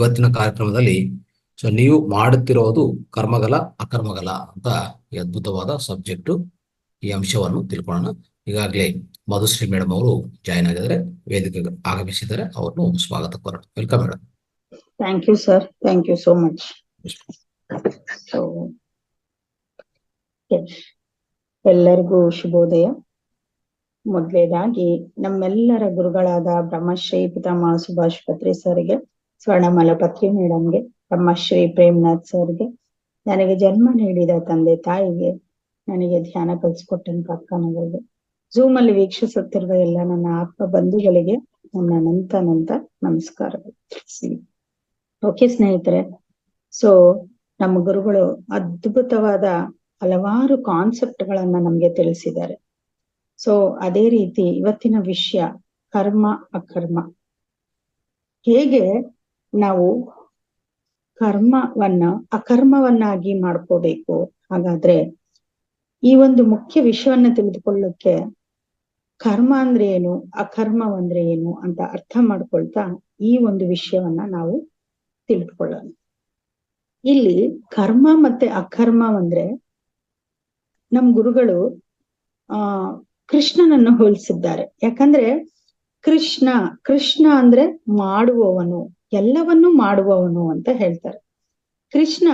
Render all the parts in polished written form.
ಇವತ್ತಿನ ಕಾರ್ಯಕ್ರಮದಲ್ಲಿ ನೀವು ಮಾಡುತ್ತಿರೋದು ಕರ್ಮಗಲ ಅಕರ್ಮಗಲ ಅಂತ ಈ ಅದ್ಭುತವಾದ ಸಬ್ಜೆಕ್ಟ್, ಈ ಅಂಶವನ್ನು ತಿಳ್ಕೊಳ್ಳೋಣ. ಈಗಾಗಲೇ ಮಧುಶ್ರೀ ಮೇಡಮ್ ಅವರು ಜಾಯ್ನ್ ಆಗಿದ್ದಾರೆ, ವೇದಿಕೆಗೆ ಆಗಮಿಸಿದ್ದಾರೆ. ಅವ್ರನ್ನು ಸ್ವಾಗತ ಕೋರೋಣ. Welcome madam. Thank you sir, thank you so much. ಎಲ್ಲರಿಗೂ ಶುಭೋದಯ. ಮೊದಲೇದಾಗಿ ನಮ್ಮೆಲ್ಲರ ಗುರುಗಳಾದ ಬ್ರಹ್ಮಶ್ರೀ ಪಿತಾಮಹ ಸುಭಾಷ್ ಪತ್ರಿ ಸರ್ಗೆ, ಸ್ವರ್ಣಮಾಲ ಪತ್ರಿ ಮೇಡಮ್ಗೆ, ಬ್ರಹ್ಮಶ್ರೀ ಪ್ರೇಮ್ನಾಥ್ ಸರ್ಗೆ, ನನಗೆ ಜನ್ಮ ನೀಡಿದ ತಂದೆ ತಾಯಿಗೆ, ನನಗೆ ಧ್ಯಾನ ಕಲಿಸ್ಕೊಟ್ಟಂತ ಅಕ್ಕನಗಳಿಗೆ, ಝೂಮ್ ಅಲ್ಲಿ ವೀಕ್ಷಿಸುತ್ತಿರುವ ಎಲ್ಲ ನನ್ನ ಆತ್ಮ ಬಂಧುಗಳಿಗೆ ನನ್ನ ಅನಂತ ನಮಸ್ಕಾರಗಳು. ಓಕೆ ಸ್ನೇಹಿತರೆ, ಸೊ ನಮ್ಮ ಗುರುಗಳು ಅದ್ಭುತವಾದ ಹಲವಾರು ಕಾನ್ಸೆಪ್ಟ್ ಗಳನ್ನ ನಮ್ಗೆ ತಿಳಿಸಿದ್ದಾರೆ. ಸೊ ಅದೇ ರೀತಿ ಇವತ್ತಿನ ವಿಷಯ ಕರ್ಮ ಅಕರ್ಮ. ಹೇಗೆ ನಾವು ಕರ್ಮವನ್ನ ಅಕರ್ಮವನ್ನಾಗಿ ಮಾಡ್ಕೋಬೇಕು. ಹಾಗಾದ್ರೆ ಈ ಒಂದು ಮುಖ್ಯ ವಿಷಯವನ್ನ ತಿಳಿದುಕೊಳ್ಳಕ್ಕೆ ಕರ್ಮ ಅಂದ್ರೆ ಏನು, ಅಕರ್ಮವಂದ್ರೆ ಏನು ಅಂತ ಅರ್ಥ ಮಾಡ್ಕೊಳ್ತಾ ಈ ಒಂದು ವಿಷಯವನ್ನ ನಾವು ತಿಳಿದುಕೊಳ್ಳೋಣ. ಇಲ್ಲಿ ಕರ್ಮ ಮತ್ತೆ ಅಕರ್ಮವಂದ್ರೆ ನಮ್ ಗುರುಗಳು ಕೃಷ್ಣನನ್ನು ಹೋಲಿಸಿದ್ದಾರೆ. ಯಾಕಂದ್ರೆ ಕೃಷ್ಣ ಅಂದ್ರೆ ಮಾಡುವವನು, ಎಲ್ಲವನ್ನೂ ಮಾಡುವವನು ಅಂತ ಹೇಳ್ತಾರೆ. ಕೃಷ್ಣ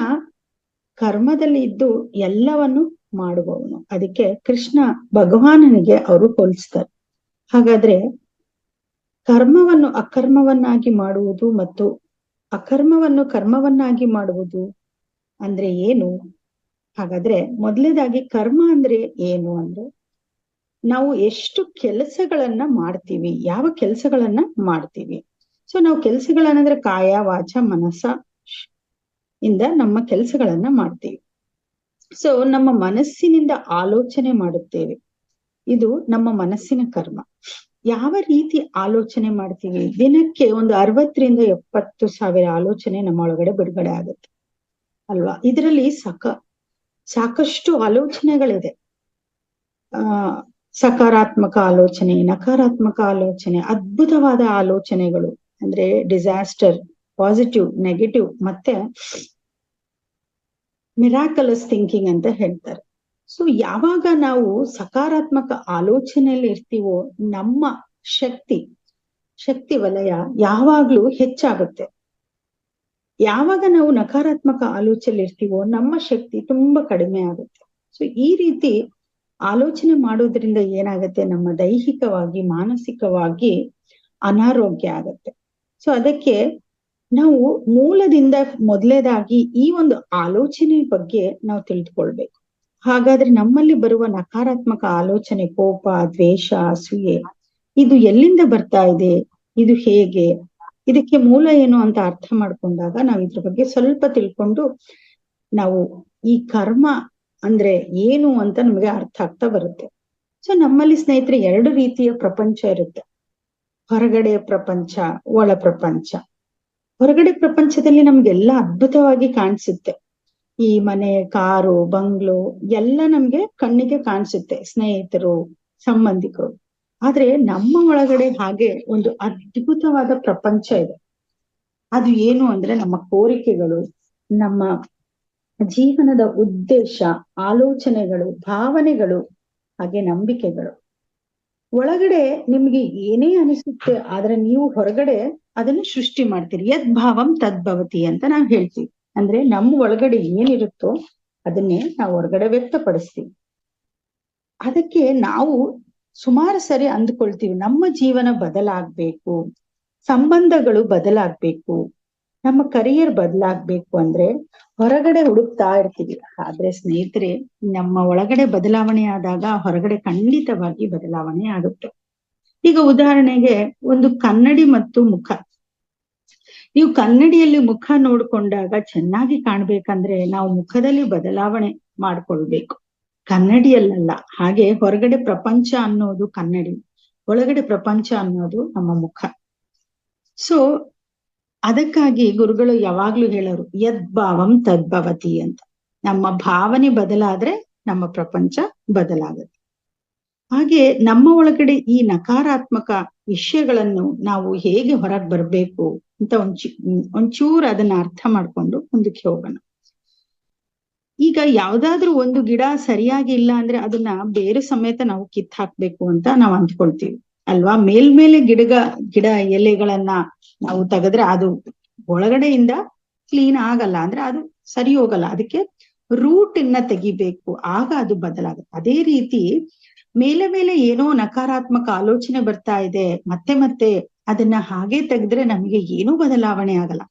ಕರ್ಮದಲ್ಲಿ ಇದ್ದು ಎಲ್ಲವನ್ನು ಮಾಡುವವನು. ಅದಕ್ಕೆ ಕೃಷ್ಣ ಭಗವಾನನಿಗೆ ಅವರು ಹೋಲಿಸ್ತಾರೆ. ಹಾಗಾದ್ರೆ ಕರ್ಮವನ್ನು ಅಕರ್ಮವನ್ನಾಗಿ ಮಾಡುವುದು ಮತ್ತು ಅಕರ್ಮವನ್ನು ಕರ್ಮವನ್ನಾಗಿ ಮಾಡುವುದು ಅಂದ್ರೆ ಏನು? ಹಾಗಾದ್ರೆ ಮೊದಲನೇದಾಗಿ ಕರ್ಮ ಅಂದ್ರೆ ಏನು ಅಂದ್ರೆ ನಾವು ಎಷ್ಟು ಕೆಲಸಗಳನ್ನ ಮಾಡ್ತೀವಿ, ಯಾವ ಕೆಲಸಗಳನ್ನ ಮಾಡ್ತೀವಿ. ಸೊ ನಾವು ಕೆಲಸಗಳನ್ನಂದ್ರೆ ಕಾಯ ವಾಚ ಮನಸ್ಸ ಇಂದ ನಮ್ಮ ಕೆಲಸಗಳನ್ನ ಮಾಡ್ತೀವಿ. ಸೊ ನಮ್ಮ ಮನಸ್ಸಿನಿಂದ ಆಲೋಚನೆ ಮಾಡುತ್ತೇವೆ, ಇದು ನಮ್ಮ ಮನಸ್ಸಿನ ಕರ್ಮ. ಯಾವ ರೀತಿ ಆಲೋಚನೆ ಮಾಡ್ತೀವಿ? ದಿನಕ್ಕೆ ಒಂದು 60,000 to 70,000 ಆಲೋಚನೆ ನಮ್ಮ ಒಳಗಡೆ ಬಿಡುಗಡೆ ಆಗುತ್ತೆ ಅಲ್ವಾ? ಇದರಲ್ಲಿ ಸಾಕಷ್ಟು ಆಲೋಚನೆಗಳಿದೆ. ಸಕಾರಾತ್ಮಕ ಆಲೋಚನೆ, ನಕಾರಾತ್ಮಕ ಆಲೋಚನೆ, ಅದ್ಭುತವಾದ ಆಲೋಚನೆಗಳು ಅಂದ್ರೆ ಡಿಸಾಸ್ಟರ್, ಪಾಸಿಟಿವ್, ನೆಗೆಟಿವ್ ಮತ್ತೆ ಮಿರಾಕಲಸ್ ಥಿಂಕಿಂಗ್ ಅಂತ ಹೇಳ್ತಾರೆ. ಸೊ ಯಾವಾಗ ನಾವು ಸಕಾರಾತ್ಮಕ ಆಲೋಚನೆಯಲ್ಲಿ ಇರ್ತೀವೋ ನಮ್ಮ ಶಕ್ತಿ ವಲಯ ಯಾವಾಗ್ಲೂ ಹೆಚ್ಚಾಗುತ್ತೆ. ಯಾವಾಗ ನಾವು ನಕಾರಾತ್ಮಕ ಆಲೋಚನೆ ಇರ್ತೀವೋ ನಮ್ಮ ಶಕ್ತಿ ತುಂಬಾ ಕಡಿಮೆ ಆಗುತ್ತೆ. ಸೊ ಈ ರೀತಿ ಆಲೋಚನೆ ಮಾಡೋದ್ರಿಂದ ಏನಾಗುತ್ತೆ, ನಮ್ಮ ದೈಹಿಕವಾಗಿ ಮಾನಸಿಕವಾಗಿ ಅನಾರೋಗ್ಯ ಆಗತ್ತೆ. ಸೊ ಅದಕ್ಕೆ ನಾವು ಮೂಲದಿಂದ ಮೊದಲೇದಾಗಿ ಈ ಒಂದು ಆಲೋಚನೆ ಬಗ್ಗೆ ನಾವು ತಿಳಿದುಕೊಳ್ಬೇಕು. ಹಾಗಾದ್ರೆ ನಮ್ಮಲ್ಲಿ ಬರುವ ನಕಾರಾತ್ಮಕ ಆಲೋಚನೆ, ಕೋಪ, ದ್ವೇಷ, ಅಸೂಯೆ, ಇದು ಎಲ್ಲಿಂದ ಬರ್ತಾ ಇದೆ, ಇದು ಹೇಗೆ, ಇದಕ್ಕೆ ಮೂಲ ಏನು ಅಂತ ಅರ್ಥ ಮಾಡ್ಕೊಂಡಾಗ ನಾವು ಇದ್ರ ಬಗ್ಗೆ ಸ್ವಲ್ಪ ತಿಳ್ಕೊಂಡು ನಾವು ಈ ಕರ್ಮ ಅಂದ್ರೆ ಏನು ಅಂತ ನಮ್ಗೆ ಅರ್ಥ ಆಗ್ತಾ ಬರುತ್ತೆ. ಸೊ ನಮ್ಮಲ್ಲಿ ಸ್ನೇಹಿತರೆ 2 ರೀತಿಯ ಪ್ರಪಂಚ ಇರುತ್ತೆ. ಹೊರಗಡೆ ಪ್ರಪಂಚ, ಒಳ ಪ್ರಪಂಚ. ಹೊರಗಡೆ ಪ್ರಪಂಚದಲ್ಲಿ ನಮ್ಗೆಲ್ಲ ಅದ್ಭುತವಾಗಿ ಕಾಣಿಸುತ್ತೆ. ಈ ಮನೆ, ಕಾರು, ಬಂಗ್ಲೋ ಎಲ್ಲ ನಮ್ಗೆ ಕಣ್ಣಿಗೆ ಕಾಣಿಸುತ್ತೆ, ಸ್ನೇಹಿತರು, ಸಂಬಂಧಿಕರು. ಆದ್ರೆ ನಮ್ಮ ಒಳಗಡೆ ಹಾಗೆ ಒಂದು ಅದ್ಭುತವಾದ ಪ್ರಪಂಚ ಇದೆ. ಅದು ಏನು ಅಂದ್ರೆ ನಮ್ಮ ಕೋರಿಕೆಗಳು, ನಮ್ಮ ಜೀವನದ ಉದ್ದೇಶ, ಆಲೋಚನೆಗಳು, ಭಾವನೆಗಳು, ಹಾಗೆ ನಂಬಿಕೆಗಳು. ಒಳಗಡೆ ನಿಮ್ಗೆ ಏನೇ ಅನಿಸುತ್ತೆ, ಆದ್ರೆ ನೀವು ಹೊರಗಡೆ ಅದನ್ನು ಸೃಷ್ಟಿ ಮಾಡ್ತೀರಿ. ಯದ್ ಭಾವಂ ತದ್ಭವತಿ ಅಂತ ನಾವ್ ಹೇಳ್ತೀವಿ. ಅಂದ್ರೆ ನಮ್ಮ ಒಳಗಡೆ ಏನಿರುತ್ತೋ ಅದನ್ನೇ ನಾವು ಹೊರಗಡೆ ವ್ಯಕ್ತಪಡಿಸ್ತೀವಿ. ಅದಕ್ಕೆ ನಾವು ಸುಮಾರು ಸರಿ ಅಂದ್ಕೊಳ್ತೀವಿ, ನಮ್ಮ ಜೀವನ ಬದಲಾಗ್ಬೇಕು, ಸಂಬಂಧಗಳು ಬದಲಾಗ್ಬೇಕು, ನಮ್ಮ ಕರಿಯರ್ ಬದಲಾಗ್ಬೇಕು ಅಂದ್ರೆ ಹೊರಗಡೆ ಹುಡುಕ್ತಾ ಇರ್ತೀವಿ. ಆದ್ರೆ ಸ್ನೇಹಿತರೆ, ನಮ್ಮ ಒಳಗಡೆ ಬದಲಾವಣೆ ಆದಾಗ ಹೊರಗಡೆ ಖಂಡಿತವಾಗಿ ಬದಲಾವಣೆ ಆಗುತ್ತೆ. ಈಗ ಉದಾಹರಣೆಗೆ ಒಂದು ಕನ್ನಡಿ ಮತ್ತು ಮುಖ. ನೀವು ಕನ್ನಡಿಯಲ್ಲಿ ಮುಖ ನೋಡ್ಕೊಂಡಾಗ ಚೆನ್ನಾಗಿ ಕಾಣ್ಬೇಕಂದ್ರೆ ನಾವು ಮುಖದಲ್ಲಿ ಬದಲಾವಣೆ ಮಾಡ್ಕೊಳ್ಬೇಕು, ಕನ್ನಡಿಯಲ್ಲ. ಹಾಗೆ ಹೊರಗಡೆ ಪ್ರಪಂಚ ಅನ್ನೋದು ಕನ್ನಡಿ, ಒಳಗಡೆ ಪ್ರಪಂಚ ಅನ್ನೋದು ನಮ್ಮ ಮುಖ. ಸೊ ಅದಕ್ಕಾಗಿ ಗುರುಗಳು ಯಾವಾಗ್ಲೂ ಹೇಳೋರು ಯದ್ಭಾವಂ ತದ್ಭವತಿ ಅಂತ. ನಮ್ಮ ಭಾವನೆ ಬದಲಾದ್ರೆ ನಮ್ಮ ಪ್ರಪಂಚ ಬದಲಾಗುತ್ತೆ. ಹಾಗೆ ನಮ್ಮ ಒಳಗಡೆ ಈ ನಕಾರಾತ್ಮಕ ವಿಷಯಗಳನ್ನು ನಾವು ಹೇಗೆ ಹೊರಗೆ ಬರ್ಬೇಕು ಅಂತ ಒಂಚೂರು ಅದನ್ನ ಅರ್ಥ ಮಾಡ್ಕೊಂಡು ಮುಂದಕ್ಕೆ ಹೋಗೋಣ. ಈಗ ಯಾವ್ದಾದ್ರು ಒಂದು ಗಿಡ ಸರಿಯಾಗಿ ಇಲ್ಲ ಅಂದ್ರೆ ಅದನ್ನ ಬೇರೆ ಸಮೇತ ನಾವು ಕಿತ್ ಹಾಕ್ಬೇಕು ಅಂತ ನಾವು ಅಂದ್ಕೊಳ್ತೀವಿ ಅಲ್ವಾ. ಮೇಲ್ಮೇಲೆ ಗಿಡ ಎಲೆಗಳನ್ನ ನಾವು ತೆಗೆದ್ರೆ ಅದು ಒಳಗಡೆಯಿಂದ ಕ್ಲೀನ್ ಆಗಲ್ಲ, ಅಂದ್ರೆ ಅದು ಸರಿ ಹೋಗಲ್ಲ. ಅದಕ್ಕೆ ರೂಟ್ ಇನ್ನ ತೆಗಿಬೇಕು, ಆಗ ಅದು ಬದಲಾಗುತ್ತೆ. ಅದೇ ರೀತಿ ಮೇಲೆ ಏನೋ ನಕಾರಾತ್ಮಕ ಆಲೋಚನೆ ಬರ್ತಾ ಇದೆ, ಮತ್ತೆ ಅದನ್ನ ಹಾಗೆ ತೆಗೆದ್ರೆ ನಮಗೆ ಏನೂ ಬದಲಾವಣೆ ಆಗಲ್ಲ.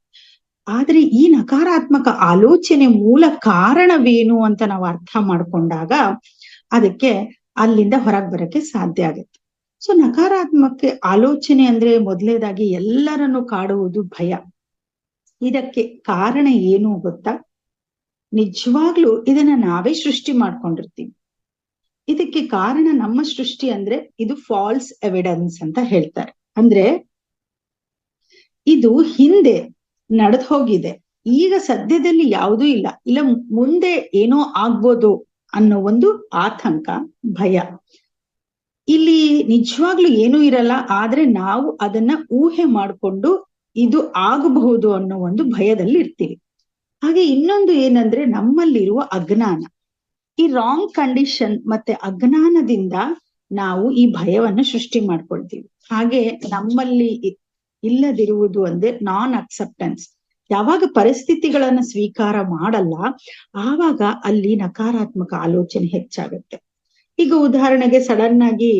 ಆದ್ರೆ ಈ ನಕಾರಾತ್ಮಕ ಆಲೋಚನೆ ಮೂಲ ಕಾರಣವೇನು ಅಂತ ನಾವು ಅರ್ಥ ಮಾಡ್ಕೊಂಡಾಗ ಅದಕ್ಕೆ ಅಲ್ಲಿಂದ ಹೊರಗೆ ಬರಕ್ಕೆ ಸಾಧ್ಯ ಆಗುತ್ತೆ. ಸೊ ನಕಾರಾತ್ಮಕ ಆಲೋಚನೆ ಅಂದ್ರೆ ಮೊದಲನೇದಾಗಿ ಎಲ್ಲರನ್ನು ಕಾಡುವುದು ಭಯ. ಇದಕ್ಕೆ ಕಾರಣ ಏನು ಗೊತ್ತಾ? ನಿಜವಾಗ್ಲೂ ಇದನ್ನ ನಾವೇ ಸೃಷ್ಟಿ ಮಾಡ್ಕೊಂಡಿರ್ತೀವಿ. ಇದಕ್ಕೆ ಕಾರಣ ನಮ್ಮ ಸೃಷ್ಟಿ, ಅಂದ್ರೆ ಇದು ಫಾಲ್ಸ್ ಎವಿಡೆನ್ಸ್ ಅಂತ ಹೇಳ್ತಾರೆ. ಅಂದ್ರೆ ಇದು ಹಿಂದೆ ನಡೆದು ಹೋಗಿದೆ, ಈಗ ಸದ್ಯದಲ್ಲಿ ಯಾವುದೂ ಇಲ್ಲ ಮುಂದೆ ಏನೋ ಆಗ್ಬೋದು ಅನ್ನೋ ಒಂದು ಆತಂಕ, ಭಯ. ಇಲ್ಲಿ ನಿಜವಾಗ್ಲೂ ಏನೂ ಇರಲ್ಲ, ಆದ್ರೆ ನಾವು ಅದನ್ನ ಊಹೆ ಮಾಡ್ಕೊಂಡು ಇದು ಆಗಬಹುದು ಅನ್ನೋ ಒಂದು ಭಯದಲ್ಲಿ ಇರ್ತೀವಿ. ಹಾಗೆ ಇನ್ನೊಂದು ಏನಂದ್ರೆ ನಮ್ಮಲ್ಲಿರುವ ಅಜ್ಞಾನ. ಈ ರಾಂಗ್ ಕಂಡೀಷನ್ ಮತ್ತೆ ಅಜ್ಞಾನದಿಂದ ನಾವು ಈ ಭಯವನ್ನು ಸೃಷ್ಟಿ ಮಾಡ್ಕೊಳ್ತೀವಿ. ಹಾಗೆ ನಮ್ಮಲ್ಲಿ ಇಲ್ಲದಿರುವುದು ಅಂದ್ರೆ ನಾನ್ ಅಕ್ಸೆಪ್ಟೆನ್ಸ್. ಯಾವಾಗ ಪರಿಸ್ಥಿತಿಗಳನ್ನ ಸ್ವೀಕಾರ ಮಾಡಲ್ಲ, ಆವಾಗ ಅಲ್ಲಿ ನಕಾರಾತ್ಮಕ ಆಲೋಚನೆ ಹೆಚ್ಚಾಗುತ್ತೆ. ಈಗ ಉದಾಹರಣೆಗೆ ಸಡನ್ ಆಗಿ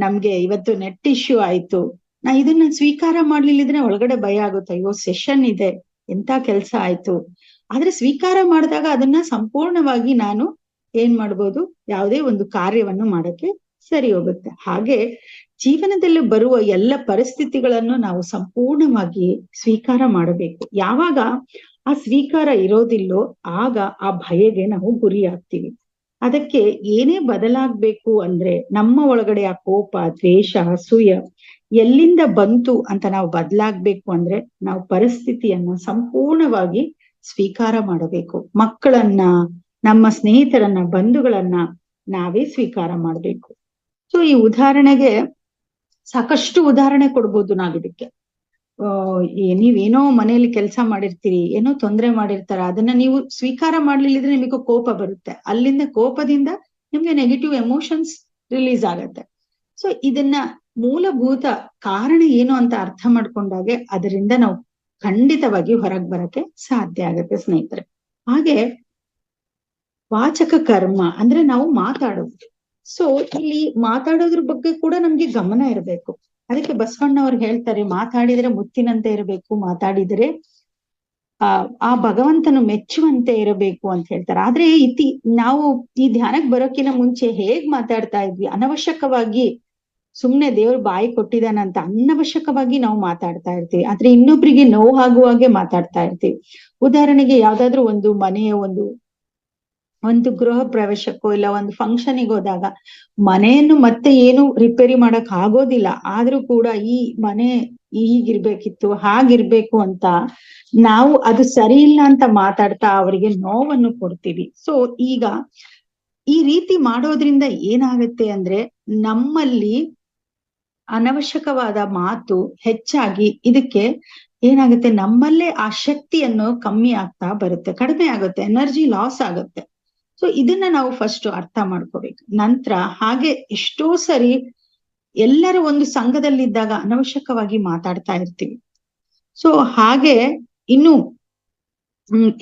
ನಮ್ಗೆ ಇವತ್ತು ನೆಟ್ ಇಶ್ಯೂ ಆಯ್ತು, ನಾ ಇದನ್ನ ಸ್ವೀಕಾರ ಮಾಡ್ಲಿಲ್ಲಿದ್ರೆ ಒಳಗಡೆ ಭಯ ಆಗುತ್ತೆ, ಅಯ್ಯೋ ಸೆಷನ್ ಇದೆ, ಎಂತ ಕೆಲ್ಸ ಆಯ್ತು. ಆದ್ರೆ ಸ್ವೀಕಾರ ಮಾಡಿದಾಗ ಅದನ್ನ ಸಂಪೂರ್ಣವಾಗಿ ನಾನು ಏನ್ ಮಾಡ್ಬೋದು, ಯಾವುದೇ ಒಂದು ಕಾರ್ಯವನ್ನು ಮಾಡಕ್ಕೆ ಸರಿ ಹೋಗುತ್ತೆ. ಹಾಗೆ ಜೀವನದಲ್ಲಿ ಬರುವ ಎಲ್ಲ ಪರಿಸ್ಥಿತಿಗಳನ್ನು ನಾವು ಸಂಪೂರ್ಣವಾಗಿ ಸ್ವೀಕಾರ ಮಾಡಬೇಕು. ಯಾವಾಗ ಆ ಸ್ವೀಕಾರ ಇರೋದಿಲ್ಲೋ ಆಗ ಆ ಭಯಗೆ ನಾವು ಗುರಿ ಆಗ್ತೀವಿ. ಅದಕ್ಕೆ ಏನೇ ಬದಲಾಗ್ಬೇಕು ಅಂದ್ರೆ ನಮ್ಮ ಒಳಗಡೆ ಆ ಕೋಪ, ದ್ವೇಷ, ಅಸೂಯೆ ಎಲ್ಲಿಂದ ಬಂತು ಅಂತ ನಾವು ಬದಲಾಗ್ಬೇಕು ಅಂದ್ರೆ ನಾವು ಪರಿಸ್ಥಿತಿಯನ್ನ ಸಂಪೂರ್ಣವಾಗಿ ಸ್ವೀಕಾರ ಮಾಡಬೇಕು. ಮಕ್ಕಳನ್ನ, ನಮ್ಮ ಸ್ನೇಹಿತರನ್ನ, ಬಂಧುಗಳನ್ನ ನಾವೇ ಸ್ವೀಕಾರ ಮಾಡ್ಬೇಕು. ಸೊ ಈ ಉದಾಹರಣೆಗೆ ಸಾಕಷ್ಟು ಉದಾಹರಣೆ ಕೊಡ್ಬೋದು ನಾವಿದಕ್ಕೆ. ನೀವೇನೋ ಮನೆಯಲ್ಲಿ ಕೆಲಸ ಮಾಡಿರ್ತೀರಿ, ಏನೋ ತೊಂದರೆ ಮಾಡಿರ್ತಾರ, ಅದನ್ನ ನೀವು ಸ್ವೀಕಾರ ಮಾಡ್ಲಿಲ್ಲಿದ್ರೆ ನಿಮಗೆ ಕೋಪ ಬರುತ್ತೆ. ಅಲ್ಲಿಂದ ಕೋಪದಿಂದ ನಿಮ್ಗೆ ನೆಗೆಟಿವ್ ಎಮೋಷನ್ಸ್ ರಿಲೀಸ್ ಆಗತ್ತೆ. ಸೊ ಇದನ್ನ ಮೂಲಭೂತ ಕಾರಣ ಏನು ಅಂತ ಅರ್ಥ ಮಾಡ್ಕೊಂಡಾಗೆ ಅದರಿಂದ ನಾವು ಖಂಡಿತವಾಗಿ ಹೊರಗೆ ಬರಕ್ಕೆ ಸಾಧ್ಯ ಆಗತ್ತೆ ಸ್ನೇಹಿತರೆ. ಹಾಗೆ ವಾಚಕ ಕರ್ಮ ಅಂದ್ರೆ ನಾವು ಮಾತಾಡೋದು. ಸೊ ಇಲ್ಲಿ ಮಾತಾಡೋದ್ರ ಬಗ್ಗೆ ಕೂಡ ನಮ್ಗೆ ಗಮನ ಇರಬೇಕು. ಅದಕ್ಕೆ ಬಸವಣ್ಣವ್ರು ಹೇಳ್ತಾರೆ, ಮಾತಾಡಿದ್ರೆ ಮುತ್ತಿನಂತೆ ಇರಬೇಕು, ಮಾತಾಡಿದರೆ ಆ ಭಗವಂತನು ಮೆಚ್ಚುವಂತೆ ಇರಬೇಕು ಅಂತ ಹೇಳ್ತಾರೆ. ಆದ್ರೆ ನಾವು ಈ ಧ್ಯಾನಕ್ಕೆ ಬರೋಕಿನ ಮುಂಚೆ ಹೇಗ್ ಮಾತಾಡ್ತಾ ಇದ್ವಿ, ಅನವಶ್ಯಕವಾಗಿ ಸುಮ್ನೆ ದೇವ್ರು ಬಾಯಿ ಕೊಟ್ಟಿದಾನಂತ ಅನವಶ್ಯಕವಾಗಿ ನಾವು ಮಾತಾಡ್ತಾ ಇರ್ತೀವಿ. ಆದ್ರೆ ಇನ್ನೊಬ್ರಿಗೆ ನೋವು ಆಗುವಾಗೆ ಮಾತಾಡ್ತಾ ಇರ್ತೀವಿ. ಉದಾಹರಣೆಗೆ ಯಾವ್ದಾದ್ರು ಒಂದು ಮನೆಯ ಒಂದು ಗೃಹ ಪ್ರವೇಶಕ್ಕೋ ಇಲ್ಲ ಒಂದು ಫಂಕ್ಷನಿಗೆ ಹೋದಾಗ ಮನೆಯನ್ನು ಮತ್ತೆ ಏನು ರಿಪೇರಿ ಮಾಡಕ್ ಆಗೋದಿಲ್ಲ, ಆದ್ರೂ ಕೂಡ ಈ ಮನೆ ಹೀಗಿರ್ಬೇಕಿತ್ತು, ಹಾಗಿರ್ಬೇಕು ಅಂತ ನಾವು ಅದು ಸರಿ ಇಲ್ಲ ಅಂತ ಮಾತಾಡ್ತಾ ಅವರಿಗೆ ನೋವನ್ನು ಕೊಡ್ತೀವಿ. ಸೊ ಈಗ ಈ ರೀತಿ ಮಾಡೋದ್ರಿಂದ ಏನಾಗುತ್ತೆ ಅಂದ್ರೆ ನಮ್ಮಲ್ಲಿ ಅನವಶ್ಯಕವಾದ ಮಾತು ಹೆಚ್ಚಾಗಿ ಇದಕ್ಕೆ ಏನಾಗುತ್ತೆ, ನಮ್ಮಲ್ಲೇ ಆ ಶಕ್ತಿಯನ್ನು ಕಮ್ಮಿ ಆಗ್ತಾ ಬರುತ್ತೆ, ಕಡಿಮೆ ಆಗುತ್ತೆ, ಎನರ್ಜಿ ಲಾಸ್ ಆಗುತ್ತೆ. ಸೊ ಇದನ್ನ ನಾವು ಫಸ್ಟ್ ಅರ್ಥ ಮಾಡ್ಕೋಬೇಕು. ನಂತರ ಹಾಗೆ ಎಷ್ಟೋ ಸರಿ ಎಲ್ಲರೂ ಒಂದು ಸಂಘದಲ್ಲಿದ್ದಾಗ ಅನವಶ್ಯಕವಾಗಿ ಮಾತಾಡ್ತಾ ಇರ್ತೀವಿ. ಸೊ ಹಾಗೆ ಇನ್ನು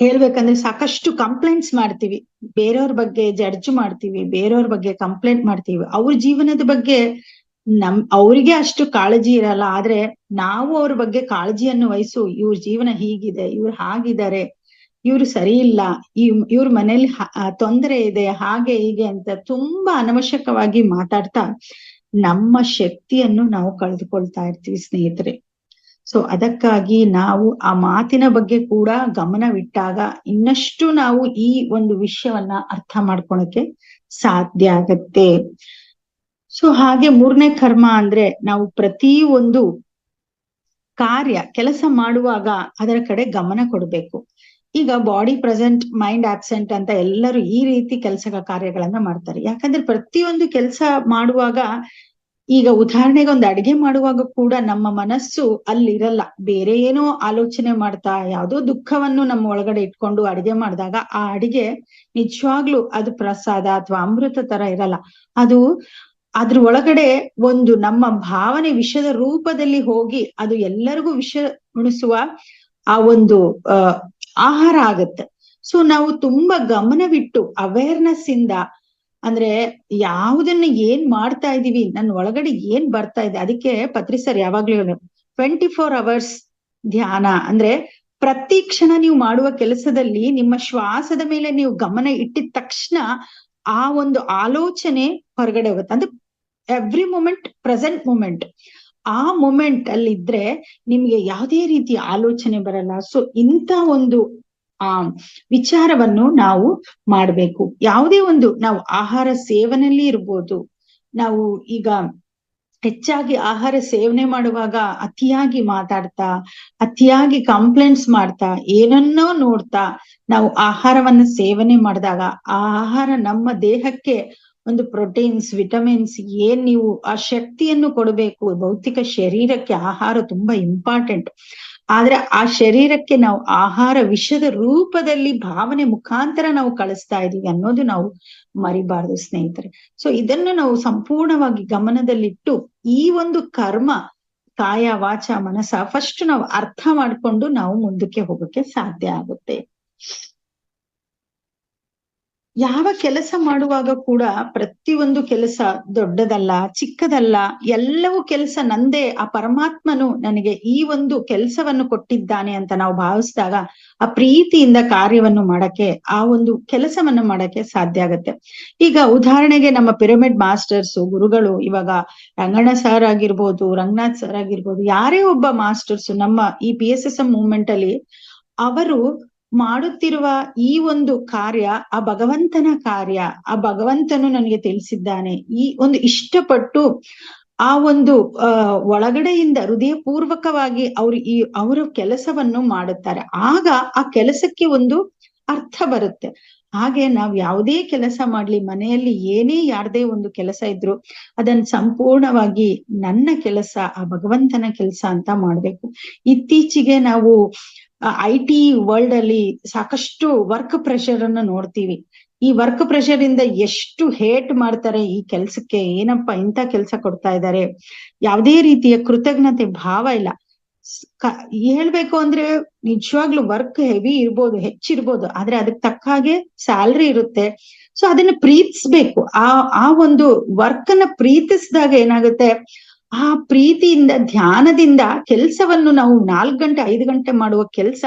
ಹೇಳ್ಬೇಕಂದ್ರೆ ಸಾಕಷ್ಟು ಕಂಪ್ಲೇಂಟ್ಸ್ ಮಾಡ್ತೀವಿ, ಬೇರೆಯವ್ರ ಬಗ್ಗೆ ಜಡ್ಜ್ ಮಾಡ್ತೀವಿ, ಬೇರೆಯವ್ರ ಬಗ್ಗೆ ಕಂಪ್ಲೇಂಟ್ ಮಾಡ್ತೀವಿ. ಅವ್ರ ಜೀವನದ ಬಗ್ಗೆ ಅವ್ರಿಗೆ ಅಷ್ಟು ಕಾಳಜಿ ಇರಲ್ಲ, ಆದ್ರೆ ನಾವು ಅವ್ರ ಬಗ್ಗೆ ಕಾಳಜಿಯನ್ನು ವಹಿಸು, ಇವ್ರ ಜೀವನ ಹೀಗಿದೆ, ಇವ್ರು ಹಾಗಿದ್ದಾರೆ, ಇವ್ರು ಸರಿ ಇಲ್ಲ, ಇವ್ರ ಮನೇಲಿ ತೊಂದರೆ ಇದೆ, ಹಾಗೆ ಹೀಗೆ ಅಂತ ತುಂಬಾ ಅನವಶ್ಯಕವಾಗಿ ಮಾತಾಡ್ತಾ ನಮ್ಮ ಶಕ್ತಿಯನ್ನು ನಾವು ಕಳೆದುಕೊಳ್ತಾ ಇರ್ತೀವಿ ಸ್ನೇಹಿತರೆ. ಸೊ ಅದಕ್ಕಾಗಿ ನಾವು ಆ ಮಾತಿನ ಬಗ್ಗೆ ಕೂಡ ಗಮನವಿಟ್ಟಾಗ ಇನ್ನಷ್ಟು ನಾವು ಈ ಒಂದು ವಿಷಯವನ್ನ ಅರ್ಥ ಮಾಡ್ಕೊಳಕ್ಕೆ ಸಾಧ್ಯ ಆಗತ್ತೆ. ಸೊ ಹಾಗೆ ಮೂರನೇ ಕರ್ಮ ಅಂದ್ರೆ ನಾವು ಪ್ರತಿ ಒಂದು ಕೆಲಸ ಮಾಡುವಾಗ ಅದರ ಕಡೆ ಗಮನ ಕೊಡ್ಬೇಕು. ಈಗ ಬಾಡಿ ಪ್ರೆಸೆಂಟ್, ಮೈಂಡ್ ಆಬ್ಸೆಂಟ್ ಅಂತ ಎಲ್ಲರೂ ಈ ರೀತಿ ಕಾರ್ಯಗಳನ್ನ ಮಾಡ್ತಾರೆ. ಯಾಕಂದ್ರೆ ಪ್ರತಿಯೊಂದು ಕೆಲಸ ಮಾಡುವಾಗ ಈಗ ಉದಾಹರಣೆಗೆ ಒಂದು ಅಡಿಗೆ ಮಾಡುವಾಗ ಕೂಡ ನಮ್ಮ ಮನಸ್ಸು ಅಲ್ಲಿರಲ್ಲ, ಬೇರೆ ಏನೋ ಆಲೋಚನೆ ಮಾಡ್ತಾ ಯಾವುದೋ ದುಃಖವನ್ನು ನಮ್ಮ ಒಳಗಡೆ ಇಟ್ಕೊಂಡು ಅಡಿಗೆ ಮಾಡಿದಾಗ ಆ ಅಡಿಗೆ ನಿಜವಾಗ್ಲೂ ಅದು ಪ್ರಸಾದ ಅಥವಾ ಅಮೃತ ತರ ಇರಲ್ಲ. ಅದು ಅದ್ರ ಒಳಗಡೆ ಒಂದು ನಮ್ಮ ಭಾವನೆ ವಿಷದ ರೂಪದಲ್ಲಿ ಹೋಗಿ ಅದು ಎಲ್ಲರಿಗೂ ವಿಷ ಉಣಿಸುವ ಆ ಒಂದು ಆಹಾರ ಆಗತ್ತೆ. ಸೊ ನಾವು ತುಂಬಾ ಗಮನವಿಟ್ಟು ಅವೇರ್ನೆಸ್ ಇಂದ, ಅಂದ್ರೆ ಯಾವುದನ್ನ ಏನ್ ಮಾಡ್ತಾ ಇದೀವಿ, ನನ್ನ ಒಳಗಡೆ ಏನ್ ಬರ್ತಾ ಇದೆ, ಅದಕ್ಕೆ ಪತ್ರಿ ಸರ್ ಯಾವಾಗ್ಲೂ 24 hours ಧ್ಯಾನ ಅಂದ್ರೆ ಪ್ರತಿ ಕ್ಷಣ ನೀವು ಮಾಡುವ ಕೆಲಸದಲ್ಲಿ ನಿಮ್ಮ ಶ್ವಾಸದ ಮೇಲೆ ನೀವು ಗಮನ ಇಟ್ಟಿದ ತಕ್ಷಣ ಆ ಒಂದು ಆಲೋಚನೆ ಹೊರಗಡೆ ಹೋಗುತ್ತೆ. ಅಂದ್ರೆ ಎವ್ರಿ ಮೂಮೆಂಟ್ ಪ್ರೆಸೆಂಟ್ ಮೂಮೆಂಟ್, ಆ ಮೂಮೆಂಟ್ ಅಲ್ಲಿ ಇದ್ರೆ ನಿಮ್ಗೆ ಯಾವುದೇ ರೀತಿಯ ಆಲೋಚನೆ ಬರಲ್ಲ. ಸೊ ಇಂಥ ಒಂದು ವಿಚಾರವನ್ನು ನಾವು ಮಾಡ್ಬೇಕು. ಯಾವುದೇ ಒಂದು ನಾವು ಆಹಾರ ಸೇವನೆಯಲ್ಲಿ ಇರ್ಬೋದು, ನಾವು ಈಗ ಹೆಚ್ಚಾಗಿ ಆಹಾರ ಸೇವನೆ ಮಾಡುವಾಗ ಅತಿಯಾಗಿ ಮಾತಾಡ್ತಾ, ಅತಿಯಾಗಿ ಕಂಪ್ಲೇಂಟ್ಸ್ ಮಾಡ್ತಾ, ಏನನ್ನೋ ನೋಡ್ತಾ ನಾವು ಆಹಾರವನ್ನು ಸೇವನೆ ಮಾಡಿದಾಗ ಆ ಆಹಾರ ನಮ್ಮ ದೇಹಕ್ಕೆ ಒಂದು ಪ್ರೋಟೀನ್ಸ್, ವಿಟಮಿನ್ಸ್ ಏನ್ ನೀವು ಆ ಶಕ್ತಿಯನ್ನು ಕೊಡಬೇಕು. ಭೌತಿಕ ಶರೀರಕ್ಕೆ ಆಹಾರ ತುಂಬಾ ಇಂಪಾರ್ಟೆಂಟ್. ಆದ್ರೆ ಆ ಶರೀರಕ್ಕೆ ನಾವು ಆಹಾರ ವಿಷದ ರೂಪದಲ್ಲಿ ಭಾವನೆ ಮುಖಾಂತರ ನಾವು ಕಳಿಸ್ತಾ ಇದೀವಿ ಅನ್ನೋದು ನಾವು ಮರಿಬಾರ್ದು ಸ್ನೇಹಿತರೆ. ಸೊ ಇದನ್ನು ನಾವು ಸಂಪೂರ್ಣವಾಗಿ ಗಮನದಲ್ಲಿಟ್ಟು ಈ ಒಂದು ಕರ್ಮ ಕಾಯ ವಾಚ ಮನಸ ಫಸ್ಟ್ ನಾವು ಅರ್ಥ ಮಾಡ್ಕೊಂಡು ನಾವು ಮುಂದಕ್ಕೆ ಹೋಗಕ್ಕೆ ಸಾಧ್ಯ ಆಗುತ್ತೆ. ಯಾವ ಕೆಲಸ ಮಾಡುವಾಗ ಕೂಡ ಪ್ರತಿಯೊಂದು ಕೆಲಸ ದೊಡ್ಡದಲ್ಲ, ಚಿಕ್ಕದಲ್ಲ, ಎಲ್ಲವೂ ಕೆಲಸ ನಂದೇ, ಆ ಪರಮಾತ್ಮನು ನನಗೆ ಈ ಒಂದು ಕೆಲಸವನ್ನು ಕೊಟ್ಟಿದ್ದಾನೆ ಅಂತ ನಾವು ಭಾವಿಸಿದಾಗ ಆ ಪ್ರೀತಿಯಿಂದ ಕಾರ್ಯವನ್ನು ಮಾಡಕ್ಕೆ, ಆ ಒಂದು ಕೆಲಸವನ್ನು ಮಾಡಕ್ಕೆ ಸಾಧ್ಯ ಆಗತ್ತೆ. ಈಗ ಉದಾಹರಣೆಗೆ ನಮ್ಮ ಪಿರಮಿಡ್ ಮಾಸ್ಟರ್ಸ್ ಗುರುಗಳು, ಇವಾಗ ರಂಗಣ್ಣ ಸರ್ ಆಗಿರ್ಬೋದು, ರಂಗನಾಥ್ ಸರ್ ಆಗಿರ್ಬೋದು, ಯಾರೇ ಒಬ್ಬ ಮಾಸ್ಟರ್ಸ್ ನಮ್ಮ ಈ PSSM ಮೂವ್ಮೆಂಟ್ ಅಲ್ಲಿ ಅವರು ಮಾಡುತ್ತಿರುವ ಈ ಒಂದು ಕಾರ್ಯ ಆ ಭಗವಂತನ ಕಾರ್ಯ, ಆ ಭಗವಂತನು ನನಗೆ ತಿಳಿಸಿದ್ದಾನೆ, ಈ ಒಂದು ಇಷ್ಟಪಟ್ಟು ಆ ಒಂದು ಒಳಗಡೆಯಿಂದ ಹೃದಯ ಪೂರ್ವಕವಾಗಿ ಅವರ ಕೆಲಸವನ್ನು ಮಾಡುತ್ತಾರೆ. ಆಗ ಆ ಕೆಲಸಕ್ಕೆ ಒಂದು ಅರ್ಥ ಬರುತ್ತೆ. ಹಾಗೆ ನಾವ್ ಯಾವುದೇ ಕೆಲಸ ಮಾಡ್ಲಿ, ಮನೆಯಲ್ಲಿ ಏನೇ ಯಾರದೇ ಒಂದು ಕೆಲಸ ಇದ್ರು ಅದನ್ನ ಸಂಪೂರ್ಣವಾಗಿ ನನ್ನ ಕೆಲಸ, ಆ ಭಗವಂತನ ಕೆಲಸ ಅಂತ ಮಾಡ್ಬೇಕು. ಇತ್ತೀಚೆಗೆ ನಾವು IT ವರ್ಲ್ಡ್ ಅಲ್ಲಿ ಸಾಕಷ್ಟು ವರ್ಕ್ ಪ್ರೆಷರ್ ಅನ್ನ ನೋಡ್ತೀವಿ. ಈ ವರ್ಕ್ ಪ್ರೆಷರ್ ಇಂದ ಎಷ್ಟು ಹೇಟ್ ಮಾಡ್ತಾರೆ ಈ ಕೆಲ್ಸಕ್ಕೆ, ಏನಪ್ಪಾ ಇಂಥ ಕೆಲ್ಸ ಕೊಡ್ತಾ ಇದ್ದಾರೆ, ಯಾವುದೇ ರೀತಿಯ ಕೃತಜ್ಞತೆ ಭಾವ ಇಲ್ಲ. ಹೇಳ್ಬೇಕು ಅಂದ್ರೆ ನಿಜವಾಗ್ಲೂ ವರ್ಕ್ ಹೆವಿ ಇರ್ಬೋದು, ಹೆಚ್ಚಿರ್ಬೋದು, ಆದ್ರೆ ಅದಕ್ಕೆ ತಕ್ಕ ಹಾಗೆ ಸ್ಯಾಲ್ರಿ ಇರುತ್ತೆ. ಸೊ ಅದನ್ನ ಪ್ರೀತಿಸ್ಬೇಕು. ಆ ಒಂದು ವರ್ಕ್ ಅನ್ನ ಪ್ರೀತಿಸಿದಾಗ ಏನಾಗುತ್ತೆ, ಆ ಪ್ರೀತಿಯಿಂದ ಧ್ಯಾನದಿಂದ ಕೆಲ್ಸವನ್ನು ನಾವು 4 ಗಂಟೆ 5 ಗಂಟೆ ಮಾಡುವ ಕೆಲ್ಸ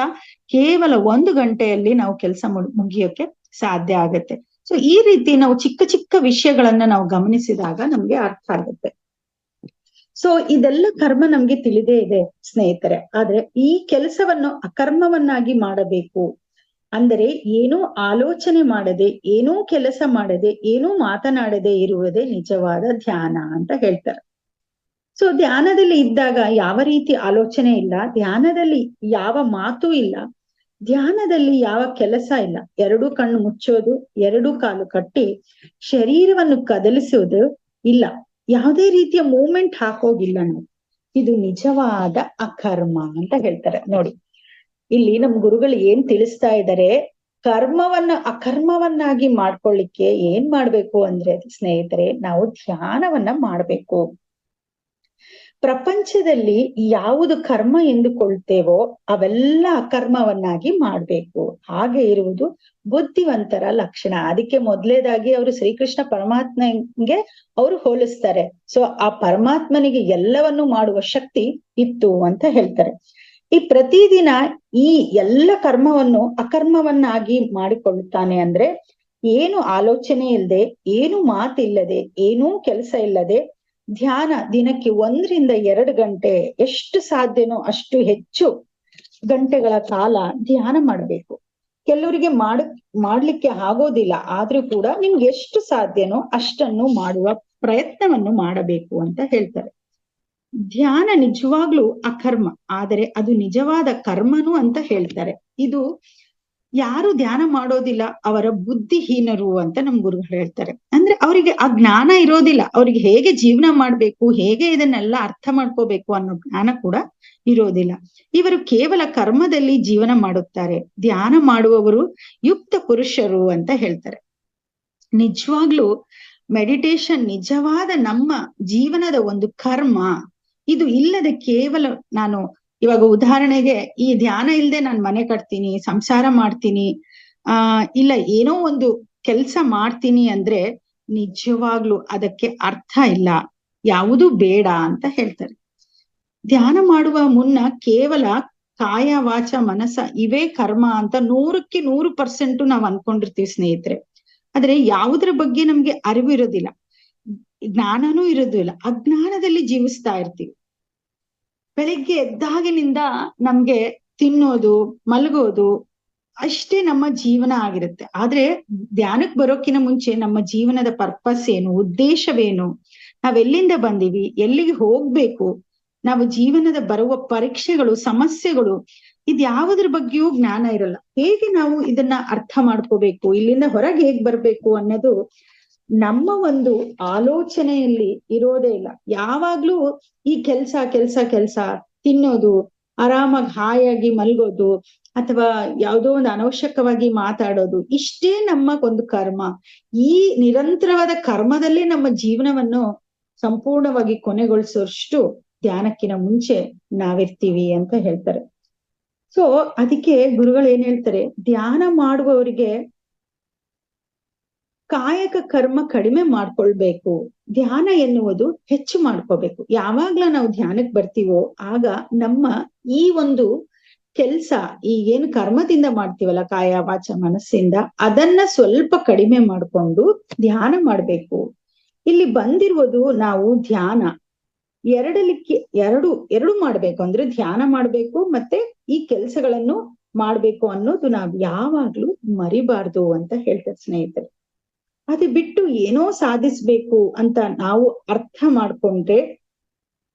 ಕೇವಲ 1 ಗಂಟೆಯಲ್ಲಿ ನಾವು ಕೆಲಸ ಮುಗಿಯೋಕೆ ಸಾಧ್ಯ ಆಗತ್ತೆ. ಸೊ ಈ ರೀತಿ ನಾವು ಚಿಕ್ಕ ಚಿಕ್ಕ ವಿಷಯಗಳನ್ನ ನಾವು ಗಮನಿಸಿದಾಗ ನಮ್ಗೆ ಅರ್ಥ ಆಗುತ್ತೆ. ಸೊ ಇದೆಲ್ಲ ಕರ್ಮ ನಮ್ಗೆ ತಿಳಿದೇ ಇದೆ ಸ್ನೇಹಿತರೆ. ಆದ್ರೆ ಈ ಕೆಲಸವನ್ನು ಅಕರ್ಮವನ್ನಾಗಿ ಮಾಡಬೇಕು. ಅಂದರೆ ಏನೂ ಆಲೋಚನೆ ಮಾಡದೆ, ಏನೂ ಕೆಲಸ ಮಾಡದೆ, ಏನೂ ಮಾತನಾಡದೆ ಇರುವುದೇ ನಿಜವಾದ ಧ್ಯಾನ ಅಂತ ಹೇಳ್ತಾರೆ. ಸೊ ಧ್ಯಾನದಲ್ಲಿ ಇದ್ದಾಗ ಯಾವ ರೀತಿ ಆಲೋಚನೆ ಇಲ್ಲ, ಧ್ಯಾನದಲ್ಲಿ ಯಾವ ಮಾತು ಇಲ್ಲ, ಧ್ಯಾನದಲ್ಲಿ ಯಾವ ಕೆಲಸ ಇಲ್ಲ. 2 ಕಣ್ಣು ಮುಚ್ಚೋದು, 2 ಕಾಲು ಕಟ್ಟಿ ಶರೀರವನ್ನು ಕದಲಿಸುವುದು ಇಲ್ಲ, ಯಾವುದೇ ರೀತಿಯ ಮೂವ್ಮೆಂಟ್ ಹಾಕೋಗಿಲ್ಲ ನಾವು. ಇದು ನಿಜವಾದ ಅಕರ್ಮ ಅಂತ ಹೇಳ್ತಾರೆ. ನೋಡಿ ಇಲ್ಲಿ ನಮ್ ಗುರುಗಳು ಏನ್ ತಿಳಿಸ್ತಾ ಇದ್ದಾರೆ, ಕರ್ಮವನ್ನ ಅಕರ್ಮವನ್ನಾಗಿ ಮಾಡ್ಕೊಳ್ಳಿಕ್ಕೆ ಏನ್ ಮಾಡ್ಬೇಕು ಅಂದ್ರೆ ಸ್ನೇಹಿತರೆ, ನಾವು ಧ್ಯಾನವನ್ನ ಮಾಡ್ಬೇಕು. ಪ್ರಪಂಚದಲ್ಲಿ ಯಾವುದು ಕರ್ಮ ಎಂದುಕೊಳ್ತೇವೋ ಅವೆಲ್ಲ ಅಕರ್ಮವನ್ನಾಗಿ ಮಾಡ್ಬೇಕು. ಹಾಗೆ ಇರುವುದು ಬುದ್ಧಿವಂತರ ಲಕ್ಷಣ. ಅದಕ್ಕೆ ಮೊದಲೇದಾಗಿ ಅವರು ಶ್ರೀಕೃಷ್ಣ ಪರಮಾತ್ಮನಿಗೆ ಅವರು ಹೋಲಿಸ್ತಾರೆ. ಸೊ ಆ ಪರಮಾತ್ಮನಿಗೆ ಎಲ್ಲವನ್ನು ಮಾಡುವ ಶಕ್ತಿ ಇತ್ತು ಅಂತ ಹೇಳ್ತಾರೆ. ಈ ಪ್ರತಿದಿನ ಈ ಎಲ್ಲ ಕರ್ಮವನ್ನು ಅಕರ್ಮವನ್ನಾಗಿ ಮಾಡಿಕೊಳ್ಳುತ್ತಾನೆ. ಅಂದ್ರೆ ಏನು ಆಲೋಚನೆ ಇಲ್ಲದೆ, ಏನು ಮಾತಿಲ್ಲದೆ, ಏನೂ ಕೆಲಸ ಇಲ್ಲದೆ ಧ್ಯಾನ ದಿನಕ್ಕೆ 1 ರಿಂದ 2 ಗಂಟೆ, ಎಷ್ಟು ಸಾಧ್ಯನೋ ಅಷ್ಟು ಹೆಚ್ಚು ಗಂಟೆಗಳ ಕಾಲ ಧ್ಯಾನ ಮಾಡ್ಬೇಕು. ಕೆಲವರಿಗೆ ಮಾಡ್ಲಿಕ್ಕೆ ಆಗೋದಿಲ್ಲ, ಆದ್ರೂ ಕೂಡ ನಿಮ್ಗೆ ಎಷ್ಟು ಸಾಧ್ಯನೋ ಅಷ್ಟನ್ನು ಮಾಡುವ ಪ್ರಯತ್ನವನ್ನು ಮಾಡಬೇಕು ಅಂತ ಹೇಳ್ತಾರೆ. ಧ್ಯಾನ ನಿಜವಾಗ್ಲೂ ಅಕರ್ಮ, ಆದರೆ ಅದು ನಿಜವಾದ ಕರ್ಮನು ಅಂತ ಹೇಳ್ತಾರೆ. ಇದು ಯಾರು ಧ್ಯಾನ ಮಾಡೋದಿಲ್ಲ ಅವರ ಬುದ್ಧಿಹೀನರು ಅಂತ ನಮ್ ಗುರುಗಳು ಹೇಳ್ತಾರೆ. ಅಂದ್ರೆ ಅವರಿಗೆ ಆ ಜ್ಞಾನ ಇರೋದಿಲ್ಲ, ಅವ್ರಿಗೆ ಹೇಗೆ ಜೀವನ ಮಾಡ್ಬೇಕು, ಹೇಗೆ ಇದನ್ನೆಲ್ಲ ಅರ್ಥ ಮಾಡ್ಕೋಬೇಕು ಅನ್ನೋ ಜ್ಞಾನ ಕೂಡ ಇರೋದಿಲ್ಲ. ಇವರು ಕೇವಲ ಕರ್ಮದಲ್ಲಿ ಜೀವನ ಮಾಡುತ್ತಾರೆ. ಧ್ಯಾನ ಮಾಡುವವರು ಯುಕ್ತ ಪುರುಷರು ಅಂತ ಹೇಳ್ತಾರೆ. ನಿಜವಾಗ್ಲೂ ಮೆಡಿಟೇಷನ್ ನಿಜವಾದ ನಮ್ಮ ಜೀವನದ ಒಂದು ಕರ್ಮ. ಇದು ಇಲ್ಲದೆ ಕೇವಲ ನಾನು ಇವಾಗ ಉದಾಹರಣೆಗೆ ಈ ಧ್ಯಾನ ಇಲ್ಲದೆ ನಾನು ಮನೆ ಕಟ್ತೀನಿ, ಸಂಸಾರ ಮಾಡ್ತೀನಿ, ಇಲ್ಲ ಏನೋ ಒಂದು ಕೆಲ್ಸ ಮಾಡ್ತೀನಿ ಅಂದ್ರೆ ನಿಜವಾಗ್ಲೂ ಅದಕ್ಕೆ ಅರ್ಥ ಇಲ್ಲ, ಯಾವುದೂ ಬೇಡ ಅಂತ ಹೇಳ್ತಾರೆ. ಧ್ಯಾನ ಮಾಡುವ ಮುನ್ನ ಕೇವಲ ಕಾಯ ವಾಚ ಮನಸ ಇವೇ ಕರ್ಮ ಅಂತ 100% ನಾವ್ ಅನ್ಕೊಂಡಿರ್ತೀವಿ ಸ್ನೇಹಿತರೆ. ಆದ್ರೆ ಯಾವುದ್ರ ಬಗ್ಗೆ ನಮ್ಗೆ ಅರಿವು ಇರೋದಿಲ್ಲ, ಜ್ಞಾನನೂ ಇರೋದಿಲ್ಲ, ಅಜ್ಞಾನದಲ್ಲಿ ಜೀವಿಸ್ತಾ ಇರ್ತೀವಿ. ಬೆಳಿಗ್ಗೆ ಎದ್ದಾಗಿನಿಂದ ನಮ್ಗೆ ತಿನ್ನೋದು, ಮಲಗೋದು ಅಷ್ಟೇ ನಮ್ಮ ಜೀವನ ಆಗಿರುತ್ತೆ. ಆದ್ರೆ ಧ್ಯಾನಕ್ಕೆ ಬರೋಕಿನ ಮುಂಚೆ ನಮ್ಮ ಜೀವನದ ಪರ್ಪಸ್ ಏನು, ಉದ್ದೇಶವೇನು, ನಾವೆಲ್ಲಿಂದ ಬಂದೀವಿ, ಎಲ್ಲಿಗೆ ಹೋಗ್ಬೇಕು, ನಾವು ಜೀವನದ ಬರುವ ಪರೀಕ್ಷೆಗಳು, ಸಮಸ್ಯೆಗಳು, ಇದ್ಯಾವುದ್ರ ಬಗ್ಗೆಯೂ ಜ್ಞಾನ ಇರಲ್ಲ. ಹೇಗೆ ನಾವು ಇದನ್ನ ಅರ್ಥ ಮಾಡ್ಕೋಬೇಕು, ಇಲ್ಲಿಂದ ಹೊರಗೆ ಹೇಗ್ ಬರ್ಬೇಕು ಅನ್ನೋದು ನಮ್ಮ ಒಂದು ಆಲೋಚನೆಯಲ್ಲಿ ಇರೋದೇ ಇಲ್ಲ. ಯಾವಾಗ್ಲೂ ಈ ಕೆಲ್ಸ ಕೆಲ್ಸ ಕೆಲ್ಸ, ತಿನ್ನೋದು, ಆರಾಮಾಗಿ ಹಾಯಾಗಿ ಮಲ್ಗೋದು, ಅಥವಾ ಯಾವುದೋ ಒಂದು ಅನವಶ್ಯಕವಾಗಿ ಮಾತಾಡೋದು, ಇಷ್ಟೇ ನಮ್ಮ ಒಂದು ಕರ್ಮ. ಈ ನಿರಂತರವಾದ ಕರ್ಮದಲ್ಲೇ ನಮ್ಮ ಜೀವನವನ್ನು ಸಂಪೂರ್ಣವಾಗಿ ಕೊನೆಗೊಳಿಸೋಷ್ಟು ಧ್ಯಾನಕ್ಕಿನ ಮುಂಚೆ ನಾವಿರ್ತೀವಿ ಅಂತ ಹೇಳ್ತಾರೆ. ಸೊ ಅದಕ್ಕೆ ಗುರುಗಳು ಏನ್ ಹೇಳ್ತಾರೆ, ಧ್ಯಾನ ಮಾಡುವವರಿಗೆ ಕಾಯಕ ಕರ್ಮ ಕಡಿಮೆ ಮಾಡ್ಕೊಳ್ಬೇಕು, ಧ್ಯಾನ ಎನ್ನುವುದು ಹೆಚ್ಚು ಮಾಡ್ಕೋಬೇಕು. ಯಾವಾಗ್ಲ ನಾವು ಧ್ಯಾನಕ್ಕೆ ಬರ್ತೀವೋ ಆಗ ನಮ್ಮ ಈ ಒಂದು ಕೆಲ್ಸ, ಈಗೇನು ಕರ್ಮದಿಂದ ಮಾಡ್ತೀವಲ್ಲ ಕಾಯ ವಾಚ ಮನಸ್ಸಿಂದ, ಅದನ್ನ ಸ್ವಲ್ಪ ಕಡಿಮೆ ಮಾಡ್ಕೊಂಡು ಧ್ಯಾನ ಮಾಡ್ಬೇಕು. ಇಲ್ಲಿ ಬಂದಿರುವುದು ನಾವು ಧ್ಯಾನ ಎರಡು ಮಾಡ್ಬೇಕು, ಅಂದ್ರೆ ಧ್ಯಾನ ಮಾಡ್ಬೇಕು ಮತ್ತೆ ಈ ಕೆಲ್ಸಗಳನ್ನು ಮಾಡ್ಬೇಕು ಅನ್ನೋದು ನಾವ್ ಯಾವಾಗ್ಲೂ ಮರಿಬಾರ್ದು ಅಂತ ಹೇಳ್ತಾರೆ ಸ್ನೇಹಿತರೆ. ಅದು ಬಿಟ್ಟು ಏನೋ ಸಾಧಿಸ್ಬೇಕು ಅಂತ ನಾವು ಅರ್ಥ ಮಾಡ್ಕೊಂಡ್ರೆ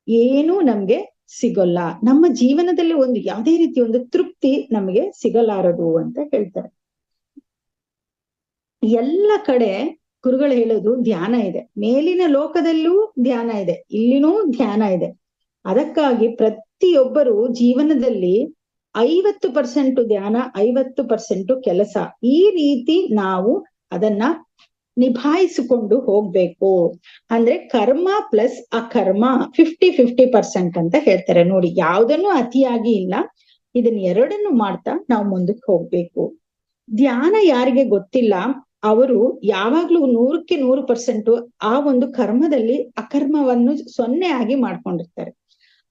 ಏನೂ ನಮ್ಗೆ ಸಿಗಲ್ಲ, ನಮ್ಮ ಜೀವನದಲ್ಲಿ ಒಂದು ಯಾವುದೇ ರೀತಿ ಒಂದು ತೃಪ್ತಿ ನಮಗೆ ಸಿಗಲಾರದು ಅಂತ ಹೇಳ್ತಾರೆ. ಎಲ್ಲ ಕಡೆ ಗುರುಗಳು ಹೇಳೋದು ಧ್ಯಾನ ಇದೆ, ಮೇಲಿನ ಲೋಕದಲ್ಲೂ ಧ್ಯಾನ ಇದೆ, ಇಲ್ಲಿನೂ ಧ್ಯಾನ ಇದೆ. ಅದಕ್ಕಾಗಿ ಪ್ರತಿಯೊಬ್ಬರು ಜೀವನದಲ್ಲಿ 50% ಧ್ಯಾನ, 50% ಕೆಲಸ, ಈ ರೀತಿ ನಾವು ಅದನ್ನ ನಿಭಾಯಿಸಿಕೊಂಡು ಹೋಗ್ಬೇಕು. ಅಂದ್ರೆ ಕರ್ಮ ಪ್ಲಸ್ ಅಕರ್ಮ 50-50% ಅಂತ ಹೇಳ್ತಾರೆ. ನೋಡಿ, ಯಾವ್ದನ್ನು ಅತಿಯಾಗಿ ಇಲ್ಲ, ಇದನ್ನ ಎರಡನ್ನು ಮಾಡ್ತಾ ನಾವು ಮುಂದಕ್ಕೆ ಹೋಗ್ಬೇಕು. ಧ್ಯಾನ ಯಾರಿಗೆ ಗೊತ್ತಿಲ್ಲ ಅವರು ಯಾವಾಗ್ಲೂ 100% ಆ ಒಂದು ಕರ್ಮದಲ್ಲಿ ಅಕರ್ಮವನ್ನು 0 ಆಗಿ ಮಾಡ್ಕೊಂಡಿರ್ತಾರೆ.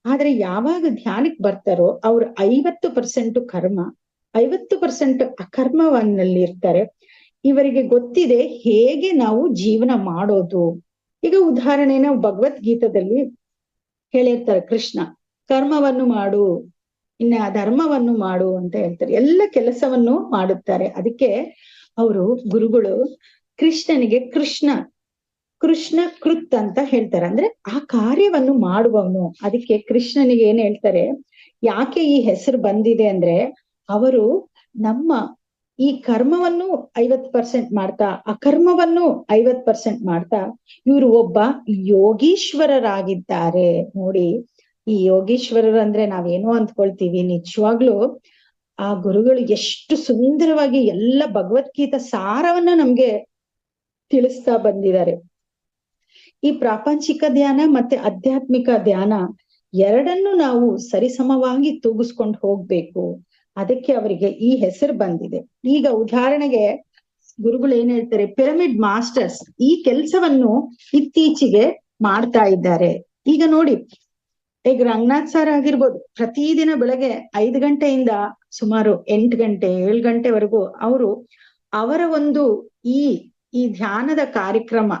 ಆದ್ರೆ ಯಾವಾಗ ಧ್ಯಾನಕ್ಕೆ ಬರ್ತಾರೋ ಅವ್ರು 50% ಕರ್ಮ, 50% ಅಕರ್ಮವನ್ನಲ್ಲಿ ಇರ್ತಾರೆ. ಇವರಿಗೆ ಗೊತ್ತಿದೆ ಹೇಗೆ ನಾವು ಜೀವನ ಮಾಡೋದು. ಈಗ ಉದಾಹರಣೆ ನಾವು ಭಗವದ್ಗೀತಾದಲ್ಲಿ ಹೇಳಿರ್ತಾರೆ, ಕೃಷ್ಣ ಕರ್ಮವನ್ನು ಮಾಡು, ಇನ್ನ ಧರ್ಮವನ್ನು ಮಾಡು ಅಂತ ಹೇಳ್ತಾರೆ. ಎಲ್ಲ ಕೆಲಸವನ್ನು ಮಾಡುತ್ತಾರೆ. ಅದಕ್ಕೆ ಅವರು ಗುರುಗಳು ಕೃಷ್ಣನಿಗೆ ಕೃಷ್ಣ ಕೃತ್ ಅಂತ ಹೇಳ್ತಾರೆ, ಅಂದ್ರೆ ಆ ಕಾರ್ಯವನ್ನು ಮಾಡುವವನು. ಅದಕ್ಕೆ ಕೃಷ್ಣನಿಗೆ ಏನ್ ಹೇಳ್ತಾರೆ, ಯಾಕೆ ಈ ಹೆಸರು ಬಂದಿದೆ ಅಂದ್ರೆ ಅವರು ನಮ್ಮ ಈ ಕರ್ಮವನ್ನು 50% ಮಾಡ್ತಾ, ಅಕರ್ಮವನ್ನು 50% ಮಾಡ್ತಾ ಇವರು ಒಬ್ಬ ಯೋಗೀಶ್ವರರಾಗಿದ್ದಾರೆ. ನೋಡಿ, ಈ ಯೋಗೀಶ್ವರರು ಅಂದ್ರೆ ನಾವೇನೋ ಅಂದ್ಕೊಳ್ತೀವಿ, ನಿಜವಾಗ್ಲೂ ಆ ಗುರುಗಳು ಎಷ್ಟು ಸುಂದರವಾಗಿ ಎಲ್ಲ ಭಗವದ್ಗೀತಾ ಸಾರವನ್ನ ನಮ್ಗೆ ತಿಳಿಸ್ತಾ ಬಂದಿದ್ದಾರೆ. ಈ ಪ್ರಾಪಂಚಿಕ ಧ್ಯಾನ ಮತ್ತೆ ಆಧ್ಯಾತ್ಮಿಕ ಧ್ಯಾನ ಎರಡನ್ನು ನಾವು ಸರಿಸಮವಾಗಿ ತೂಗಿಸ್ಕೊಂಡು ಹೋಗ್ಬೇಕು. ಅದಕ್ಕೆ ಅವರಿಗೆ ಈ ಹೆಸರು ಬಂದಿದೆ. ಈಗ ಉದಾಹರಣೆಗೆ ಗುರುಗಳು ಏನ್ ಹೇಳ್ತಾರೆ, ಪಿರಮಿಡ್ ಮಾಸ್ಟರ್ಸ್ ಈ ಕೆಲಸವನ್ನು ಇತ್ತೀಚೆಗೆ ಮಾಡ್ತಾ ಇದ್ದಾರೆ. ಈಗ ನೋಡಿ, ಈಗ ರಂಗನಾಥ್ ಸರ್ ಆಗಿರ್ಬೋದು, ಪ್ರತಿದಿನ ಬೆಳಗ್ಗೆ 5 ಗಂಟೆಯಿಂದ ಸುಮಾರು 8 ಗಂಟೆ 7 ಗಂಟೆವರೆಗೂ ಅವರು ಅವರ ಒಂದು ಈ ಧ್ಯಾನದ ಕಾರ್ಯಕ್ರಮ,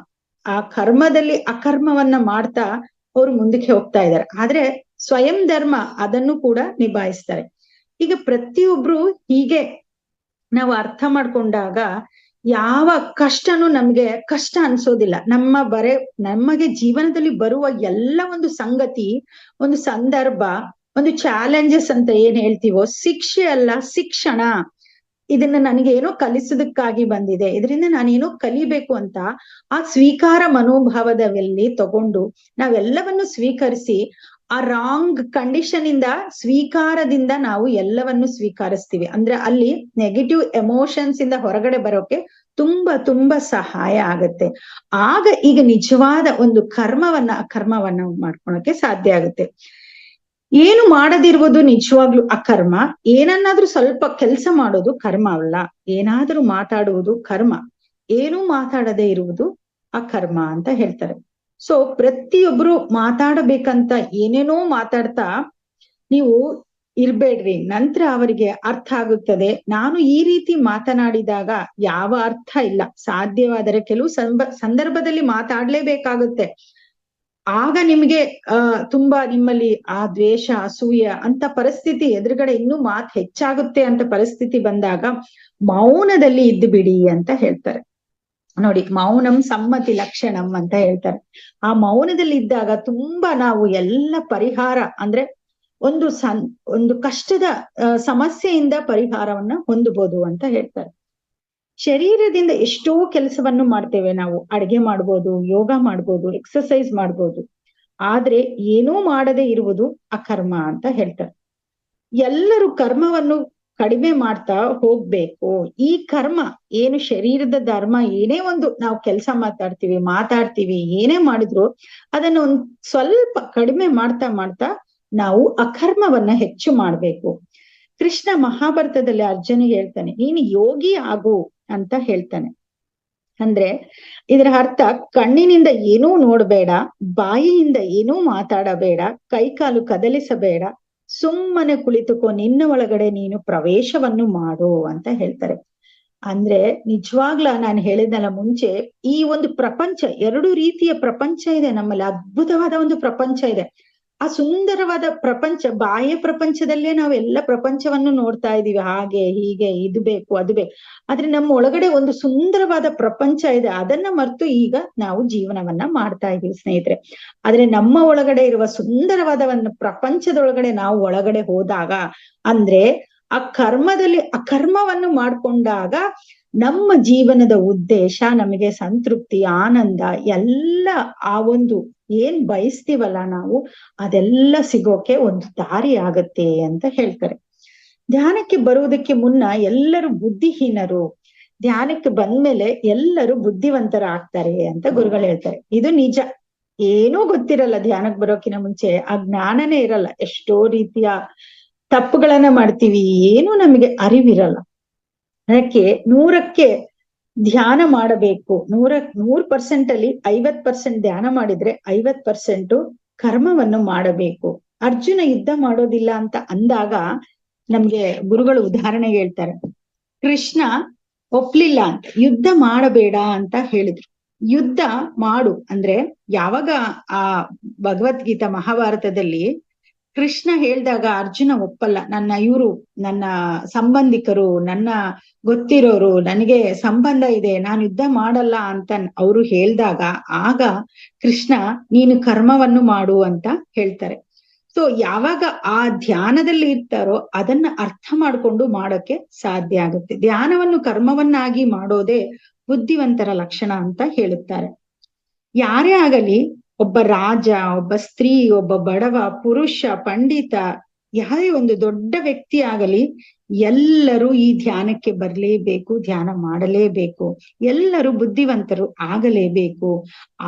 ಆ ಕರ್ಮದಲ್ಲಿ ಅಕರ್ಮವನ್ನ ಮಾಡ್ತಾ ಅವರು ಮುಂದಕ್ಕೆ ಹೋಗ್ತಾ ಇದ್ದಾರೆ. ಆದ್ರೆ ಸ್ವಯಂ ಧರ್ಮ ಅದನ್ನು ಕೂಡ ನಿಭಾಯಿಸ್ತಾರೆ. ಈಗ ಪ್ರತಿಯೊಬ್ರು ಹೀಗೆ ನಾವು ಅರ್ಥ ಮಾಡ್ಕೊಂಡಾಗ ಯಾವ ಕಷ್ಟನೂ ನಮ್ಗೆ ಕಷ್ಟ ಅನ್ಸೋದಿಲ್ಲ. ನಮಗೆ ಜೀವನದಲ್ಲಿ ಬರುವ ಎಲ್ಲ ಒಂದು ಸಂಗತಿ, ಒಂದು ಸಂದರ್ಭ, ಒಂದು ಚಾಲೆಂಜಸ್ ಅಂತ ಏನ್ ಹೇಳ್ತೀವೋ, ಶಿಕ್ಷೆ ಅಲ್ಲ ಶಿಕ್ಷಣ. ಇದನ್ನ ನನಗೇನೋ ಕಲಿಸೋದಕ್ಕಾಗಿ ಬಂದಿದೆ, ಇದರಿಂದ ನಾನೇನೋ ಕಲಿಬೇಕು ಅಂತ ಆ ಸ್ವೀಕಾರ ಮನೋಭಾವದಲ್ಲಿ ತಗೊಂಡು ನಾವೆಲ್ಲವನ್ನು ಸ್ವೀಕರಿಸಿ ಆ ರಾಂಗ್ ಕಂಡೀಷನ್ ಇಂದ ಸ್ವೀಕಾರದಿಂದ ನಾವು ಎಲ್ಲವನ್ನು ಸ್ವೀಕರಿಸ್ತೀವಿ. ಅಂದ್ರೆ ಅಲ್ಲಿ ನೆಗೆಟಿವ್ ಎಮೋಷನ್ಸ್ ಇಂದ ಹೊರಗಡೆ ಬರೋಕೆ ತುಂಬಾ ಸಹಾಯ ಆಗತ್ತೆ. ಆಗ ಈಗ ನಿಜವಾದ ಒಂದು ಅಕರ್ಮವನ್ನ ಮಾಡ್ಕೊಳಕ್ಕೆ ಸಾಧ್ಯ ಆಗುತ್ತೆ. ಏನು ಮಾಡದಿರುವುದು ನಿಜವಾಗ್ಲು ಅಕರ್ಮ, ಏನನ್ನಾದ್ರೂ ಸ್ವಲ್ಪ ಕೆಲಸ ಮಾಡೋದು ಕರ್ಮ ಅಲ್ಲ. ಏನಾದ್ರೂ ಮಾತಾಡುವುದು ಕರ್ಮ, ಏನೂ ಮಾತಾಡದೆ ಇರುವುದು ಅಕರ್ಮ ಅಂತ ಹೇಳ್ತಾರೆ. ಸೊ ಪ್ರತಿಯೊಬ್ರು ಮಾತಾಡಬೇಕಂತ ಏನೇನೋ ಮಾತಾಡ್ತಾ ನೀವು ಇರ್ಬೇಡ್ರಿ. ನಂತರ ಅವರಿಗೆ ಅರ್ಥ ಆಗುತ್ತದೆ, ನಾನು ಈ ರೀತಿ ಮಾತನಾಡಿದಾಗ ಯಾವ ಅರ್ಥ ಇಲ್ಲ, ಸಾಧ್ಯವಾದರೆ ಕೆಲವು ಸಂದರ್ಭದಲ್ಲಿ ಮಾತಾಡ್ಲೇಬೇಕಾಗುತ್ತೆ. ಆಗ ನಿಮ್ಗೆ ತುಂಬಾ ನಿಮ್ಮಲ್ಲಿ ಆ ದ್ವೇಷ, ಅಸೂಯೆ ಅಂತ ಪರಿಸ್ಥಿತಿ ಎದುರುಗಡೆ ಇನ್ನೂ ಮಾತು ಹೆಚ್ಚಾಗುತ್ತೆ ಅಂತ ಪರಿಸ್ಥಿತಿ ಬಂದಾಗ ಮೌನದಲ್ಲಿ ಇದ್ದು ಬಿಡಿ ಅಂತ ಹೇಳ್ತಾರೆ. ನೋಡಿ, ಮೌನಂ ಸಮ್ಮತಿ ಲಕ್ಷಣಂ ಅಂತ ಹೇಳ್ತಾರೆ. ಆ ಮೌನದಲ್ಲಿ ಇದ್ದಾಗ ತುಂಬಾ ನಾವು ಎಲ್ಲ ಪರಿಹಾರ ಅಂದ್ರೆ ಒಂದು ಕಷ್ಟದ ಸಮಸ್ಯೆಯಿಂದ ಪರಿಹಾರವನ್ನ ಹೊಂದಬಹುದು ಅಂತ ಹೇಳ್ತಾರೆ. ಶರೀರದಿಂದ ಎಷ್ಟೋ ಕೆಲಸವನ್ನು ಮಾಡ್ತೇವೆ ನಾವು. ಅಡ್ಗೆ ಮಾಡ್ಬೋದು, ಯೋಗ ಮಾಡ್ಬೋದು, ಎಕ್ಸರ್ಸೈಸ್ ಮಾಡ್ಬೋದು. ಆದ್ರೆ ಏನೂ ಮಾಡದೆ ಇರುವುದು ಅಕರ್ಮ ಅಂತ ಹೇಳ್ತಾರೆ. ಎಲ್ಲರೂ ಕರ್ಮವನ್ನು ಕಡಿಮೆ ಮಾಡ್ತಾ ಹೋಗ್ಬೇಕು. ಈ ಕರ್ಮ ಏನು ಶರೀರದ ಧರ್ಮ, ಏನೇ ಒಂದು ನಾವು ಕೆಲಸ ಮಾತಾಡ್ತೀವಿ, ಏನೇ ಮಾಡಿದ್ರು ಅದನ್ನ ಒಂದ್ ಸ್ವಲ್ಪ ಕಡಿಮೆ ಮಾಡ್ತಾ ನಾವು ಅಕರ್ಮವನ್ನ ಹೆಚ್ಚು ಮಾಡ್ಬೇಕು. ಕೃಷ್ಣ ಮಹಾಭಾರತದಲ್ಲಿ ಅರ್ಜುನಿಗೆ ಹೇಳ್ತಾನೆ, ನೀನು ಯೋಗಿ ಆಗು ಅಂತ ಹೇಳ್ತಾನೆ. ಅಂದ್ರೆ ಇದರ ಅರ್ಥ ಕಣ್ಣಿನಿಂದ ಏನೂ ನೋಡ್ಬೇಡ, ಬಾಯಿಯಿಂದ ಏನೂ ಮಾತಾಡಬೇಡ, ಕೈಕಾಲು ಕದಲಿಸಬೇಡ, ಸುಮ್ಮನೆ ಕುಳಿತುಕೋ, ನಿನ್ನ ಒಳಗಡೆ ನೀನು ಪ್ರವೇಶವನ್ನು ಮಾಡು ಅಂತ ಹೇಳ್ತಾರೆ. ಅಂದ್ರೆ ನಿಜವಾಗ್ಲ ನಾನು ಹೇಳಿದ್ನಲ್ಲ ಮುಂಚೆ, ಈ ಒಂದು ಪ್ರಪಂಚ 2 ರೀತಿಯ ಪ್ರಪಂಚ ಇದೆ ನಮ್ಮಲ್ಲಿ. ಅದ್ಭುತವಾದ ಒಂದು ಪ್ರಪಂಚ ಇದೆ. ಆ ಸುಂದರವಾದ ಪ್ರಪಂಚ, ಬಾಹ್ಯ ಪ್ರಪಂಚದಲ್ಲೇ ನಾವು ಎಲ್ಲ ಪ್ರಪಂಚವನ್ನು ನೋಡ್ತಾ ಇದೀವಿ, ಹಾಗೆ ಹೀಗೆ, ಇದು ಬೇಕು ಅದು ಬೇಕು. ಆದ್ರೆ ನಮ್ಮ ಒಳಗಡೆ ಒಂದು ಸುಂದರವಾದ ಪ್ರಪಂಚ ಇದೆ. ಅದನ್ನ ಮರೆತು ಈಗ ನಾವು ಜೀವನವನ್ನ ಮಾಡ್ತಾ ಇದೀವಿ ಸ್ನೇಹಿತರೆ. ಆದ್ರೆ ನಮ್ಮ ಒಳಗಡೆ ಇರುವ ಸುಂದರವಾದ ಒಂದು ಪ್ರಪಂಚದೊಳಗಡೆ ನಾವು ಒಳಗಡೆ ಹೋದಾಗ, ಅಂದ್ರೆ ಆ ಅಕರ್ಮವನ್ನು ಮಾಡ್ಕೊಂಡಾಗ ನಮ್ಮ ಜೀವನದ ಉದ್ದೇಶ, ನಮಗೆ ಸಂತೃಪ್ತಿ, ಆನಂದ ಎಲ್ಲ ಆ ಒಂದು ಏನ್ ಬಯಸ್ತೀವಲ್ಲ ನಾವು, ಅದೆಲ್ಲ ಸಿಗೋಕೆ ಒಂದು ದಾರಿ ಆಗತ್ತೆ ಅಂತ ಹೇಳ್ತಾರೆ. ಧ್ಯಾನಕ್ಕೆ ಬರುವುದಕ್ಕೆ ಮುನ್ನ ಎಲ್ಲರೂ ಬುದ್ಧಿಹೀನರು, ಧ್ಯಾನಕ್ಕೆ ಬಂದ್ಮೇಲೆ ಎಲ್ಲರೂ ಬುದ್ಧಿವಂತರ ಆಗ್ತಾರೆ ಅಂತ ಗುರುಗಳು ಹೇಳ್ತಾರೆ. ಇದು ನಿಜ. ಏನೂ ಗೊತ್ತಿರಲ್ಲ ಧ್ಯಾನಕ್ಕೆ ಬರೋಕಿನ ಮುಂಚೆ, ಆ ಜ್ಞಾನನೇ ಇರಲ್ಲ. ಎಷ್ಟೋ ರೀತಿಯ ತಪ್ಪುಗಳನ್ನ ಮಾಡ್ತೀವಿ, ಏನು ನಮಗೆ ಅರಿವಿರಲ್ಲ. ಅದಕ್ಕೆ 100ಕ್ಕೆ ಧ್ಯಾನ ಮಾಡಬೇಕು. 100% ಅಲ್ಲಿ 50% ಧ್ಯಾನ ಮಾಡಿದ್ರೆ 50% ಕರ್ಮವನ್ನು ಮಾಡಬೇಕು. ಅರ್ಜುನ ಯುದ್ಧ ಮಾಡೋದಿಲ್ಲ ಅಂತ ಅಂದಾಗ ನಮ್ಗೆ ಗುರುಗಳು ಉದಾಹರಣೆ ಹೇಳ್ತಾರೆ. ಕೃಷ್ಣ ಒಪ್ಲಿಲ್ಲ ಅಂತ, ಯುದ್ಧ ಮಾಡಬೇಡ ಅಂತ ಹೇಳಿದ್ರು. ಯುದ್ಧ ಮಾಡು ಅಂದ್ರೆ ಯಾವಾಗ ಆ ಭಗವದ್ಗೀತಾ ಮಹಾಭಾರತದಲ್ಲಿ ಕೃಷ್ಣ ಹೇಳ್ದಾಗ ಅರ್ಜುನ ಒಪ್ಪಲ್ಲ. ನನ್ನ ಸಂಬಂಧಿಕರು, ನನ್ನ ಗೊತ್ತಿರೋರು, ನನಗೆ ಸಂಬಂಧ ಇದೆ, ನಾನು ಯುದ್ಧ ಮಾಡಲ್ಲ ಅಂತ ಅವರು ಹೇಳ್ದಾಗ, ಆಗ ಕೃಷ್ಣ ನೀನು ಕರ್ಮವನ್ನು ಮಾಡು ಅಂತ ಹೇಳ್ತಾರೆ. ಸೊ ಯಾವಾಗ ಆ ಧ್ಯಾನದಲ್ಲಿ ಇರ್ತಾರೋ ಅದನ್ನ ಅರ್ಥ ಮಾಡ್ಕೊಂಡು ಮಾಡೋಕೆ ಸಾಧ್ಯ ಆಗುತ್ತೆ. ಧ್ಯಾನವನ್ನು ಕರ್ಮವನ್ನಾಗಿ ಮಾಡೋದೇ ಬುದ್ಧಿವಂತರ ಲಕ್ಷಣ ಅಂತ ಹೇಳುತ್ತಾರೆ. ಯಾರೇ ಆಗಲಿ, ಒಬ್ಬ ರಾಜ, ಒಬ್ಬ ಸ್ತ್ರೀ, ಒಬ್ಬ ಬಡವ, ಪುರುಷ, ಪಂಡಿತ, ಯಾರೇ ಒಂದು ದೊಡ್ಡ ವ್ಯಕ್ತಿ ಆಗಲಿ, ಎಲ್ಲರೂ ಈ ಧ್ಯಾನಕ್ಕೆ ಬರಲೇಬೇಕು, ಧ್ಯಾನ ಮಾಡಲೇಬೇಕು. ಎಲ್ಲರೂ ಬುದ್ಧಿವಂತರು ಆಗಲೇಬೇಕು.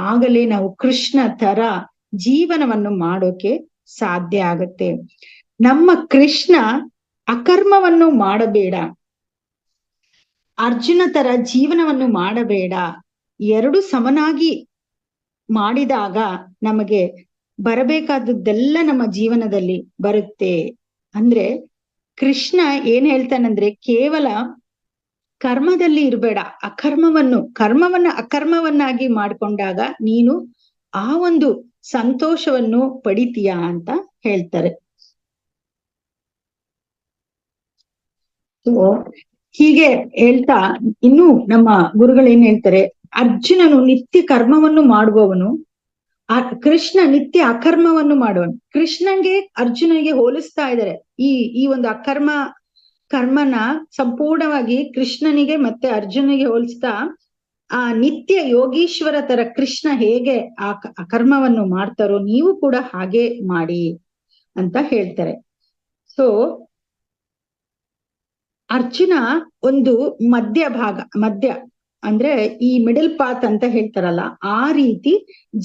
ಆಗಲೇ ನಾವು ಕೃಷ್ಣ ತರ ಜೀವನವನ್ನು ಮಾಡೋಕೆ ಸಾಧ್ಯ ಆಗತ್ತೆ. ನಮ್ಮ ಕೃಷ್ಣ ಅಕರ್ಮವನ್ನು ಮಾಡಬೇಡ, ಅರ್ಜುನ ತರ ಜೀವನವನ್ನು ಮಾಡಬೇಡ, 2 ಸಮನಾಗಿ ಮಾಡಿದಾಗ ನಮಗೆ ಬರಬೇಕಾದದ್ದೆಲ್ಲ ನಮ್ಮ ಜೀವನದಲ್ಲಿ ಬರುತ್ತೆ. ಅಂದ್ರೆ ಕೃಷ್ಣ ಏನ್ ಹೇಳ್ತಾನಂದ್ರೆ, ಕೇವಲ ಕರ್ಮದಲ್ಲಿ ಇರಬೇಡ, ಕರ್ಮವನ್ನ ಅಕರ್ಮವನ್ನಾಗಿ ಮಾಡ್ಕೊಂಡಾಗ ನೀನು ಆ ಒಂದು ಸಂತೋಷವನ್ನು ಪಡಿತೀಯ ಅಂತ ಹೇಳ್ತಾರೆ. ಹೀಗೆ ಹೇಳ್ತಾ ಇನ್ನು ನಮ್ಮ ಗುರುಗಳು ಏನ್ ಹೇಳ್ತಾರೆ, ಅರ್ಜುನನು ನಿತ್ಯ ಕರ್ಮವನ್ನು ಮಾಡುವವನು, ಕೃಷ್ಣ ನಿತ್ಯ ಅಕರ್ಮವನ್ನು ಮಾಡುವನು. ಕೃಷ್ಣನ್ಗೆ ಅರ್ಜುನನಿಗೆ ಹೋಲಿಸ್ತಾ ಇದ್ದಾರೆ. ಈ ಒಂದು ಅಕರ್ಮ ಕರ್ಮನ ಸಂಪೂರ್ಣವಾಗಿ ಕೃಷ್ಣನಿಗೆ ಮತ್ತೆ ಅರ್ಜುನಿಗೆ ಹೋಲಿಸ್ತಾ ಆ ನಿತ್ಯ ಯೋಗೀಶ್ವರ ತರ ಕೃಷ್ಣ ಹೇಗೆ ಆ ಕರ್ಮವನ್ನು ಮಾಡ್ತಾರೋ ನೀವು ಕೂಡ ಹಾಗೆ ಮಾಡಿ ಅಂತ ಹೇಳ್ತಾರೆ. ಸೊ ಅರ್ಜುನ ಒಂದು ಮಧ್ಯ ಅಂದ್ರೆ ಈ ಮಿಡಲ್ ಪಾತ್ ಅಂತ ಹೇಳ್ತಾರಲ್ಲ, ಆ ರೀತಿ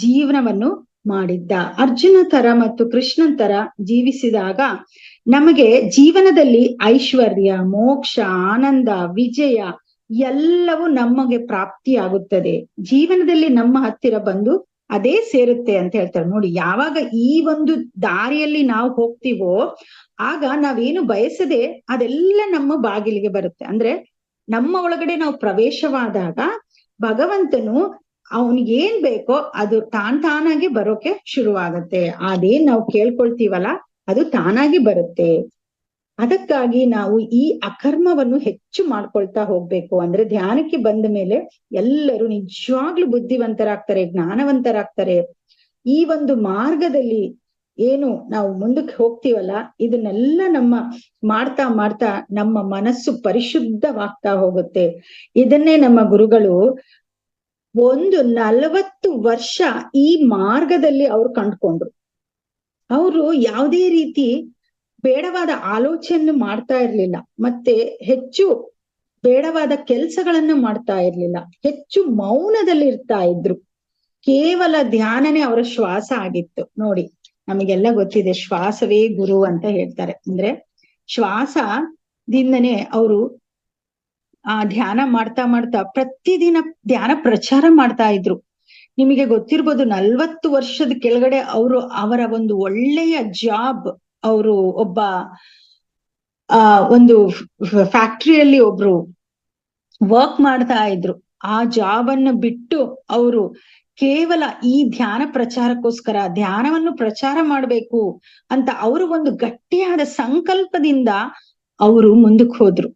ಜೀವನವನ್ನು ಮಾಡಿದ್ದ. ಅರ್ಜುನ ತರ ಮತ್ತು ಕೃಷ್ಣನ್ ತರ ಜೀವಿಸಿದಾಗ ನಮಗೆ ಜೀವನದಲ್ಲಿ ಐಶ್ವರ್ಯ, ಮೋಕ್ಷ, ಆನಂದ, ವಿಜಯ ಎಲ್ಲವೂ ನಮಗೆ ಪ್ರಾಪ್ತಿಯಾಗುತ್ತದೆ. ಜೀವನದಲ್ಲಿ ನಮ್ಮ ಹತ್ತಿರ ಬಂದು ಅದೇ ಸೇರುತ್ತೆ ಅಂತ ಹೇಳ್ತಾರೆ. ನೋಡಿ, ಯಾವಾಗ ಈ ಒಂದು ದಾರಿಯಲ್ಲಿ ನಾವು ಹೋಗ್ತೀವೋ ಆಗ ನಾವೇನು ಬಯಸದೆ ಅದೆಲ್ಲ ನಮ್ಮ ಬಾಗಿಲಿಗೆ ಬರುತ್ತೆ. ಅಂದ್ರೆ ನಮ್ಮ ಒಳಗಡೆ ನಾವು ಪ್ರವೇಶವಾದಾಗ ಭಗವಂತನು ಅವನಿಗೆ ಏನ್ ಬೇಕೋ ಅದು ತಾನಾಗಿ ಬರೋಕೆ ಶುರುವಾಗತ್ತೆ. ಅದೇನ್ ನಾವು ಕೇಳ್ಕೊಳ್ತೀವಲ್ಲ ಅದು ತಾನಾಗಿ ಬರುತ್ತೆ. ಅದಕ್ಕಾಗಿ ನಾವು ಈ ಅಕರ್ಮವನ್ನು ಹೆಚ್ಚು ಮಾಡ್ಕೊಳ್ತಾ ಹೋಗ್ಬೇಕು. ಅಂದ್ರೆ ಧ್ಯಾನಕ್ಕೆ ಬಂದ ಮೇಲೆ ಎಲ್ಲರೂ ನಿಜವಾಗ್ಲೂ ಬುದ್ಧಿವಂತರಾಗ್ತಾರೆ, ಜ್ಞಾನವಂತರಾಗ್ತಾರೆ. ಈ ಒಂದು ಮಾರ್ಗದಲ್ಲಿ ಏನು ನಾವು ಮುಂದಕ್ಕೆ ಹೋಗ್ತೀವಲ್ಲ, ಇದನ್ನೆಲ್ಲ ಮಾಡ್ತಾ ಮಾಡ್ತಾ ನಮ್ಮ ಮನಸ್ಸು ಪರಿಶುದ್ಧವಾಗ್ತಾ ಹೋಗುತ್ತೆ. ಇದನ್ನೇ ನಮ್ಮ ಗುರುಗಳು 40 ವರ್ಷ ಈ ಮಾರ್ಗದಲ್ಲಿ ಅವ್ರು ಕಂಡ್ಕೊಂಡ್ರು. ಅವರು ಯಾವುದೇ ರೀತಿ ಬೇಡವಾದ ಆಲೋಚನೆ ಮಾಡ್ತಾ ಇರ್ಲಿಲ್ಲ, ಮತ್ತೆ ಹೆಚ್ಚು ಬೇಡವಾದ ಕೆಲ್ಸಗಳನ್ನ ಮಾಡ್ತಾ ಇರ್ಲಿಲ್ಲ, ಹೆಚ್ಚು ಮೌನದಲ್ಲಿ ಇರ್ತಾ ಇದ್ರು. ಕೇವಲ ಧ್ಯಾನನೇ ಅವರ ಶ್ವಾಸ ಆಗಿತ್ತು. ನೋಡಿ, ನಮಗೆಲ್ಲ ಗೊತ್ತಿದೆ ಶ್ವಾಸವೇ ಗುರು ಅಂತ ಹೇಳ್ತಾರೆ. ಅಂದ್ರೆ ಶ್ವಾಸದಿಂದನೇ ಅವರು ಧ್ಯಾನ ಮಾಡ್ತಾ ಮಾಡ್ತಾ ಪ್ರತಿದಿನ ಧ್ಯಾನ ಪ್ರಚಾರ ಮಾಡ್ತಾ ಇದ್ರು. ನಿಮಗೆ ಗೊತ್ತಿರ್ಬೋದು 40 ವರ್ಷದ ಕೆಳಗಡೆ ಅವರ ಒಂದು ಒಳ್ಳೆಯ ಜಾಬ್, ಅವರು ಒಬ್ಬ ಒಂದು ಫ್ಯಾಕ್ಟ್ರಿಯಲ್ಲಿ ಒಬ್ರು ವರ್ಕ್ ಮಾಡ್ತಾ ಇದ್ರು. ಆ ಜಾಬ್ ಅನ್ನು ಬಿಟ್ಟು ಅವರು ಕೇವಲ ಈ ಧ್ಯಾನ ಪ್ರಚಾರಕ್ಕೋಸ್ಕರ ಧ್ಯಾನವನ್ನು ಪ್ರಚಾರ ಮಾಡ್ಬೇಕು ಅಂತ ಅವರು ಒಂದು ಗಟ್ಟಿಯಾದ ಸಂಕಲ್ಪದಿಂದ ಅವರು ಮುಂದಕ್ಕೆ ಹೋದ್ರು.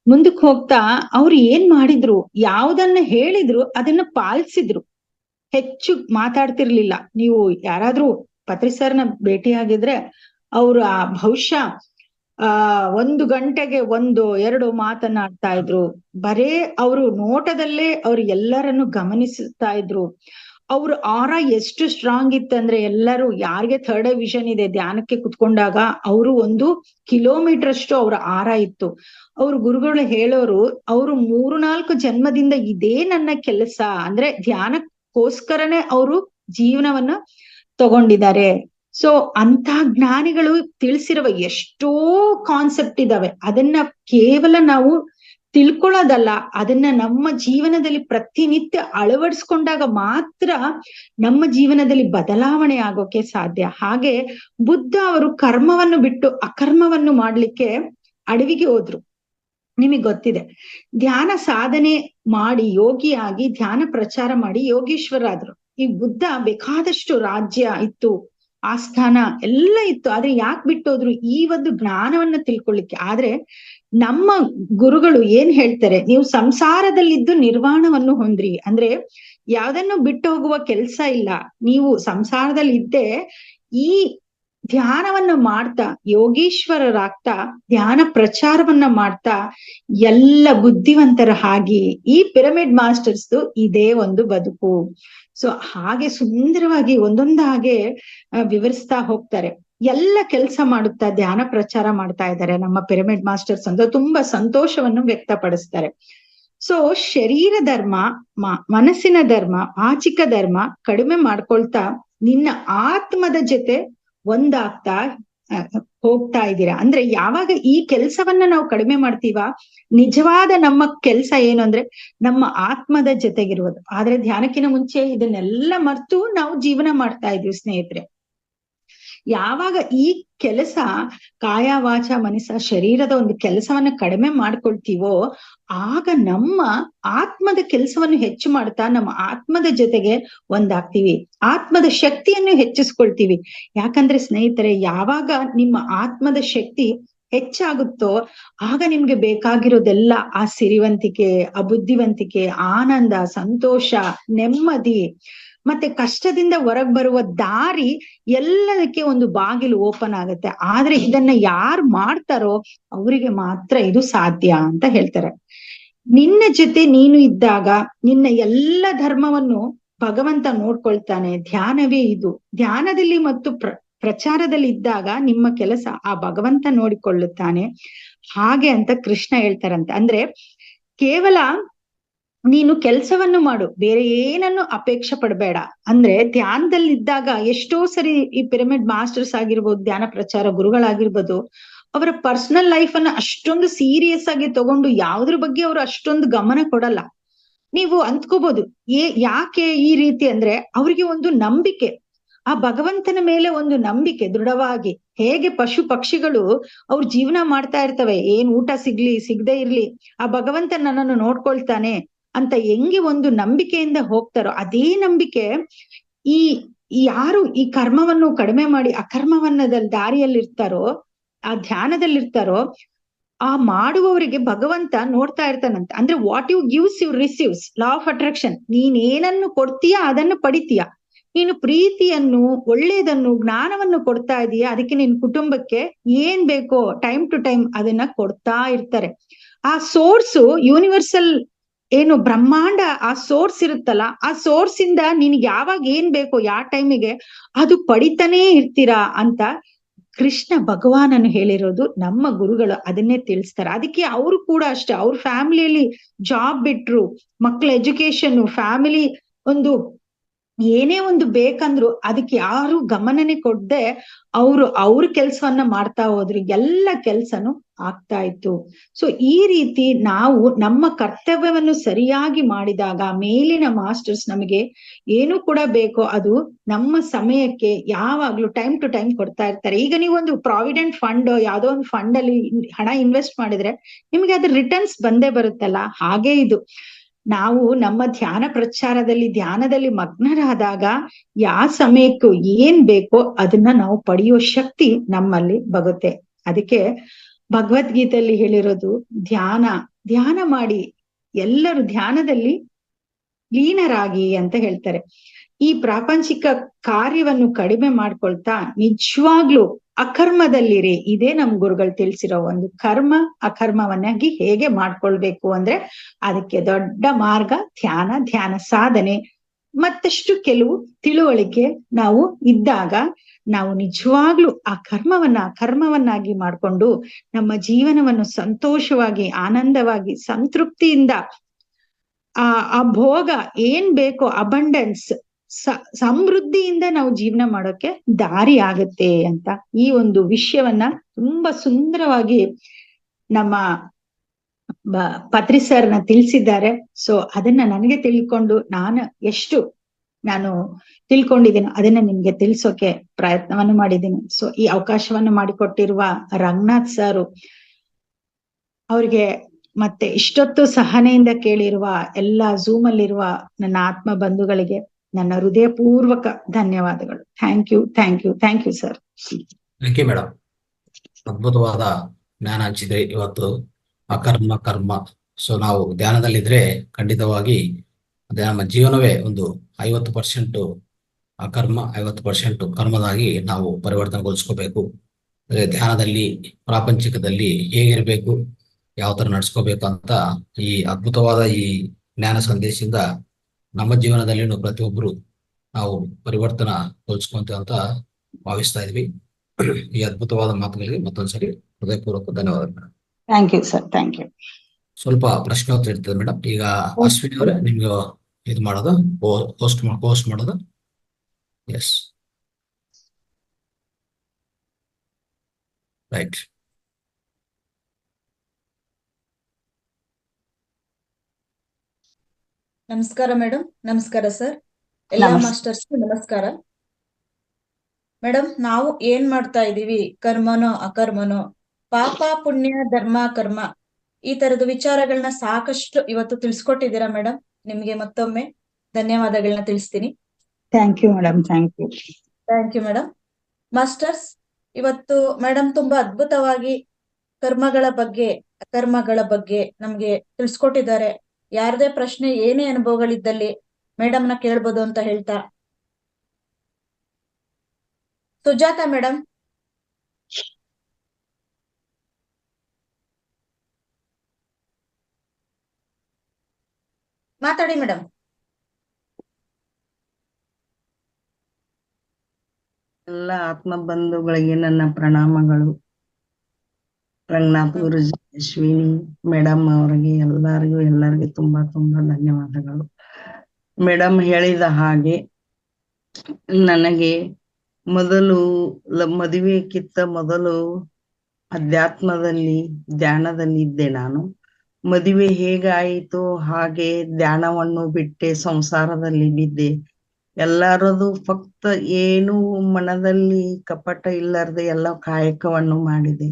ಮುಂದಕ್ಕೆ ಹೋಗ್ತಾ ಅವ್ರು ಏನ್ ಮಾಡಿದ್ರು, ಯಾವ್ದನ್ನ ಹೇಳಿದ್ರು ಅದನ್ನ ಪಾಲಿಸಿದ್ರು. ಹೆಚ್ಚು ಮಾತಾಡ್ತಿರ್ಲಿಲ್ಲ. ನೀವು ಯಾರಾದ್ರೂ ಪತ್ರಿ ಸರ್ನ ಭೇಟಿಯಾಗಿದ್ರೆ ಅವ್ರು ಬಹುಶಃ 1 ಗಂಟೆಗೆ 1-2 ಮಾತನಾಡ್ತಾ ಇದ್ರು. ಬರೇ ಅವರು ನೋಟದಲ್ಲೇ ಅವ್ರು ಎಲ್ಲರನ್ನು ಗಮನಿಸ್ತಾ ಇದ್ರು. ಅವ್ರ ಆರ ಎಷ್ಟು ಸ್ಟ್ರಾಂಗ್ ಇತ್ತಂದ್ರೆ, ಎಲ್ಲರೂ ಯಾರಿಗೆ ಥರ್ಡ್ ಐ ವಿಷನ್ ಇದೆ ಧ್ಯಾನಕ್ಕೆ ಕುತ್ಕೊಂಡಾಗ ಅವರು 1 ಕಿಲೋಮೀಟರ್ ಅಷ್ಟು ಅವ್ರ ಆರ ಇತ್ತು. ಅವ್ರ ಗುರುಗಳು ಹೇಳೋರು, ಅವರು 3-4 ಜನ್ಮದಿಂದ ಇದೇ ನನ್ನ ಕೆಲಸ ಅಂದ್ರೆ ಧ್ಯಾನಕ್ಕೋಸ್ಕರನೇ ಅವರು ಜೀವನವನ್ನ ತಗೊಂಡಿದ್ದಾರೆ. ಸೊ ಅಂತ ಜ್ಞಾನಿಗಳು ತಿಳಿಸಿರುವ ಎಷ್ಟೋ ಕಾನ್ಸೆಪ್ಟ್ ಇದಾವೆ. ಅದನ್ನ ಕೇವಲ ನಾವು ತಿಳ್ಕೊಳ್ಳೋದಲ್ಲ, ಅದನ್ನ ನಮ್ಮ ಜೀವನದಲ್ಲಿ ಪ್ರತಿನಿತ್ಯ ಅಳವಡಿಸ್ಕೊಂಡಾಗ ಮಾತ್ರ ನಮ್ಮ ಜೀವನದಲ್ಲಿ ಬದಲಾವಣೆ ಆಗೋಕೆ ಸಾಧ್ಯ. ಹಾಗೆ ಬುದ್ಧ ಅವರು ಕರ್ಮವನ್ನು ಬಿಟ್ಟು ಅಕರ್ಮವನ್ನು ಮಾಡ್ಲಿಕ್ಕೆ ಅಡವಿಗೆ ಹೋದ್ರು. ನಿಮಗೆ ಗೊತ್ತಿದೆ, ಧ್ಯಾನ ಸಾಧನೆ ಮಾಡಿ ಯೋಗಿಯಾಗಿ ಧ್ಯಾನ ಪ್ರಚಾರ ಮಾಡಿ ಯೋಗೀಶ್ವರಾದ್ರು. ಈ ಬುದ್ಧ ಬೇಕಾದಷ್ಟು ರಾಜ್ಯ ಇತ್ತು, ಆಸ್ಥಾನ ಎಲ್ಲ ಇತ್ತು, ಆದ್ರೆ ಯಾಕೆ ಬಿಟ್ಟೋದ್ರು? ಈ ಒಂದು ಜ್ಞಾನವನ್ನ ತಿಳ್ಕೊಳ್ಳಿಕ್ಕೆ. ಆದ್ರೆ ನಮ್ಮ ಗುರುಗಳು ಏನ್ ಹೇಳ್ತಾರೆ, ನೀವು ಸಂಸಾರದಲ್ಲಿದ್ದು ನಿರ್ವಾಣವನ್ನು ಹೊಂದ್ರಿ. ಅಂದ್ರೆ ಯಾವ್ದನ್ನು ಬಿಟ್ಟು ಹೋಗುವ ಕೆಲ್ಸ ಇಲ್ಲ. ನೀವು ಸಂಸಾರದಲ್ಲಿ ಇದ್ದೆ ಈ ಧ್ಯಾನವನ್ನ ಮಾಡ್ತಾ ಯೋಗೀಶ್ವರರಾಗ್ತಾ ಧ್ಯಾನ ಪ್ರಚಾರವನ್ನ ಮಾಡ್ತಾ ಎಲ್ಲ ಬುದ್ಧಿವಂತರ ಹಾಗೆ ಈ ಪಿರಮಿಡ್ ಮಾಸ್ಟರ್ಸ್ ಇದೇ ಒಂದು ಬದುಕು. ಸೊ ಹಾಗೆ ಸುಂದರವಾಗಿ ಒಂದೊಂದಾಗೆ ವಿವರಿಸ್ತಾ ಹೋಗ್ತಾರೆ. ಎಲ್ಲ ಕೆಲಸ ಮಾಡುತ್ತಾ ಧ್ಯಾನ ಪ್ರಚಾರ ಮಾಡ್ತಾ ಇದ್ದಾರೆ ನಮ್ಮ ಪಿರಮಿಡ್ ಮಾಸ್ಟರ್ಸ್ ಅಂತ ತುಂಬಾ ಸಂತೋಷವನ್ನು ವ್ಯಕ್ತಪಡಿಸ್ತಾರೆ. ಸೊ ಶರೀರ ಧರ್ಮ, ಮನಸ್ಸಿನ ಧರ್ಮ, ವಾಚಿಕ ಧರ್ಮ ಕಡಿಮೆ ಮಾಡ್ಕೊಳ್ತಾ ನಿನ್ನ ಆತ್ಮದ ಜೊತೆ ಒಂದಾಗ್ತಾ ಹೋಗ್ತಾ ಇದ್ದೀರಾ. ಅಂದ್ರೆ ಯಾವಾಗ ಈ ಕೆಲ್ಸವನ್ನ ನಾವು ಕಡಿಮೆ ಮಾಡ್ತೀವ, ನಿಜವಾದ ನಮ್ಮ ಕೆಲ್ಸ ಏನು ಅಂದ್ರೆ ನಮ್ಮ ಆತ್ಮದ ಜೊತೆಗಿರುವುದು. ಆದ್ರೆ ಧ್ಯಾನಕ್ಕಿಂತ ಮುಂಚೆ ಇದನ್ನೆಲ್ಲ ಮರ್ತು ನಾವು ಜೀವನ ಮಾಡ್ತಾ ಇದ್ವಿ ಸ್ನೇಹಿತರೆ. ಯಾವಾಗ ಈ ಕೆಲಸ ಕಾಯ ವಾಚ ಮನಸ ಶರೀರದ ಒಂದು ಕೆಲಸವನ್ನ ಕಡಿಮೆ ಮಾಡ್ಕೊಳ್ತೀವೋ ಆಗ ನಮ್ಮ ಆತ್ಮದ ಕೆಲಸವನ್ನು ಹೆಚ್ಚು ಮಾಡ್ತಾ ನಮ್ಮ ಆತ್ಮದ ಜೊತೆಗೆ ಒಂದಾಗ್ತೀವಿ, ಆತ್ಮದ ಶಕ್ತಿಯನ್ನು ಹೆಚ್ಚಿಸ್ಕೊಳ್ತೀವಿ. ಯಾಕಂದ್ರೆ ಸ್ನೇಹಿತರೆ, ಯಾವಾಗ ನಿಮ್ಮ ಆತ್ಮದ ಶಕ್ತಿ ಹೆಚ್ಚಾಗುತ್ತೋ ಆಗ ನಿಮ್ಗೆ ಬೇಕಾಗಿರೋದೆಲ್ಲ ಆ ಸಿರಿವಂತಿಕೆ, ಆ ಬುದ್ಧಿವಂತಿಕೆ, ಆನಂದ, ಸಂತೋಷ, ನೆಮ್ಮದಿ, ಮತ್ತೆ ಕಷ್ಟದಿಂದ ಹೊರಗ್ ಬರುವ ದಾರಿ, ಎಲ್ಲದಕ್ಕೆ ಒಂದು ಬಾಗಿಲು ಓಪನ್ ಆಗುತ್ತೆ. ಆದ್ರೆ ಇದನ್ನ ಯಾರು ಮಾಡ್ತಾರೋ ಅವರಿಗೆ ಮಾತ್ರ ಇದು ಸಾಧ್ಯ ಅಂತ ಹೇಳ್ತಾರೆ. ನಿನ್ನ ಜೊತೆ ನೀನು ಇದ್ದಾಗ ನಿನ್ನ ಎಲ್ಲ ಧರ್ಮವನ್ನು ಭಗವಂತ ನೋಡ್ಕೊಳ್ತಾನೆ. ಧ್ಯಾನವೇ ಇದು. ಧ್ಯಾನದಲ್ಲಿ ಮತ್ತು ಪ್ರಚಾರದಲ್ಲಿ ಇದ್ದಾಗ ನಿಮ್ಮ ಕೆಲಸ ಆ ಭಗವಂತ ನೋಡಿಕೊಳ್ಳುತ್ತಾನೆ. ಹಾಗೆ ಅಂತ ಕೃಷ್ಣ ಹೇಳ್ತಾರಂತೆ. ಅಂದ್ರೆ ಕೇವಲ ನೀನು ಕೆಲ್ಸವನ್ನು ಮಾಡು, ಬೇರೆ ಏನನ್ನು ಅಪೇಕ್ಷೆ ಪಡಬೇಡ. ಅಂದ್ರೆ ಧ್ಯಾನದಲ್ಲಿ ಇದ್ದಾಗ ಎಷ್ಟೋ ಸರಿ ಈ ಪಿರಮಿಡ್ ಮಾಸ್ಟರ್ಸ್ ಆಗಿರ್ಬೋದು, ಧ್ಯಾನ ಪ್ರಚಾರ ಗುರುಗಳಾಗಿರ್ಬೋದು, ಅವರ ಪರ್ಸನಲ್ ಲೈಫ್ ಅನ್ನ ಅಷ್ಟೊಂದು ಸೀರಿಯಸ್ ಆಗಿ ತಗೊಂಡು ಯಾವ್ದ್ರ ಬಗ್ಗೆ ಅವರು ಅಷ್ಟೊಂದು ಗಮನ ಕೊಡಲ್ಲ. ನೀವು ಅಂದ್ಕೋಬಹುದು ಯಾಕೆ ಈ ರೀತಿ ಅಂದ್ರೆ ಅವ್ರಿಗೆ ಒಂದು ನಂಬಿಕೆ, ಆ ಭಗವಂತನ ಮೇಲೆ ಒಂದು ನಂಬಿಕೆ ದೃಢವಾಗಿ. ಹೇಗೆ ಪಶು ಪಕ್ಷಿಗಳು ಅವ್ರ ಜೀವನ ಮಾಡ್ತಾ ಇರ್ತವೆ, ಏನ್ ಊಟ ಸಿಗ್ಲಿ ಸಿಗದೆ ಇರ್ಲಿ ಆ ಭಗವಂತ ನನ್ನನ್ನು ನೋಡ್ಕೊಳ್ತಾನೆ ಅಂತ ಹೆಂಗೆ ಒಂದು ನಂಬಿಕೆಯಿಂದ ಹೋಗ್ತಾರೋ, ಅದೇ ನಂಬಿಕೆ ಈ ಯಾರು ಈ ಕರ್ಮವನ್ನು ಕಡಿಮೆ ಮಾಡಿ ಅಕರ್ಮವನ್ನದಲ್ಲಿ ದಾರಿಯಲ್ಲಿ ಇರ್ತಾರೋ, ಆ ಧ್ಯಾನದಲ್ಲಿರ್ತಾರೋ, ಆ ಮಾಡುವವರಿಗೆ ಭಗವಂತ ನೋಡ್ತಾ ಇರ್ತಾನಂತೆ. ಅಂದ್ರೆ what you gives you receives, law of attraction. ನೀನ್ ಏನನ್ನು ಕೊಡ್ತೀಯಾ ಅದನ್ನು ಪಡಿತೀಯ. ನೀನು ಪ್ರೀತಿಯನ್ನು, ಒಳ್ಳೇದನ್ನು, ಜ್ಞಾನವನ್ನು ಕೊಡ್ತಾ ಇದೀಯಾ, ಅದಕ್ಕೆ ನಿನ್ ಕುಟುಂಬಕ್ಕೆ ಏನ್ ಬೇಕೋ ಟೈಮ್ ಟು ಟೈಮ್ ಅದನ್ನ ಕೊಡ್ತಾ ಇರ್ತಾರೆ. ಆ ಸೋರ್ಸು ಯೂನಿವರ್ಸಲ್ ಏನು ಬ್ರಹ್ಮಾಂಡ, ಆ ಸೋರ್ಸ್ ಇರುತ್ತಲ್ಲ, ಆ ಸೋರ್ಸ್ ಇಂದ ನಿನ್ಗೆ ಯಾವಾಗ ಏನ್ ಬೇಕೋ ಯಾವ ಟೈಮಿಗೆ ಅದು ಪಡಿತಾನೇ ಇರ್ತೀರಾ ಅಂತ ಕೃಷ್ಣ ಭಗವಾನನು ಹೇಳಿರೋದು. ನಮ್ಮ ಗುರುಗಳು ಅದನ್ನೇ ತಿಳಿಸ್ತಾರೆ. ಅದಕ್ಕೆ ಅವರು ಕೂಡ ಅಷ್ಟೇ, ಅವ್ರ ಫ್ಯಾಮಿಲಿಯಲ್ಲಿ ಜಾಬ್ ಬಿಟ್ರು, ಮಕ್ಳ ಎಜುಕೇಶನ್, ಫ್ಯಾಮಿಲಿ ಒಂದು ಏನೇ ಒಂದು ಬೇಕಂದ್ರು ಅದಕ್ಕೆ ಯಾರು ಗಮನನೇ ಕೊಡದೆ ಅವ್ರ ಕೆಲ್ಸವನ್ನ ಮಾಡ್ತಾ ಹೋದ್ರು. ಎಲ್ಲ ಕೆಲ್ಸನು ಆಗ್ತಾ ಇತ್ತು. ಸೊ ಈ ರೀತಿ ನಾವು ನಮ್ಮ ಕರ್ತವ್ಯವನ್ನು ಸರಿಯಾಗಿ ಮಾಡಿದಾಗ ಮೇಲಿನ ಮಾಸ್ಟರ್ಸ್ ನಮಗೆ ಏನು ಕೂಡ ಬೇಕೋ ಅದು ನಮ್ಮ ಸಮಯಕ್ಕೆ ಯಾವಾಗ್ಲೂ ಟೈಮ್ ಟು ಟೈಮ್ ಕೊಡ್ತಾ ಇರ್ತಾರೆ. ಈಗ ನೀವೊಂದು ಪ್ರಾವಿಡೆಂಟ್ ಫಂಡ್, ಯಾವ್ದೋ ಒಂದು ಫಂಡ್ ಅಲ್ಲಿ ಹಣ ಇನ್ವೆಸ್ಟ್ ಮಾಡಿದ್ರೆ ನಿಮ್ಗೆ ಅದ್ರ ರಿಟರ್ನ್ಸ್ ಬಂದೇ ಬರುತ್ತಲ್ಲ, ಹಾಗೆ ಇದು ನಾವು ನಮ್ಮ ಧ್ಯಾನದಲ್ಲಿ ಮಗ್ನರಾದಾಗ ಯಾವ ಸಮಯಕ್ಕೂ ಏನ್ ಬೇಕೋ ಅದನ್ನ ನಾವು ಪಡೆಯೋ ಶಕ್ತಿ ನಮ್ಮಲ್ಲಿ ಬರುತ್ತೆ. ಅದಕ್ಕೆ ಭಗವದ್ಗೀತೆಯಲ್ಲಿ ಹೇಳಿರೋದು ಧ್ಯಾನ ಮಾಡಿ ಎಲ್ಲರೂ ಧ್ಯಾನದಲ್ಲಿ ಲೀನರಾಗಿ ಅಂತ ಹೇಳ್ತಾರೆ. ಈ ಪ್ರಾಪಂಚಿಕ ಕಾರ್ಯವನ್ನು ಕಡಿಮೆ ಮಾಡ್ಕೊಳ್ತಾ ನಿಜವಾಗ್ಲೂ ಅಕರ್ಮದಲ್ಲಿರಿ. ಇದೇ ನಮ್ ಗುರುಗಳು ತಿಳಿಸಿರೋ ಒಂದು ಕರ್ಮ ಅಕರ್ಮವನ್ನಾಗಿ ಹೇಗೆ ಮಾಡ್ಕೊಳ್ಬೇಕು ಅಂದ್ರೆ ಅದಕ್ಕೆ ದೊಡ್ಡ ಮಾರ್ಗ ಧ್ಯಾನ ಸಾಧನೆ, ಮತ್ತಷ್ಟು ಕೆಲವು ತಿಳುವಳಿಕೆ ನಾವು ಇದ್ದಾಗ ನಾವು ನಿಜವಾಗ್ಲೂ ಆ ಕರ್ಮವನ್ನಾಗಿ ಮಾಡ್ಕೊಂಡು ನಮ್ಮ ಜೀವನವನ್ನು ಸಂತೋಷವಾಗಿ, ಆನಂದವಾಗಿ, ಸಂತೃಪ್ತಿಯಿಂದ ಆ ಭೋಗ ಏನ್ ಬೇಕೋ ಅಬಂಡೆನ್ಸ್, ಸಮೃದ್ಧಿಯಿಂದ ನಾವು ಜೀವನ ಮಾಡೋಕೆ ದಾರಿ ಆಗುತ್ತೆ ಅಂತ ಈ ಒಂದು ವಿಷಯವನ್ನ ತುಂಬಾ ಸುಂದರವಾಗಿ ನಮ್ಮ ಪತ್ರಿ ಸರ್ನ ತಿಳಿಸಿದ್ದಾರೆ. ಸೊ ಅದನ್ನ ನನಗೆ ತಿಳ್ಕೊಂಡು ನಾನು ತಿಳ್ಕೊಂಡಿದ್ದೀನಿ ಅದನ್ನ ನಿಮ್ಗೆ ತಿಳ್ಸೋಕೆ ಪ್ರಯತ್ನವನ್ನು ಮಾಡಿದ್ದೀನಿ. ಸೊ ಈ ಅವಕಾಶವನ್ನು ಮಾಡಿಕೊಟ್ಟಿರುವ ರಂಗನಾಥ್ ಸರ್ ಅವ್ರಿಗೆ, ಮತ್ತೆ ಇಷ್ಟೊತ್ತು ಸಹನೆಯಿಂದ ಕೇಳಿರುವ ಎಲ್ಲ ಝೂಮ್ ಅಲ್ಲಿರುವ ನನ್ನ ಆತ್ಮ ಬಂಧುಗಳಿಗೆ ನನ್ನ ಹೃದಯಪೂರ್ವಕ ಧನ್ಯವಾದಗಳು. Thank you sir. Thank you madam. ಅದ್ಭುತವಾದ ಜ್ಞಾನ ಹಂಚಿದ್ರೆ ಇವತ್ತು ಕರ್ಮ. ಸೊ ನಾವು ಧ್ಯಾನದಲ್ಲಿದ್ರೆ ಖಂಡಿತವಾಗಿ ಅದೇ ನಮ್ಮ ಜೀವನವೇ ಒಂದು 50% ಅಕರ್ಮ, 50% ಕರ್ಮದಾಗಿ ನಾವು ಪರಿವರ್ತನೆಗೊಳಿಸ್ಕೋಬೇಕು. ಅಂದ್ರೆ ಧ್ಯಾನದಲ್ಲಿ, ಪ್ರಾಪಂಚಿಕದಲ್ಲಿ ಹೇಗಿರ್ಬೇಕು, ಯಾವ ತರ ನಡ್ಸ್ಕೋಬೇಕು ಅಂತ ಈ ಅದ್ಭುತವಾದ ಈ ಜ್ಞಾನ ಸಂದೇಶದಿಂದ ನಮ್ಮ ಜೀವನದಲ್ಲಿನೂ ಪ್ರತಿಯೊಬ್ಬರು ನಾವು ಪರಿವರ್ತನೆಗೊಳಿಸ್ಕೊಂತೀವಿ ಅಂತ ಭಾವಿಸ್ತಾ ಇದ್ವಿ. ಈ ಅದ್ಭುತವಾದ ಮಾತುಗಳಿಗೆ ಮತ್ತೊಂದ್ಸರಿ ಹೃದಯಪೂರ್ವಕ ಧನ್ಯವಾದಗಳು. Thank you sir. Thank you. ಸ್ವಲ್ಪ ಪ್ರಶ್ನೋತ್ತರ ಇರ್ತದೆ ಮೇಡಮ್. ಈಗ ಅಶ್ವಿನಿ ಅವರೇ ನಿಮ್ಗೆ ಇದು ಮಾಡೋದು, ಪೋಸ್ಟ್ ಮಾಡೋದು. Yes, right. ನಮಸ್ಕಾರ ಮೇಡಮ್. ನಮಸ್ಕಾರ ಸರ್. ಎಲ್ಲಾ ಮಾಸ್ಟರ್ಸ್ ನಮಸ್ಕಾರ. ಮೇಡಮ್, ನಾವು ಏನ್ ಮಾಡ್ತಾ ಇದೀವಿ, ಕರ್ಮನೋ ಅಕರ್ಮನೋ, ಪಾಪ ಪುಣ್ಯ, ಧರ್ಮ ಕರ್ಮ, ಈ ತರದ ವಿಚಾರಗಳನ್ನ ಸಾಕಷ್ಟು ಇವತ್ತು ತಿಳಿಸ್ಕೊಟ್ಟಿದ್ದೀರಾ ಮೇಡಮ್. ನಿಮ್ಗೆ ಮತ್ತೊಮ್ಮೆ ಧನ್ಯವಾದಗಳನ್ನ ತಿಳಿಸ್ತೀನಿ. Thank you madam. Thank you madam. Masters, ಇವತ್ತು ಮೇಡಮ್ ತುಂಬಾ ಅದ್ಭುತವಾಗಿ ಕರ್ಮಗಳ ಬಗ್ಗೆ ಅಕರ್ಮಗಳ ಬಗ್ಗೆ ನಮ್ಗೆ ತಿಳಿಸ್ಕೊಟ್ಟಿದ್ದಾರೆ. ಯಾರದೇ ಪ್ರಶ್ನೆ ಏನೇ ಅನುಭವಗಳಿದ್ದಲ್ಲಿ ಮೇಡಮ್ನ ಕೇಳ್ಬೋದು ಅಂತ ಹೇಳ್ತಾ, ಸುಜಾತ ಮೇಡಮ್. ಮಾತಾಡಿ ಮೇಡಮ್. ಎಲ್ಲ ಆತ್ಮ ಬಂಧುಗಳಿಗೆ ನನ್ನ ಪ್ರಣಾಮಗಳು. ರಂಗನಾಥ್ ಗುರುಜಿ, ಅಶ್ವಿನಿ ಮೇಡಮ್ ಅವರಿಗೆ ಎಲ್ಲರಿಗೂ ತುಂಬಾ ಧನ್ಯವಾದಗಳು. ಮೇಡಮ್ ಹೇಳಿದ ಹಾಗೆ ನನಗೆ ಮೊದಲು ಮದುವೆಕ್ಕಿಂತ ಮೊದಲು ಅಧ್ಯಾತ್ಮದಲ್ಲಿ ಧ್ಯಾನದಲ್ಲಿ ಇದ್ದೆ. ನಾನು ಮದುವೆ ಹೇಗಾಯಿತು ಹಾಗೆ ಧ್ಯಾನವನ್ನು ಬಿಟ್ಟೆ, ಸಂಸಾರದಲ್ಲಿ ಬಿದ್ದೆ. ಎಲ್ಲರದು ಫಕ್ತ ಏನು ಮನದಲ್ಲಿ ಕಪಟ ಇಲ್ಲದೆ ಎಲ್ಲ ಕಾಯಕವನ್ನು ಮಾಡಿದೆ.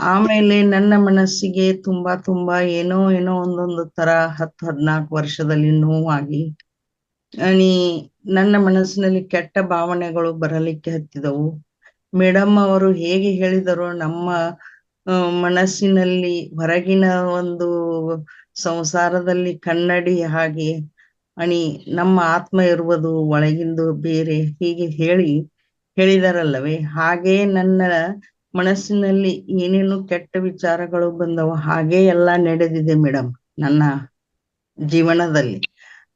ಆಮೇಲೆ ನನ್ನ ಮನಸ್ಸಿಗೆ ತುಂಬಾ ಏನೋ ಒಂದೊಂದು ತರ 10-14 ವರ್ಷದಲ್ಲಿ ನೋವಾಗಿ ನನ್ನ ಮನಸ್ಸಿನಲ್ಲಿ ಕೆಟ್ಟ ಭಾವನೆಗಳು ಬರಲಿಕ್ಕೆ ಹತ್ತಿದವು. ಮೇಡಮ್ ಅವರು ಹೇಗೆ ಹೇಳಿದರು, ನಮ್ಮ ಮನಸ್ಸಿನಲ್ಲಿ ಹೊರಗಿನ ಒಂದು ಸಂಸಾರದಲ್ಲಿ ಕನ್ನಡಿ ಹಾಗೆ ನಮ್ಮ ಆತ್ಮ ಇರುವುದು ಒಳಗಿಂದು ಬೇರೆ, ಹೀಗೆ ಹೇಳಿದಾರಲ್ಲವೇ, ಹಾಗೆ ನನ್ನ ಮನಸ್ಸಿನಲ್ಲಿ ಏನೇನು ಕೆಟ್ಟ ವಿಚಾರಗಳು ಬಂದವು, ಹಾಗೆ ಎಲ್ಲ ನಡೆದಿದೆ ಮೇಡಮ್ ನನ್ನ ಜೀವನದಲ್ಲಿ.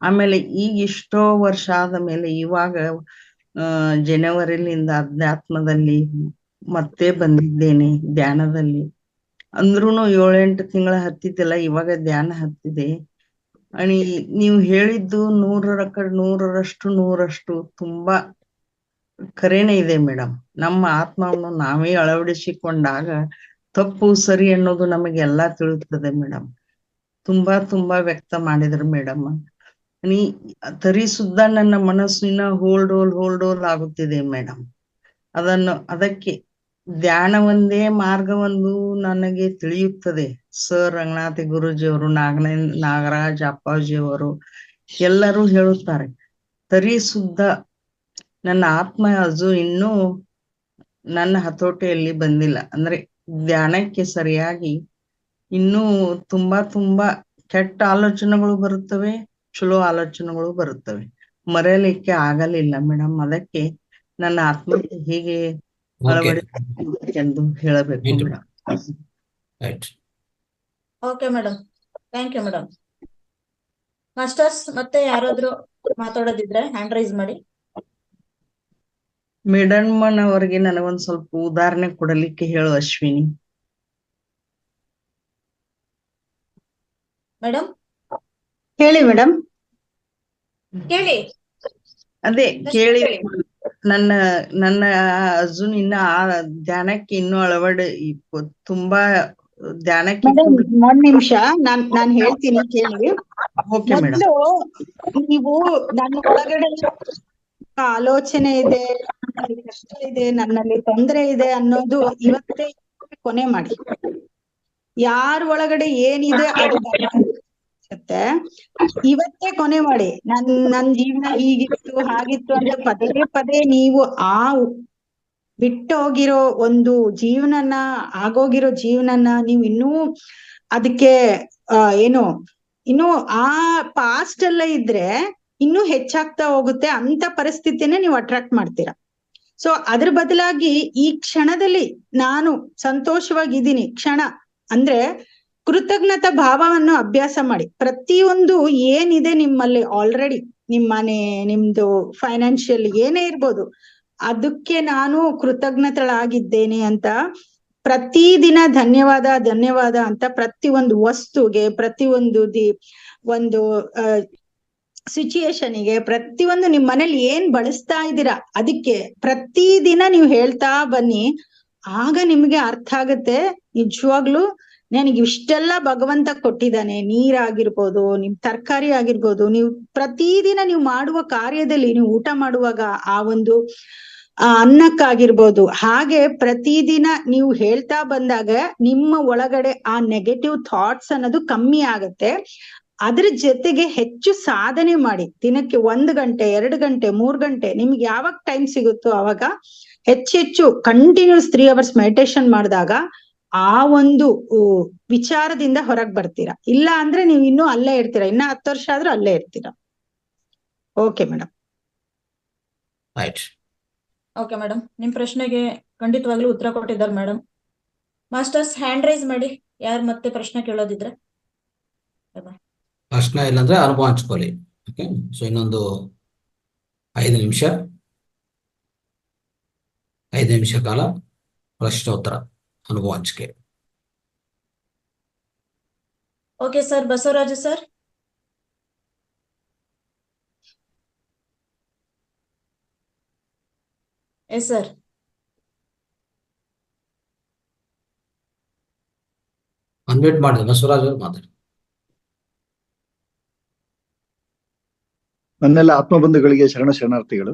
ಆಮೇಲೆ ಈಗ ಇಷ್ಟೋ ವರ್ಷ ಆದ ಮೇಲೆ ಇವಾಗ ಜನವರಿಲಿಂದ ಅಧ್ಯಾತ್ಮದಲ್ಲಿ ಮತ್ತೆ ಬಂದಿದ್ದೇನೆ ಧ್ಯಾನದಲ್ಲಿ. ಅಂದ್ರೂನು 7-8 ತಿಂಗಳ ಹತ್ತಿದ್ದಿಲ್ಲ, ಇವಾಗ ಧ್ಯಾನ ಹತ್ತಿದೆ. ನೀವು ಹೇಳಿದ್ದು 100% ತುಂಬಾ ಖರೇನೆ ಇದೆ ಮೇಡಮ್. ನಮ್ಮ ಆತ್ಮವನ್ನು ನಾವೇ ಅಳವಡಿಸಿಕೊಂಡಾಗ ತಪ್ಪು ಸರಿ ಅನ್ನೋದು ನಮಗೆಲ್ಲ ತಿಳಿಯುತ್ತದೆ ಮೇಡಮ್. ತುಂಬಾ ವ್ಯಕ್ತ ಮಾಡಿದ್ರು ಮೇಡಮ್. ತರಿಸುದ್ದ ನನ್ನ ಮನಸ್ಸಿನ ಹೋಲ್ಡೋಲ್ ಆಗುತ್ತಿದೆ ಮೇಡಮ್. ಅದಕ್ಕೆ ಧ್ಯಾನ ಒಂದೇ ಮಾರ್ಗವೊಂದು ನನಗೆ ತಿಳಿಯುತ್ತದೆ. ಸರ್ ರಂಗನಾಥ ಗುರುಜಿಯವರು, ನಾಗರಾಜ್ ಅಪ್ಪಾಜಿಯವರು ಎಲ್ಲರೂ ಹೇಳುತ್ತಾರೆ, ತರಿಸುದ್ದ ನನ್ನ ಆತ್ಮ ಅದು ಇನ್ನೂ ನನ್ನ ಹತೋಟಿಯಲ್ಲಿ ಬಂದಿಲ್ಲ. ಅಂದ್ರೆ ಧ್ಯಾನಕ್ಕೆ ಸರಿಯಾಗಿ ಇನ್ನೂ ತುಂಬಾ ಕೆಟ್ಟ ಆಲೋಚನೆಗಳು ಬರುತ್ತವೆ, ಚಲೋ ಆಲೋಚನೆಗಳು ಬರುತ್ತವೆ. ಮರೆಯಲಿಕ್ಕೆ ಆಗಲಿಲ್ಲ ಮೇಡಮ್. ಅದಕ್ಕೆ ನನ್ನ ಆತ್ಮಕ್ಕೆ ಹೀಗೆ ಅಳವಡಿಕೆಂದು ಹೇಳಬೇಕು madam. Okay madam, thank you madam. Masters ಮತ್ತೆ ಯಾರಾದ್ರೂ ಮಾತಾಡೋದಿದ್ರೆ ಹ್ಯಾಂಡ್ ರೈಸ್ ಮಾಡಿ. ಮೇಡಮ್ಮನವರಿಗೆ ನನಗೊಂದ್ ಸ್ವಲ್ಪ ಉದಾಹರಣೆ ಕೊಡಲಿಕ್ಕೆ ಹೇಳು ಅಶ್ವಿನಿ. ಮೇಡಮ್ ಹೇಳಿ ಮೇಡಮ್. ಕೇಳಿ. ಅದೇ ಕೇಳಿ. ನನ್ನ ಅರ್ಜುನ್ ಇನ್ನ ಆ ಧ್ಯಾನಕ್ಕೆ ಇನ್ನೂ ತುಂಬಾ ಧ್ಯಾನಕ್ಕೆ ಒಂದ್ ನಿಮಿಷ ನಾನ್ ಹೇಳ್ತೀನಿ ಕೇಳಿ. ಮೊದ್ಲು ನೀವು ನನ್ನ ಒಳಗಡೆ ಆಲೋಚನೆ ಇದೆ, ನನ್ನಲ್ಲಿ ಕಷ್ಟ ಇದೆ, ನನ್ನಲ್ಲಿ ತೊಂದರೆ ಇದೆ ಅನ್ನೋದು ಇವತ್ತೇ ಕೊನೆ ಮಾಡಿ. ಯಾರ ಒಳಗಡೆ ಏನಿದೆ ಅದು ಅನ್ಸುತ್ತೆ, ಇವತ್ತೇ ಕೊನೆ ಮಾಡಿ. ನನ್ ಜೀವನ ಹೀಗಿತ್ತು ಹಾಗಿತ್ತು ಅಂತ ಪದೇ ನೀವು ಆ ಬಿಟ್ಟು ಹೋಗಿರೋ ಒಂದು ಜೀವನನ, ಆಗೋಗಿರೋ ಜೀವನನ ನೀವು ಇನ್ನೂ ಅದಕ್ಕೆ ಇನ್ನು ಆ ಪಾಸ್ಟ್ ಎಲ್ಲ ಇದ್ರೆ ಇನ್ನೂ ಹೆಚ್ಚಾಗ್ತಾ ಹೋಗುತ್ತೆ. ಅಂತ ಪರಿಸ್ಥಿತಿನೇ ನೀವು ಅಟ್ರಾಕ್ಟ್ ಮಾಡ್ತೀರಾ. ಸೊ ಅದ್ರ ಬದಲಾಗಿ ಈ ಕ್ಷಣದಲ್ಲಿ ನಾನು ಸಂತೋಷವಾಗಿದ್ದೀನಿ ಕ್ಷಣ ಅಂದ್ರೆ ಕೃತಜ್ಞತಾ ಭಾವವನ್ನು ಅಭ್ಯಾಸ ಮಾಡಿ. ಪ್ರತಿಯೊಂದು ಏನಿದೆ ನಿಮ್ಮಲ್ಲಿ ಆಲ್ರೆಡಿ, ನಿಮ್ ಮನೆ, ನಿಮ್ದು ಫೈನಾನ್ಷಿಯಲ್ ಏನೇ ಇರ್ಬೋದು, ಅದಕ್ಕೆ ನಾನು ಕೃತಜ್ಞತಳಾಗಿದ್ದೇನೆ ಅಂತ ಪ್ರತಿದಿನ ಧನ್ಯವಾದ ಅಂತ ಪ್ರತಿಯೊಂದು ವಸ್ತುಗೆ, ಪ್ರತಿಯೊಂದು ಒಂದು ಸಿಚುಯೇಷನ್ಗೆ, ಪ್ರತಿಯೊಂದು ನಿಮ್ ಮನೇಲಿ ಏನ್ ಬಳಸ್ತಾ ಇದ್ದೀರಾ ಅದಕ್ಕೆ ಪ್ರತಿದಿನ ನೀವು ಹೇಳ್ತಾ ಬನ್ನಿ. ಆಗ ನಿಮ್ಗೆ ಅರ್ಥ ಆಗುತ್ತೆ ನಿಜವಾಗ್ಲು ನನಗೆ ಇಷ್ಟೆಲ್ಲ ಭಗವಂತ ಕೊಟ್ಟಿದ್ದಾನೆ. ನೀರಾಗಿರ್ಬೋದು, ನಿಮ್ ತರಕಾರಿ ಆಗಿರ್ಬೋದು, ನೀವು ಪ್ರತಿದಿನ ನೀವು ಮಾಡುವ ಕಾರ್ಯದಲ್ಲಿ, ನೀವು ಊಟ ಮಾಡುವಾಗ ಆ ಒಂದು ಅನ್ನಕ್ಕಾಗಿರ್ಬೋದು, ಹಾಗೆ ಪ್ರತಿದಿನ ನೀವು ಹೇಳ್ತಾ ಬಂದಾಗ ನಿಮ್ಮ ಒಳಗಡೆ ಆ ನೆಗೆಟಿವ್ ಥಾಟ್ಸ್ ಅನ್ನೋದು ಕಮ್ಮಿ ಆಗತ್ತೆ. ಅದ್ರ ಜೊತೆಗೆ ಹೆಚ್ಚು ಸಾಧನೆ ಮಾಡಿ. ದಿನಕ್ಕೆ 1 ಗಂಟೆ 2 ಗಂಟೆ 3 ಗಂಟೆ ನಿಮ್ಗೆ ಯಾವಾಗ ಟೈಮ್ ಸಿಗುತ್ತೋ ಅವಾಗ ಹೆಚ್ಚೆಚ್ಚು ಕಂಟಿನ್ಯೂಸ್ 3 ಅವರ್ಸ್ ಮೆಡಿಟೇಷನ್ ಮಾಡಿದಾಗ ಆ ಒಂದು ವಿಚಾರದಿಂದ ಹೊರಗ್ ಬರ್ತೀರಾ. ಇಲ್ಲ ಅಂದ್ರೆ ನೀವು ಇನ್ನೂ ಅಲ್ಲೇ ಇರ್ತೀರಾ, ಇನ್ನ 10 ವರ್ಷ ಆದ್ರೂ ಅಲ್ಲೇ ಇರ್ತೀರಾ. Okay madam. Right. Okay madam, ನಿಮ್ ಪ್ರಶ್ನೆಗೆ ಖಂಡಿತವಾಗ್ಲೂ ಉತ್ತರ ಕೊಟ್ಟಿದ್ದಾರೆ ಮೇಡಮ್. ಮಾಸ್ಟರ್ಸ್ ಹ್ಯಾಂಡ್ ರೈಸ್ ಮಾಡಿ, ಯಾರು ಮತ್ತೆ ಪ್ರಶ್ನೆ ಕೇಳೋದಿದ್ರೆ. ಪ್ರಶ್ನೆ ಇಲ್ಲಾಂದ್ರೆ ಅನುಭವ ಹಂಚ್ಕೊಳ್ಳಿ. ಓಕೆ, ಸೊ ಇನ್ನೊಂದು 5 ನಿಮಿಷ ಕಾಲ ಪ್ರಶ್ನೋತ್ತರ, ಅನುಭವ ಹಂಚಿಕೆ. Okay sir, Basavaraju sir. Yes sir. Unmute ಮಾಡಿದೆ ಬಸವರಾಜ್ ಅವರು ಮಾತಾಡಿ. ನನ್ನೆಲ್ಲ ಆತ್ಮಬಂಧುಗಳಿಗೆ ಶರಣಾರ್ಥಿಗಳು.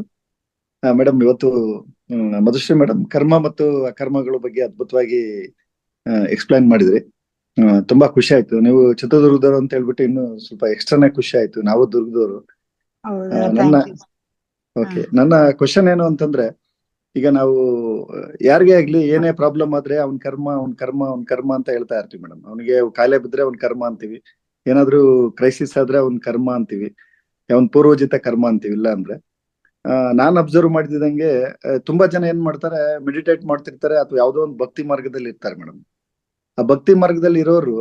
ಮೇಡಮ್, ಇವತ್ತು ಮಧುಶ್ರೀ ಮೇಡಮ್ ಕರ್ಮ ಮತ್ತು ಅಕರ್ಮಗಳ ಬಗ್ಗೆ ಅದ್ಭುತವಾಗಿ ಎಕ್ಸ್ಪ್ಲೈನ್ ಮಾಡಿದ್ರಿ. ತುಂಬಾ ಖುಷಿ ಆಯ್ತು. ನೀವು ಚಿತ್ರದುರ್ಗದವರು ಅಂತ ಹೇಳ್ಬಿಟ್ಟು ಇನ್ನು ಸ್ವಲ್ಪ ಎಕ್ಸ್ಟ್ರಾನೇ ಖುಷಿ ಆಯ್ತು. ನಾವು ದುರ್ಗದವರು. ನನ್ನ ಕ್ವಶನ್ ಏನು ಅಂತಂದ್ರೆ, ಈಗ ನಾವು ಯಾರಿಗೇ ಆಗ್ಲಿ ಏನೇ ಪ್ರಾಬ್ಲಮ್ ಆದ್ರೆ ಅವ್ನ ಕರ್ಮ ಅಂತ ಹೇಳ್ತಾ ಇರ್ತೀವಿ ಮೇಡಮ್. ಅವನಿಗೆ ಕಾಯಿಲೆ ಬಿದ್ರೆ ಅವ್ನ ಕರ್ಮ ಅಂತೀವಿ, ಏನಾದ್ರೂ ಕ್ರೈಸಿಸ್ ಆದ್ರೆ ಅವ್ನ ಕರ್ಮ ಅಂತೀವಿ, ಅವ್ನ ಪೂರ್ವಜಿತ ಕರ್ಮ ಅಂತೀವಿ. ಇಲ್ಲ ಅಂದ್ರೆ ನಾನ್ ಅಬ್ಸರ್ವ್ ಮಾಡಿದಂಗೆ ತುಂಬಾ ಜನ ಏನ್ ಮಾಡ್ತಾರೆ, ಮೆಡಿಟೇಟ್ ಮಾಡ್ತಿರ್ತಾರೆ ಅಥವಾ ಯಾವ್ದೋ ಒಂದು ಭಕ್ತಿ ಮಾರ್ಗದಲ್ಲಿ ಇರ್ತಾರೆ ಮೇಡಮ್. ಆ ಭಕ್ತಿ ಮಾರ್ಗದಲ್ಲಿ ಇರೋರು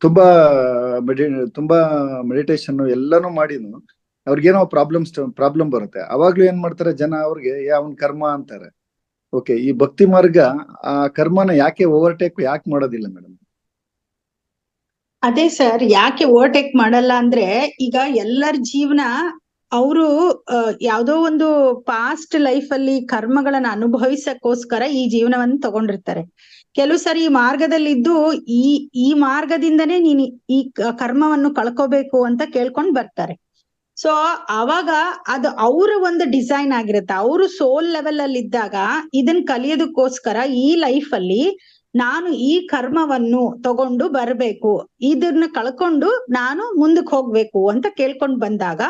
ತುಂಬಾ ಮೆಡಿಟೇಷನ್ ಎಲ್ಲಾನು ಮಾಡಿನು ಅವ್ರಿಗೇನೋ ಪ್ರಾಬ್ಲಮ್ ಬರುತ್ತೆ. ಅವಾಗ್ಲೂ ಏನ್ ಮಾಡ್ತಾರೆ ಜನ, ಅವ್ರಿಗೆ ಅವ್ನ್ ಕರ್ಮ ಅಂತಾರೆ. ಓಕೆ, ಈ ಭಕ್ತಿ ಮಾರ್ಗ ಆ ಕರ್ಮನ ಯಾಕೆ ಓವರ್ಟೇಕ್ ಯಾಕೆ ಮಾಡೋದಿಲ್ಲ ಮೇಡಮ್? ಅದೇ ಸರ್, ಯಾಕೆ ಓವರ್ಟೇಕ್ ಮಾಡಲ್ಲ ಅಂದ್ರೆ, ಈಗ ಎಲ್ಲರ ಜೀವನ ಅವರು ಯಾವ್ದೋ ಒಂದು ಪಾಸ್ಟ್ ಲೈಫ್ ಅಲ್ಲಿ ಕರ್ಮಗಳನ್ನ ಅನುಭವಿಸಕ್ಕೋಸ್ಕರ ಈ ಜೀವನವನ್ನು ತಗೊಂಡಿರ್ತಾರೆ. ಕೆಲವು ಸರಿ ಈ ಮಾರ್ಗದಲ್ಲಿದ್ದು ಈ ಮಾರ್ಗದಿಂದನೇ ನೀನ್ ಈ ಕರ್ಮವನ್ನು ಕಳ್ಕೋಬೇಕು ಅಂತ ಕೇಳ್ಕೊಂಡ್ ಬರ್ತಾರೆ. ಸೊ ಅವಾಗ ಅದು ಅವ್ರ ಒಂದು ಡಿಸೈನ್ ಆಗಿರುತ್ತೆ. ಅವರು ಸೋಲ್ ಲೆವೆಲ್ ಅಲ್ಲಿ ಇದ್ದಾಗ ಇದನ್ ಕಲಿಯೋದಕ್ಕೋಸ್ಕರ ಈ ಲೈಫ್ ಅಲ್ಲಿ ನಾನು ಈ ಕರ್ಮವನ್ನು ತಗೊಂಡು ಬರ್ಬೇಕು, ಇದನ್ನ ಕಳ್ಕೊಂಡು ನಾನು ಮುಂದಕ್ಕೆ ಹೋಗ್ಬೇಕು ಅಂತ ಕೇಳ್ಕೊಂಡ್ ಬಂದಾಗ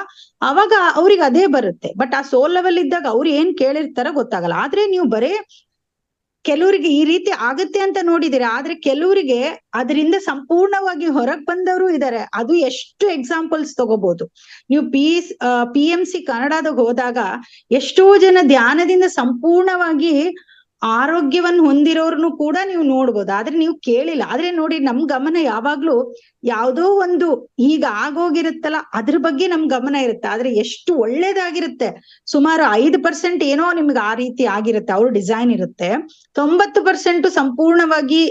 ಅವಾಗ ಅವ್ರಿಗೆ ಅದೇ ಬರುತ್ತೆ. ಬಟ್ ಆ ಸೋಲ್ ಲೆವೆಲ್ ಇದ್ದಾಗ ಅವ್ರು ಏನ್ ಕೇಳಿರ್ತಾರ ಗೊತ್ತಾಗಲ್ಲ. ಆದ್ರೆ ನೀವು ಬರೇ ಕೆಲವರಿಗೆ ಈ ರೀತಿ ಆಗತ್ತೆ ಅಂತ ನೋಡಿದಿರ, ಆದ್ರೆ ಕೆಲವರಿಗೆ ಅದರಿಂದ ಸಂಪೂರ್ಣವಾಗಿ ಹೊರಗ್ ಬಂದವರು ಇದಾರೆ. ಅದು ಎಷ್ಟು ಎಕ್ಸಾಂಪಲ್ಸ್ ತಗೋಬಹುದು. ನೀವು PMC ಕನ್ನಡದಾಗ ಹೋದಾಗ ಎಷ್ಟೋ ಜನ ಧ್ಯಾನದಿಂದ ಸಂಪೂರ್ಣವಾಗಿ ಆರೋಗ್ಯವನ್ನು ಹೊಂದಿರೋರ್ನು ಕೂಡ ನೀವು ನೋಡ್ಬೋದು. ಆದ್ರೆ ನೀವು ಕೇಳಿಲ್ಲ. ಆದ್ರೆ ನೋಡಿ, ನಮ್ ಗಮನ ಯಾವಾಗ್ಲೂ ಯಾವ್ದೋ ಒಂದು ಈಗ ಆಗೋಗಿರುತ್ತಲ್ಲ ಅದ್ರ ಬಗ್ಗೆ ನಮ್ ಗಮನ ಇರುತ್ತೆ. ಆದ್ರೆ ಎಷ್ಟು ಒಳ್ಳೇದಾಗಿರುತ್ತೆ, ಸುಮಾರು 5% ಏನೋ ನಿಮ್ಗೆ ಆ ರೀತಿ ಆಗಿರುತ್ತೆ, ಅವ್ರ ಡಿಸೈನ್ ಇರುತ್ತೆ. 90% ಸಂಪೂರ್ಣವಾಗಿ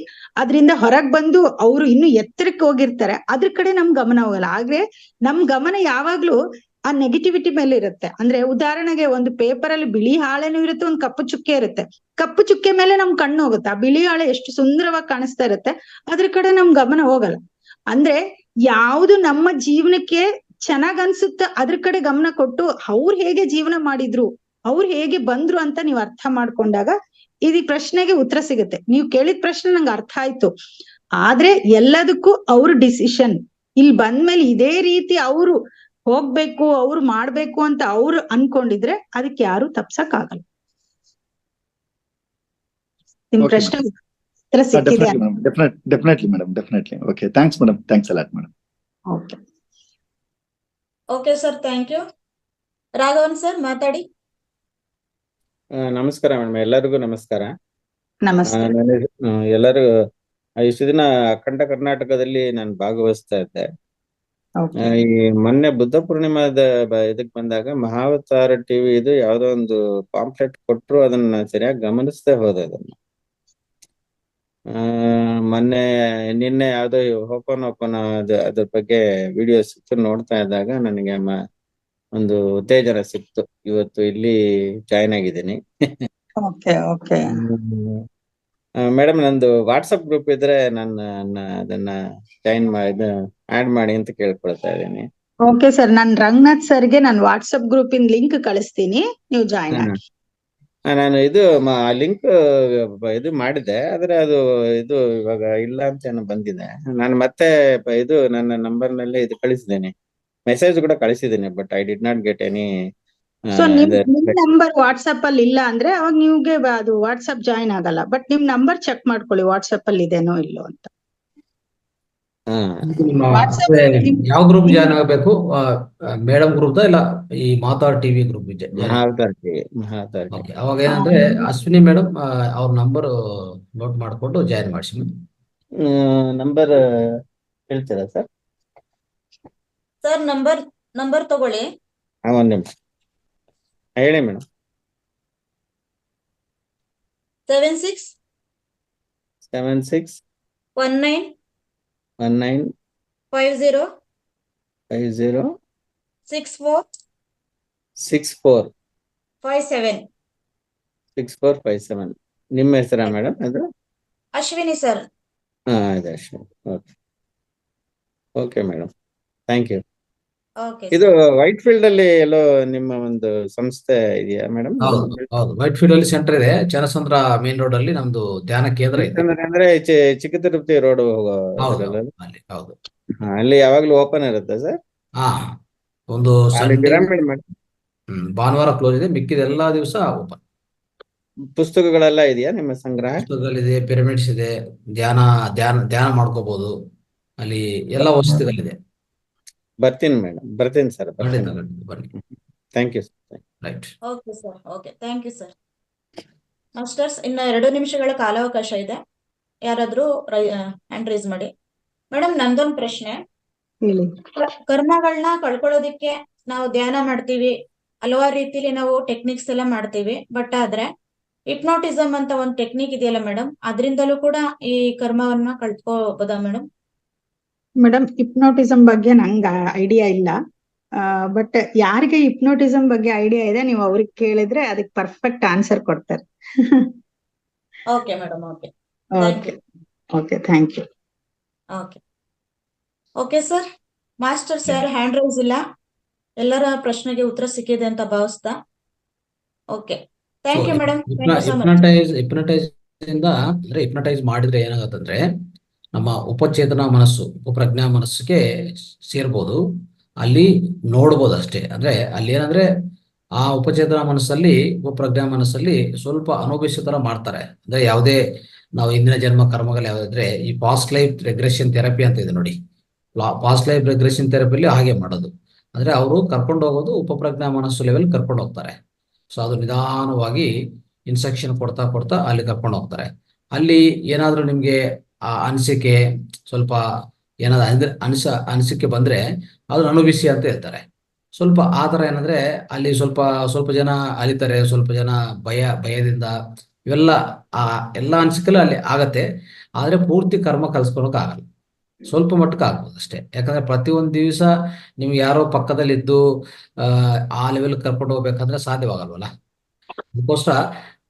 ಅದ್ರಿಂದ ಹೊರಗ್ ಬಂದು ಅವರು ಇನ್ನು ಎತ್ತರಕ್ಕೆ ಹೋಗಿರ್ತಾರೆ. ಅದ್ರ ಕಡೆ ನಮ್ ಗಮನ ಹೋಗಲ್ಲ. ಆದ್ರೆ ನಮ್ ಗಮನ ಯಾವಾಗ್ಲೂ ಆ ನೆಗೆಟಿವಿಟಿ ಮೇಲೆ ಇರುತ್ತೆ. ಅಂದ್ರೆ ಉದಾಹರಣೆಗೆ ಒಂದು ಪೇಪರ್ ಅಲ್ಲಿ ಬಿಳಿ ಹಾಳೆನೂ ಇರುತ್ತೆ, ಒಂದು ಕಪ್ಪು ಚುಕ್ಕೆ ಇರುತ್ತೆ. ಕಪ್ಪು ಚುಕ್ಕೆ ಮೇಲೆ ನಮ್ ಕಣ್ಣು ಹೋಗುತ್ತೆ. ಆ ಬಿಳಿ ಹಾಳೆ ಎಷ್ಟು ಸುಂದರವಾಗಿ ಕಾಣಿಸ್ತಾ ಇರುತ್ತೆ, ಅದ್ರ ಕಡೆ ನಮ್ ಗಮನ ಹೋಗಲ್ಲ. ಅಂದ್ರೆ ಯಾವ್ದು ನಮ್ಮ ಜೀವನಕ್ಕೆ ಚೆನ್ನಾಗ್ ಅನ್ಸುತ್ತೆ ಅದ್ರ ಕಡೆ ಗಮನ ಕೊಟ್ಟು ಅವ್ರು ಹೇಗೆ ಜೀವನ ಮಾಡಿದ್ರು, ಅವ್ರು ಹೇಗೆ ಬಂದ್ರು ಅಂತ ನೀವು ಅರ್ಥ ಮಾಡ್ಕೊಂಡಾಗ ಈ ಪ್ರಶ್ನೆಗೆ ಉತ್ತರ ಸಿಗುತ್ತೆ. ನೀವು ಕೇಳಿದ ಪ್ರಶ್ನೆ ನಂಗೆ ಅರ್ಥ ಆಯ್ತು. ಆದ್ರೆ ಎಲ್ಲದಕ್ಕೂ ಅವ್ರ ಡಿಸಿಷನ್. ಇಲ್ಲಿ ಬಂದ್ಮೇಲೆ ಇದೇ ರೀತಿ ಅವ್ರು ಹೋಗ್ಬೇಕು, ಅವ್ರು ಮಾಡ್ಬೇಕು ಅಂತ ಅವ್ರು ಅನ್ಕೊಂಡಿದ್ರೆ ಅದಕ್ಕೆ ಯಾರು ತಪ್ಸಕ್ ಆಗಲ್ಲ. ನಿಮ್ ಪ್ರಶ್ನೆ ಉತ್ತರ ಸಿಕ್ಕಿದೆ. Definitely madam, definitely. Okay, thanks madam, thanks a lot madam. Okay sir, thank you. Raghavan sir ಮಾತಾಡಿ. ನಮಸ್ಕಾರ ಮೇಡಮ್, ಎಲ್ಲರಿಗೂ ನಮಸ್ಕಾರ. ನಮಸ್ತೆ. ಎಲ್ಲರೂ ಇಷ್ಟು ದಿನ ಅಖಂಡ ಕರ್ನಾಟಕದಲ್ಲಿ ನಾನು ಭಾಗವಹಿಸ್ತಾ ಇದ್ದೆ. ಈ ಮೊನ್ನೆ ಬುದ್ಧ ಪೂರ್ಣಿಮಾದ ಇದಕ್ ಬಂದಾಗ ಮಹಾವತಾರ ಟಿವಿ ಇದು ಯಾವ್ದೋ ಒಂದು ಪಾಂಪ್ಲೆಟ್ ಕೊಟ್ರು, ಅದನ್ನ ಸರಿಯಾಗಿ ಗಮನಿಸದೆ ಹೋದೆ. ಅದನ್ನ ನಿನ್ನೆ ಯಾವ್ದೋ ಓಪನ್ ಅದ್ರ ಬಗ್ಗೆ ವಿಡಿಯೋ ಸಿಕ್ತು. ನೋಡ್ತಾ ಇದ್ದಾಗ ನನಗೆ ಒಂದು ಉತ್ತೇಜನ ಸಿಕ್ತು. ಇವತ್ತು ಇಲ್ಲಿ ಜಾಯ್ನ್ ಆಗಿದ್ದೀನಿ. ಮೇಡಮ್, ನಂದು ವಾಟ್ಸಪ್ ಗ್ರೂಪ್ ಇದ್ರೆ ಅದನ್ನ ಆಡ್ ಮಾಡಿ ಅಂತ ಕೇಳ್ಕೊಳ್ತಾ ಇದ್ದೀನಿ. ಓಕೆ ಸರ್, ನಾನ್ ರಂಗನಾಥ್ ಸರ್ಗೆ ನಾನು ವಾಟ್ಸಪ್ ಗ್ರೂಪ್ ಇನ್ ಲಿಂಕ್ ಕಳಿಸ್ತೀನಿ, ನೀವು ಜಾಯ್ನ್ ಆಗಿ. ನಾನು ಆ ಲಿಂಕ್ ಇದು ಮಾಡಿದೆ, ಆದ್ರೆ ಅದು ಇವಾಗ ಇಲ್ಲ ಅಂತ ಏನೋ ಬಂದಿದೆ. ನಾನು ಮತ್ತೆ ನನ್ನ ನಂಬರ್ ನಲ್ಲಿ ಇದು ಕಳಿಸಿದ್ದೇನೆ, ಮೆಸೇಜ್ ಕೂಡ ಕಳಿಸಿದ್ದೀನಿ. But I did not get any so ನಿಮ್ ಅದೇ ನಿಮ್ ನಂಬರ್ ವಾಟ್ಸ್ಆಪ್ ಅಲ್ಲಿ ಇಲ್ಲ ಅಂದ್ರೆ ಅವಾಗ ನಿಮ್ಗೆ ಅದು ವಾಟ್ಸ್ಆಪ್ ಜಾಯಿನ್ ಆಗಲ್ಲ. ಬಟ್ ನಿಮ್ ನಂಬರ್ ಚೆಕ್ ಮಾಡ್ಕೊಳ್ಳಿ ವಾಟ್ಸ್ಆಪ್ ಅಲ್ಲಿ ಇದೇನೋ ಇಲ್ಲೋ ಅಂತ. ಹಾ ನಿಮ್ಮ ವಾಟ್ಸ್ಆಪ್ ಅಂದ್ರೆ ಯಾವ ಗ್ರೂಪ್ ಜಾಯ್ನ್ ಆಗಬೇಕು? ಮೇಡಮ್ ಗ್ರೂಪ್ ಇಲ್ಲ ಈ ಮಾತಾಡ್ ಟಿವಿ ಗ್ರೂಪ್ ಮಾತಾಡ್ತೀವಿ. ಓಕೆ. ಅವಾಗ ಏನಂದ್ರೆ ಅಶ್ವಿನಿ ಮೇಡಮ್ ಅವ್ರ ನಂಬರ್ ನೋಟ್ ಮಾಡ್ಕೊಂಡು ಜಾಯಿನ್ ಮಾಡಿಸಿ. ನಂಬರ್ ಹೇಳ್ತೀರಾ ಸರ್? ಸರ್ ನಂಬರ್ ತಗೊಳ್ಳಿ. ಒಂದ್ ನಿಮಿಷ ಹೇಳಿ ಮೇಡಮ್. 76 76 19 19 50 50 64 64 57. 6457. ನಿಮ್ಮ ಹೆಸರಾ ಮೇಡಮ್ ಅದು? ಅಶ್ವಿನಿ ಸರ್. ಇದೆ Ashwini. Okay okay madam, thank you. Okay ಇದು ವೈಟ್ ಫೀಲ್ಡ್ ಅಲ್ಲಿ ಎಲ್ಲೋ ನಿಮ್ಮ ಒಂದು ಸಂಸ್ಥೆ ಇದೆಯಾ ಮೇಡಮ್? ಹೌದು, ವೈಟ್ ಫೀಲ್ಡ್ ಅಲ್ಲಿ ಸೆಂಟರ್ ಇದೆ. ಚನ್ನಸಂದ್ರ ಮೇನ್ ರೋಡ್ ಅಲ್ಲಿ ನಮ್ದು ಧ್ಯಾನ ಕೇಂದ್ರ ಇದೆ. ಅಂದ್ರೆ ಚಿಕ್ಕ ತಿರುಪತಿ ರೋಡ್ ಹೋಗೋ ಹೌದು ಇದ್ರಲ್ಲ? ಅಲ್ಲಿ ಹೌದು. ಅಲ್ಲಿ ಯಾವಾಗ್ಲೂ ಓಪನ್ ಇರುತ್ತೆ ಸರ್? ಒಂದು ಅಲ್ಲಿ ಮೇಡಮ್ ಭಾನುವಾರ ಕ್ಲೋಸ್ ಇದೆ, ಮಿಕ್ಕಿದ ಎಲ್ಲಾ ದಿವಸ ಓಪನ್. ಪುಸ್ತಕಗಳೆಲ್ಲ ಇದೆಯಾ ನಿಮ್ಮ ಸಂಗ್ರಹ? ಪುಸ್ತಕಗಳಿದೆ, ಪಿರಮಿಡ್ಸ್ ಇದೆ, ಧ್ಯಾನ ಮಾಡ್ಕೋಬಹುದು ಅಲ್ಲಿ, ಎಲ್ಲ ವಸತಿಗಳಿದೆ. ಬರ್ತೀನಿ ಮೇಡಮ್, ಬರ್ತೀನಿ ಸರ್, ಬರ್ತೀನಿ. ಖಂಡಿತ ಬನ್ನಿ. Thank you sir. Right. Okay sir. Okay, thank you sir. Masters, ಇನ್ನು 2 ನಿಮಿಷಗಳ ಕಾಲಾವಕಾಶ ಇದೆ. ಯಾರಾದ್ರೂ ಹ್ಯಾಂಡ್ ರೈಸ್ ಮಾಡಿ. ಮೇಡಮ್, ನಂದೊಂದು ಪ್ರಶ್ನೆ. ಹೇಳಿ. ಕರ್ಮಗಳನ್ನ ಕಳ್ಕೊಳ್ಳೋದಿಕ್ಕೆ ನಾವು ಧ್ಯಾನ ಮಾಡ್ತೀವಿ, ಹಲವಾರು ರೀತಿಲಿ ನಾವು ಟೆಕ್ನಿಕ್ಸ್ ಎಲ್ಲ ಮಾಡ್ತೀವಿ. ಬಟ್ ಆದ್ರೆ ಹಿಪ್ನೋಟಿಸಮ್ ಅಂತ ಒಂದು ಟೆಕ್ನಿಕ್ ಇದೆಯಲ್ಲ ಮೇಡಮ್, ಅದರಿಂದಲೂ ಕೂಡ ಈ ಕರ್ಮವನ್ನ ಕಳ್ಕೋಬೋದಾ ಮೇಡಮ್? ಮೇಡಮ್, ಹಿಪ್ನೋಟಿಸಮ್ ಬಗ್ಗೆ ನಂಗೆ ಐಡಿಯಾ ಇಲ್ಲ. ಬಟ್ ಯಾರಿಗೆ ಹಿಪ್ನೋಟಿಸಮ್ ಬಗ್ಗೆ ಐಡಿಯಾ ಇದೆ ನೀವು ಅವ್ರಿಗೆ ಕೇಳಿದ್ರೆ ಅದಕ್ಕೆ ಪರ್ಫೆಕ್ಟ್ ಆನ್ಸರ್ ಕೊಡ್ತಾರೆ. Okay madam. Okay, okay okay, thank you. Okay okay sir. Masters ಯಾರು ಹ್ಯಾಂಡ್ ರೈಸ್ ಇಲ್ಲ, ಎಲ್ಲರ ಪ್ರಶ್ನೆಗೆ ಉತ್ತರ ಸಿಕ್ಕಿದೆ ಅಂತ ಭಾವಿಸ್ತಾ. Okay, thank you madam. Thank you so much. Hypnotise ಮಾಡಿದ್ರೆ ಏನಾಗತ್ತಂದ್ರೆ ನಮ್ಮ ಉಪಚೇತನ ಮನಸ್ಸು, ಉಪಪ್ರಜ್ಞಾ ಮನಸ್ಸಿಗೆ ಸೇರ್ಬೋದು. ಅಲ್ಲಿ ನೋಡ್ಬೋದು ಅಷ್ಟೇ. ಅಂದ್ರೆ ಅಲ್ಲಿ ಏನಂದ್ರೆ ಆ ಉಪಚೇತನ ಮನಸ್ಸಲ್ಲಿ, ಉಪಪ್ರಜ್ಞಾ ಮನಸ್ಸಲ್ಲಿ ಸ್ವಲ್ಪ ಅನುಭವಿಸೋ ತರ ಮಾಡ್ತಾರೆ. ಅಂದ್ರೆ ಯಾವುದೇ ನಾವು ಹಿಂದಿನ ಜನ್ಮ ಕರ್ಮಗಳು ಯಾವ್ದಾದ್ರೆ ಈ ಪಾಸ್ಟ್ ಲೈಫ್ ರೆಗ್ರೆಷನ್ ಥೆರಪಿ ಅಂತ ಇದೆ ನೋಡಿ. ಪಾಸ್ಟ್ ಲೈಫ್ ರೆಗ್ರೆಷನ್ ಥೆರಪಿಲಿ ಹಾಗೆ ಮಾಡೋದು. ಅಂದ್ರೆ ಅವರು ಕರ್ಕೊಂಡು ಹೋಗೋದು ಉಪಪ್ರಜ್ಞಾ ಮನಸ್ಸು ಲೆವೆಲ್ ಕರ್ಕೊಂಡು ಹೋಗ್ತಾರೆ. ಸೊ ಅದು ನಿಧಾನವಾಗಿ ಇನ್ಸ್ಟ್ರಕ್ಷನ್ ಕೊಡ್ತಾ ಕೊಡ್ತಾ ಅಲ್ಲಿ ಕರ್ಕೊಂಡು ಹೋಗ್ತಾರೆ. ಅಲ್ಲಿ ಏನಾದ್ರೂ ನಿಮ್ಗೆ ಆ ಅನಿಸಿಕೆ ಸ್ವಲ್ಪ ಏನಾದ್ರು ಅನಿಸಿಕೆ ಬಂದ್ರೆ ಅದನ್ನ ಅನುಭವಿಸಿ ಅಂತ ಹೇಳ್ತಾರೆ. ಸ್ವಲ್ಪ ಆ ಥರ ಏನಂದ್ರೆ ಅಲ್ಲಿ ಸ್ವಲ್ಪ ಜನ ಅಲಿತಾರೆ, ಸ್ವಲ್ಪ ಜನ ಭಯದಿಂದ ಇವೆಲ್ಲ ಎಲ್ಲ ಅನಿಸಿಕೆಲ್ಲ ಅಲ್ಲಿ ಆಗತ್ತೆ. ಆದ್ರೆ ಪೂರ್ತಿ ಕರ್ಮ ಕಲ್ಸ್ಕೊಳಕ್ ಆಗಲ್ಲ, ಸ್ವಲ್ಪ ಮಟ್ಟಕ್ಕೆ ಆಗ್ಬೋದು ಅಷ್ಟೇ. ಯಾಕಂದ್ರೆ ಪ್ರತಿಯೊಂದು ದಿವಸ ನಿಮ್ಗೆ ಯಾರೋ ಪಕ್ಕದಲ್ಲಿದ್ದು ಆ ಲೆವೆಲ್ ಕರ್ಕೊಂಡು ಹೋಗ್ಬೇಕಂದ್ರೆ ಸಾಧ್ಯವಾಗಲ್ವಲ್ಲ. ಅದಕ್ಕೋಸ್ಕರ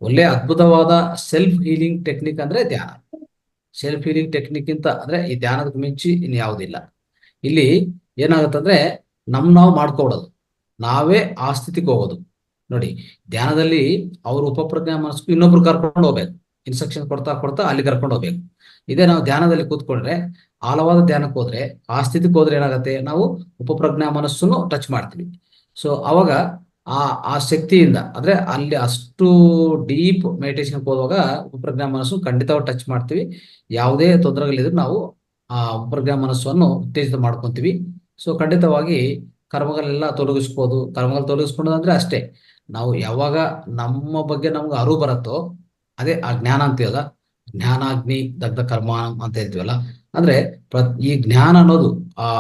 ಒಳ್ಳೆ ಅದ್ಭುತವಾದ ಸೆಲ್ಫ್ ಹೀಲಿಂಗ್ ಟೆಕ್ನಿಕ್ ಅಂದ್ರೆ ಧ್ಯಾನ. ಸೆಲ್ಫ್ ಹೀಲಿಂಗ್ ಟೆಕ್ನಿಕ್ ಅಂತ ಅಂದ್ರೆ ಈ ಧ್ಯಾನದ ಮಿಂಚಿ ಇನ್ಯಾವುದಿಲ್ಲ. ಇಲ್ಲಿ ಏನಾಗುತ್ತಂದ್ರೆ ನಾವು ಮಾಡ್ಕೊಡೋದು, ನಾವೇ ಆ ಸ್ಥಿತಿಗೆ ಹೋಗೋದು. ನೋಡಿ, ಧ್ಯಾನದಲ್ಲಿ ಅವ್ರ ಉಪಪ್ರಜ್ಞಾ ಮನಸ್ಸು ಇನ್ನೊಬ್ರು ಕರ್ಕೊಂಡು ಹೋಗ್ಬೇಕು, ಇನ್ಸ್ಟ್ರಕ್ಷನ್ ಕೊಡ್ತಾ ಕೊಡ್ತಾ ಅಲ್ಲಿ ಕರ್ಕೊಂಡು ಹೋಗ್ಬೇಕು. ಇದೇ ನಾವು ಧ್ಯಾನದಲ್ಲಿ ಕೂತ್ಕೊಂಡ್ರೆ, ಆಳವಾದ ಧ್ಯಾನಕ್ಕೆ ಹೋದ್ರೆ, ಆ ಸ್ಥಿತಿಗೆ ಹೋದ್ರೆ ಏನಾಗುತ್ತೆ, ನಾವು ಉಪಪ್ರಜ್ಞಾ ಮನಸ್ಸನ್ನು ಟಚ್ ಮಾಡ್ತೀವಿ. ಸೊ ಅವಾಗ ಆ ಶಕ್ತಿಯಿಂದ ಅಂದ್ರೆ ಅಲ್ಲಿ ಅಷ್ಟು ಡೀಪ್ ಮೆಡಿಟೇಷನ್ ಹೋಗುವಾಗ ಉಪಪ್ರಜ್ಞಾ ಮನಸ್ಸು ಖಂಡಿತವಾಗಿ ಟಚ್ ಮಾಡ್ತೀವಿ. ಯಾವುದೇ ತೊಂದರೆಗಳಿದ್ರು ನಾವು ಆ ಉಪಪ್ರಜ್ಞಾ ಮನಸ್ಸನ್ನು ಉತ್ತೇಜಿತ ಮಾಡ್ಕೊಂತೀವಿ. ಸೊ ಖಂಡಿತವಾಗಿ ಕರ್ಮಗಳೆಲ್ಲ ತೊಲಗಿಸ್ಬೋದು. ಕರ್ಮಗಳು ತೊಲಗಿಸ್ಕೊಳ್ಳೋದು ಅಂದ್ರೆ ಅಷ್ಟೇ, ನಾವು ಯಾವಾಗ ನಮ್ಮ ಬಗ್ಗೆ ನಮ್ಗೆ ಅರಿವು ಬರುತ್ತೋ ಅದೇ ಆ ಜ್ಞಾನ ಅಂತೀವಲ್ಲ, ಜ್ಞಾನಾಗ್ನಿ ದಗ್ಧ ಕರ್ಮ ಅಂತ ಹೇಳ್ತೀವಲ್ಲ. ಅಂದ್ರೆ ಈ ಜ್ಞಾನ ಅನ್ನೋದು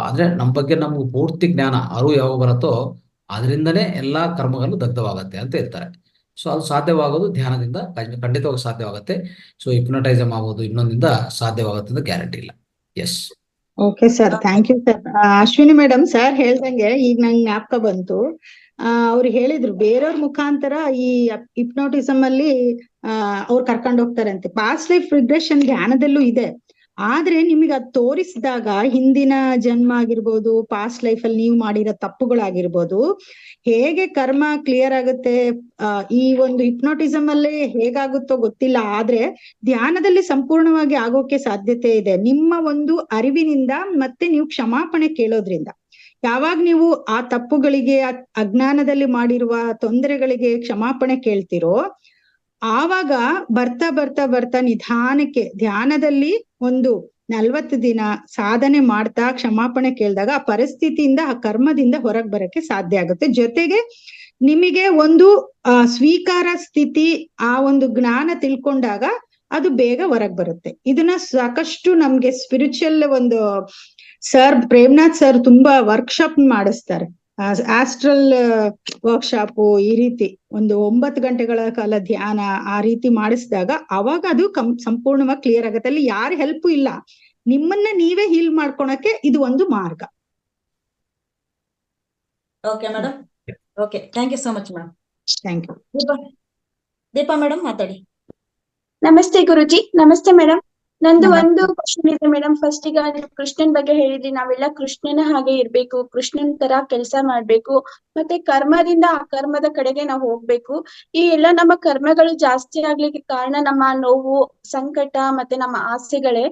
ಅಂದ್ರೆ ನಮ್ಮ ಬಗ್ಗೆ ನಮ್ಗೆ ಪೂರ್ತಿ ಜ್ಞಾನ ಅರಿವು ಯಾವಾಗ ಬರುತ್ತೋ ಅದರಿಂದನೇ ಎಲ್ಲಾ ಕರ್ಮಗಳು ದಗ್ಧವಾಗತ್ತೆ ಅಂತ ಹೇಳ್ತಾರೆ. ಸೊ ಅದು ಸಾಧ್ಯವಾಗೋದು ಧ್ಯಾನದಿಂದ ಖಂಡಿತವಾಗಿ ಸಾಧ್ಯವಾಗುತ್ತೆ. ಸೊ ಹಿಪ್ನೋಟೈಸಮ್ ಆಗೋದು ಇನ್ನೊಂದಿಂದ ಸಾಧ್ಯವಾಗುತ್ತೆ ಅಂತ ಗ್ಯಾರಂಟಿ ಇಲ್ಲ. Yes. Okay sir, thank you sir. Ashwini madam, sir ಹೇಳ್ದಂಗೆ ಈಗ ನಂಗೆ ಜ್ಞಾಪಕ ಬಂತು. ಅವ್ರು ಹೇಳಿದ್ರು ಬೇರೆಯವ್ರ ಮುಖಾಂತರ ಈ ಹಿಪ್ನೋಟಿಸಮ್ ಅಲ್ಲಿ ಅವ್ರು ಕರ್ಕೊಂಡು ಹೋಗ್ತಾರೆ ಅಂತೆ. ಪಾಸ್ಟ್ ಲೈಫ್ ರಿಗ್ರೆಷನ್ ಧ್ಯಾನದಲ್ಲೂ ಇದೆ. ಆದ್ರೆ ನಿಮಗೆ ಅದು ತೋರಿಸಿದಾಗ ಹಿಂದಿನ ಜನ್ಮ ಆಗಿರ್ಬೋದು, ಪಾಸ್ಟ್ ಲೈಫ್ ಅಲ್ಲಿ ನೀವು ಮಾಡಿರೋ ತಪ್ಪುಗಳಾಗಿರ್ಬೋದು, ಹೇಗೆ ಕರ್ಮ ಕ್ಲಿಯರ್ ಆಗುತ್ತೆ ಈ ಒಂದು ಹಿಪ್ನೋಟಿಸಮ್ ಅಲ್ಲೇ ಹೇಗಾಗುತ್ತೋ ಗೊತ್ತಿಲ್ಲ. ಆದ್ರೆ ಧ್ಯಾನದಲ್ಲಿ ಸಂಪೂರ್ಣವಾಗಿ ಆಗೋಕೆ ಸಾಧ್ಯತೆ ಇದೆ ನಿಮ್ಮ ಒಂದು ಅರಿವಿನಿಂದ, ಮತ್ತೆ ನೀವು ಕ್ಷಮಾಪಣೆ ಕೇಳೋದ್ರಿಂದ. ಯಾವಾಗ ನೀವು ಆ ತಪ್ಪುಗಳಿಗೆ ಅಜ್ಞಾನದಲ್ಲಿ ಮಾಡಿರುವ ತೊಂದರೆಗಳಿಗೆ ಕ್ಷಮಾಪಣೆ ಕೇಳ್ತಿರೋ, ಆವಾಗ ಬರ್ತಾ ಬರ್ತಾ ಬರ್ತಾ ನಿಧಾನಕ್ಕೆ ಧ್ಯಾನದಲ್ಲಿ ಒಂದು 40 ದಿನ ಸಾಧನೆ ಮಾಡ್ತಾ ಕ್ಷಮಾಪಣೆ ಕೇಳಿದಾಗ ಆ ಪರಿಸ್ಥಿತಿಯಿಂದ, ಆ ಕರ್ಮದಿಂದ ಹೊರಗೆ ಬರಕ್ಕೆ ಸಾಧ್ಯ ಆಗುತ್ತೆ. ಜೊತೆಗೆ ನಿಮಗೆ ಒಂದು ಸ್ವೀಕಾರ ಸ್ಥಿತಿ, ಆ ಒಂದು ಜ್ಞಾನ ತಿಳ್ಕೊಂಡಾಗ ಅದು ಬೇಗ ಹೊರಗೆ ಬರುತ್ತೆ. ಇದನ್ನ ಸಾಕಷ್ಟು ನಮ್ಗೆ ಸ್ಪಿರಿಚುವಲ್ ಒಂದು ಸರ್ ಪ್ರೇಮ್ನಾಥ್ ಸರ್ ತುಂಬಾ ವರ್ಕ್ಶಾಪ್ ಮಾಡಿಸ್ತಾರೆ. ಆಸ್ಟ್ರಲ್ ವರ್ಕ್ಶಾಪ್, ಈ ರೀತಿ ಒಂದು 9 ಗಂಟೆಗಳ ಕಾಲ ಧ್ಯಾನ ಆ ರೀತಿ ಮಾಡಿಸಿದಾಗ ಅವಾಗ ಅದು ಸಂಪೂರ್ಣವಾಗಿ ಕ್ಲಿಯರ್ ಆಗುತ್ತೆ. ಅಲ್ಲಿ ಯಾರ ಹೆಲ್ಪ್ ಇಲ್ಲ, ನಿಮ್ಮನ್ನ ನೀವೇ ಹೀಲ್ ಮಾಡ್ಕೊಳಕ್ಕೆ ಇದು ಒಂದು ಮಾರ್ಗ. Okay madam. Okay, thank you so much madam. Thank you. Deepa madam ಮಾತಾಡಿ. ನಮಸ್ತೆ ಗುರುಜಿ. ನಮಸ್ತೆ ಮೇಡಮ್. ನಂದು ಒಂದು ಕ್ವಶನ್ ಇದೆ ಮೇಡಮ್. ಫಸ್ಟ್ ಈಗ ನೀವು ಕೃಷ್ಣನ್ ಬಗ್ಗೆ ಹೇಳಿದ್ರಿ, ನಾವೆಲ್ಲ ಕೃಷ್ಣನ ಹಾಗೆ ಇರ್ಬೇಕು, ಕೃಷ್ಣನ್ ತರ ಕೆಲಸ ಮಾಡ್ಬೇಕು, ಮತ್ತೆ ಕರ್ಮದಿಂದ ಅಕರ್ಮದ ಕಡೆಗೆ ನಾವು ಹೋಗ್ಬೇಕು. ಈ ಎಲ್ಲ ನಮ್ಮ ಕರ್ಮಗಳು ಜಾಸ್ತಿ ಆಗ್ಲಿಕ್ಕೆ ಕಾರಣ ನಮ್ಮ ನೋವು, ಸಂಕಟ ಮತ್ತೆ ನಮ್ಮ ಆಸೆಗಳೇ.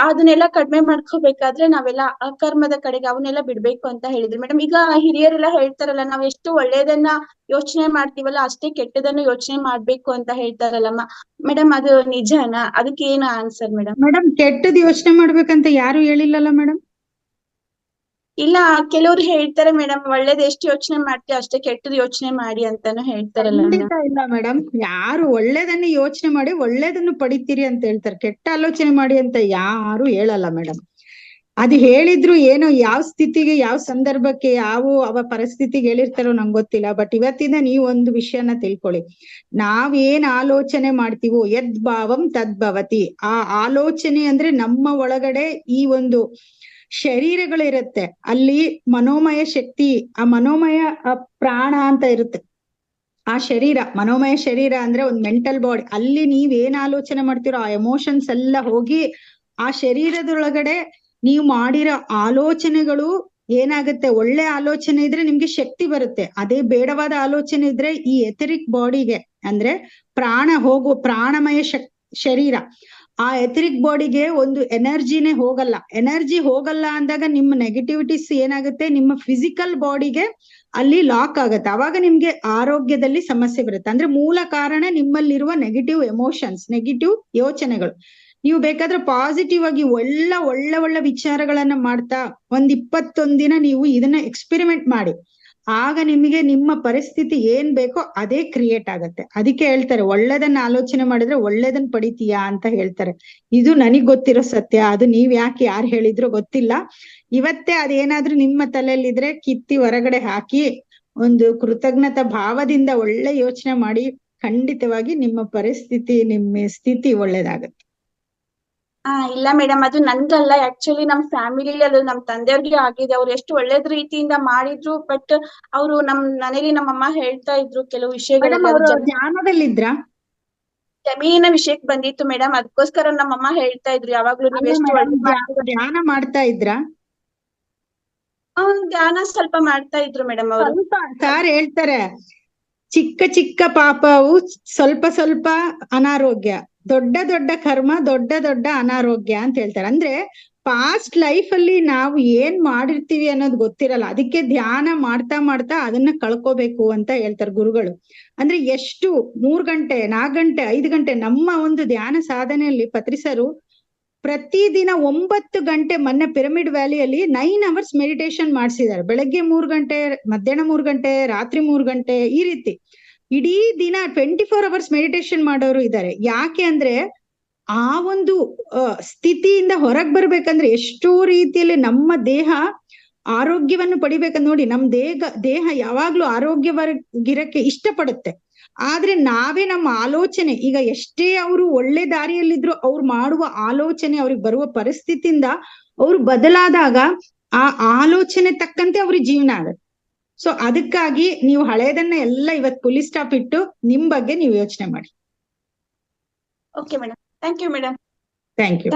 ಅದನ್ನೆಲ್ಲ ಕಡಿಮೆ ಮಾಡ್ಕೋಬೇಕಾದ್ರೆ ನಾವೆಲ್ಲ ಅಕರ್ಮದ ಕಡೆಗೆ ಅವನ್ನೆಲ್ಲ ಬಿಡ್ಬೇಕು ಅಂತ ಹೇಳಿದ್ರಿ ಮೇಡಮ್. ಈಗ ಹಿರಿಯರೆಲ್ಲ ಹೇಳ್ತಾರಲ್ಲ, ನಾವ್ ಎಷ್ಟು ಒಳ್ಳೇದನ್ನ ಯೋಚನೆ ಮಾಡ್ತೀವಲ್ಲ ಅಷ್ಟೇ ಕೆಟ್ಟದನ್ನು ಯೋಚನೆ ಮಾಡ್ಬೇಕು ಅಂತ ಹೇಳ್ತಾರಲ್ಲ ಮೇಡಮ್, ಅದು ನಿಜಾನಾ? ಅದಕ್ಕೆ ಏನು ಆನ್ಸರ್ ಮೇಡಮ್? ಮೇಡಮ್, ಕೆಟ್ಟದ್ ಯೋಚನೆ ಮಾಡ್ಬೇಕಂತ ಯಾರು ಹೇಳಿಲ್ಲಲ್ಲ ಮೇಡಮ್. ಇಲ್ಲ, ಕೆಲವ್ರು ಹೇಳ್ತಾರೆ ಮೇಡಮ್, ಒಳ್ಳೇದ್ ಎಷ್ಟು ಯೋಚನೆ ಮಾಡ್ತೀವಿ ಅಷ್ಟೇ ಕೆಟ್ಟದ್ ಯೋಚನೆ ಮಾಡಿ ಅಂತಾನು ಹೇಳ್ತಾರಲ್ಲ ಮೇಡಮ್. ಇಲ್ಲ ಮೇಡಮ್, ಯಾರು ಒಳ್ಳೇದನ್ನ ಯೋಚನೆ ಮಾಡಿ ಒಳ್ಳೇದನ್ನು ಪಡಿತೀರಿ ಅಂತ ಹೇಳ್ತಾರೆ. ಕೆಟ್ಟ ಆಲೋಚನೆ ಮಾಡಿ ಅಂತ ಯಾರು ಹೇಳಲ್ಲ ಮೇಡಮ್. ಅದು ಹೇಳಿದ್ರು ಏನೋ ಯಾವ ಸ್ಥಿತಿಗೆ, ಯಾವ ಸಂದರ್ಭಕ್ಕೆ, ಅವ ಪರಿಸ್ಥಿತಿಗೆ ಹೇಳಿರ್ತಾರೋ ನಂಗೆ ಗೊತ್ತಿಲ್ಲ. ಬಟ್ ಇವತ್ತಿಂದ ನೀವು ಒಂದು ವಿಷಯನ ತಿಳ್ಕೊಳ್ಳಿ, ನಾವೇನ್ ಆಲೋಚನೆ ಮಾಡ್ತೀವೋ ಯದ್ಭಾವಂ ತದ್ಭವತಿ. ಆ ಆಲೋಚನೆ ಅಂದ್ರೆ ನಮ್ಮ ಒಳಗಡೆ ಈ ಒಂದು ಶರೀರಗಳಿರುತ್ತೆ, ಅಲ್ಲಿ ಮನೋಮಯ ಶಕ್ತಿ, ಆ ಮನೋಮಯ ಪ್ರಾಣ ಅಂತ ಇರುತ್ತೆ. ಆ ಶರೀರ, ಮನೋಮಯ ಶರೀರ ಅಂದ್ರೆ ಒಂದು ಮೆಂಟಲ್ ಬಾಡಿ. ಅಲ್ಲಿ ನೀವೇನ್ ಆಲೋಚನೆ ಮಾಡ್ತೀರೋ ಆ ಎಮೋಷನ್ಸ್ ಎಲ್ಲ ಹೋಗಿ ಆ ಶರೀರದೊಳಗಡೆ ನೀವು ಮಾಡಿರೋ ಆಲೋಚನೆಗಳು ಏನಾಗುತ್ತೆ, ಒಳ್ಳೆ ಆಲೋಚನೆ ಇದ್ರೆ ನಿಮ್ಗೆ ಶಕ್ತಿ ಬರುತ್ತೆ. ಅದೇ ಬೇಡವಾದ ಆಲೋಚನೆ ಇದ್ರೆ ಈ ಎಥರಿಕ್ ಬಾಡಿಗೆ ಅಂದ್ರೆ ಪ್ರಾಣಮಯ ಶರೀರ, ಆ ಎಥರಿಕ್ ಬಾಡಿಗೆ ಒಂದು ಎನರ್ಜಿನೇ ಹೋಗಲ್ಲ. ಎನರ್ಜಿ ಹೋಗಲ್ಲ ಅಂದಾಗ ನಿಮ್ಮ ನೆಗೆಟಿವಿಟೀಸ್ ಏನಾಗುತ್ತೆ, ನಿಮ್ಮ ಫಿಸಿಕಲ್ ಬಾಡಿಗೆ ಅಲ್ಲಿ ಲಾಕ್ ಆಗತ್ತೆ. ಅವಾಗ ನಿಮ್ಗೆ ಆರೋಗ್ಯದಲ್ಲಿ ಸಮಸ್ಯೆ ಬರುತ್ತೆ. ಅಂದ್ರೆ ಮೂಲ ಕಾರಣ ನಿಮ್ಮಲ್ಲಿರುವ ನೆಗೆಟಿವ್ ಎಮೋಷನ್ಸ್, ನೆಗೆಟಿವ್ ಯೋಚನೆಗಳು. ನೀವು ಬೇಕಾದ್ರೆ ಪಾಸಿಟಿವ್ ಆಗಿ ಒಳ್ಳೆ ವಿಚಾರಗಳನ್ನ ಮಾಡ್ತಾ 21 ದಿನ ನೀವು ಇದನ್ನ ಎಕ್ಸ್ಪೆರಿಮೆಂಟ್ ಮಾಡಿ, ಆಗ ನಿಮಗೆ ನಿಮ್ಮ ಪರಿಸ್ಥಿತಿ ಏನ್ ಬೇಕೋ ಅದೇ ಕ್ರಿಯೇಟ್ ಆಗತ್ತೆ. ಅದಕ್ಕೆ ಹೇಳ್ತಾರೆ, ಒಳ್ಳೇದನ್ನ ಆಲೋಚನೆ ಮಾಡಿದ್ರೆ ಒಳ್ಳೇದನ್ನ ಪಡಿತೀಯಾ ಅಂತ ಹೇಳ್ತಾರೆ. ಇದು ನನಗ್ ಗೊತ್ತಿರೋ ಸತ್ಯ. ಅದು ನೀವ್ ಯಾರು ಹೇಳಿದ್ರು ಗೊತ್ತಿಲ್ಲ. ಇವತ್ತೇ ಅದೇನಾದ್ರೂ ನಿಮ್ಮ ತಲೆಯಲ್ಲಿದ್ರೆ ಕಿತ್ತಿ ಹೊರಗಡೆ ಹಾಕಿ ಒಂದು ಕೃತಜ್ಞತಾ ಭಾವದಿಂದ ಒಳ್ಳೆ ಯೋಚನೆ ಮಾಡಿ, ಖಂಡಿತವಾಗಿ ನಿಮ್ಮ ಪರಿಸ್ಥಿತಿ, ನಿಮ್ಮ ಸ್ಥಿತಿ ಒಳ್ಳೇದಾಗತ್ತೆ. ಇಲ್ಲ ಮೇಡಮ್, ಅದು ನನ್ಗಲ್ಲ. ಆಕ್ಚುಲಿ ನಮ್ ಫ್ಯಾಮಿಲಿಲಿ ಅದು ನಮ್ ತಂದೆಯವ್ರಿಗೆ ಆಗಿದೆ. ಅವ್ರು ಎಷ್ಟು ಒಳ್ಳೇದ್ ರೀತಿಯಿಂದ ಮಾಡಿದ್ರು, ಬಟ್ ಅವರು ನಮ್ ಮನೇಲಿ ನಮ್ಮಮ್ಮ ಹೇಳ್ತಾ ಇದ್ರು ಕೆಲವು ವಿಷಯಗಳು ಧ್ಯಾನದಲ್ಲಿದ್ರ ಜಮೀನ ವಿಷಯಕ್ಕೆ ಬಂದಿತ್ತು ಮೇಡಮ್. ಅದಕ್ಕೋಸ್ಕರ ನಮ್ಮಮ್ಮ ಹೇಳ್ತಾ ಇದ್ರು ಯಾವಾಗ್ಲೂ ನೀವು ಎಷ್ಟು ಧ್ಯಾನ ಮಾಡ್ತಾ ಇದ್ರ? ಧ್ಯಾನ ಸ್ವಲ್ಪ ಮಾಡ್ತಾ ಇದ್ರು ಮೇಡಮ್ ಅವರು. ಸಾರ್ ಹೇಳ್ತಾರೆ, ಚಿಕ್ಕ ಪಾಪವು ಸ್ವಲ್ಪ ಅನಾರೋಗ್ಯ, ದೊಡ್ಡ ಕರ್ಮ ದೊಡ್ಡ ಅನಾರೋಗ್ಯ ಅಂತ ಹೇಳ್ತಾರೆ. ಅಂದ್ರೆ ಪಾಸ್ಟ್ ಲೈಫ್ ಅಲ್ಲಿ ನಾವು ಏನ್ ಮಾಡಿರ್ತೀವಿ ಅನ್ನೋದು ಗೊತ್ತಿರಲ್ಲ. ಅದಕ್ಕೆ ಧ್ಯಾನ ಮಾಡ್ತಾ ಅದನ್ನ ಕಳ್ಕೋಬೇಕು ಅಂತ ಹೇಳ್ತಾರೆ ಗುರುಗಳು. ಅಂದ್ರೆ ಎಷ್ಟು 3 ಗಂಟೆ 4 ಗಂಟೆ 5 ಗಂಟೆ ನಮ್ಮ ಒಂದು ಧ್ಯಾನ ಸಾಧನೆಯಲ್ಲಿ ಪತ್ರಿಸರು ಪ್ರತಿದಿನ 9 ಗಂಟೆ, ಮೊನ್ನೆ ಪಿರಮಿಡ್ ವ್ಯಾಲಿಯಲ್ಲಿ 9 ಅವರ್ಸ್ ಮೆಡಿಟೇಷನ್ ಮಾಡಿಸಿದ್ದಾರೆ. ಬೆಳಗ್ಗೆ 3 ಗಂಟೆ, ಮಧ್ಯಾಹ್ನ 3 ಗಂಟೆ, ರಾತ್ರಿ 3 ಗಂಟೆ, ಈ ರೀತಿ ಇಡೀ ದಿನ 24 ಅವರ್ಸ್ ಮೆಡಿಟೇಷನ್ ಮಾಡೋರು ಇದ್ದಾರೆ. ಯಾಕೆ ಅಂದ್ರೆ ಆ ಒಂದು ಸ್ಥಿತಿಯಿಂದ ಹೊರಗ್ ಬರ್ಬೇಕಂದ್ರೆ ಎಷ್ಟೋ ರೀತಿಯಲ್ಲಿ ನಮ್ಮ ದೇಹ ಆರೋಗ್ಯವನ್ನು ಪಡಿಬೇಕಂದ್ ನೋಡಿ. ನಮ್ ದೇಹ ಯಾವಾಗ್ಲೂ ಆರೋಗ್ಯವಾಗಿರಕ್ಕೆ ಇಷ್ಟಪಡುತ್ತೆ. ಆದ್ರೆ ನಾವೇ ನಮ್ಮ ಆಲೋಚನೆ, ಈಗ ಎಷ್ಟೇ ಅವರು ಒಳ್ಳೆ ದಾರಿಯಲ್ಲಿದ್ರು ಅವ್ರು ಮಾಡುವ ಆಲೋಚನೆ, ಅವ್ರಿಗೆ ಬರುವ ಪರಿಸ್ಥಿತಿಯಿಂದ ಅವ್ರು ಬದಲಾದಾಗ ಆ ಆಲೋಚನೆ ತಕ್ಕಂತೆ ಅವ್ರಿಗೆ ಜೀವನ ಆಗತ್ತೆ. ಸೊ ಅದಕ್ಕಾಗಿ ನೀವು ಹಳೇದನ್ನ ಎಲ್ಲ ಇವತ್ತು ಫುಲ್ ಸ್ಟಾಪ್ ಇಟ್ಟು ನಿಮ್ ಬಗ್ಗೆ ನೀವು ಯೋಚನೆ ಮಾಡಿ. Okay madam, thank you madam. Thank you.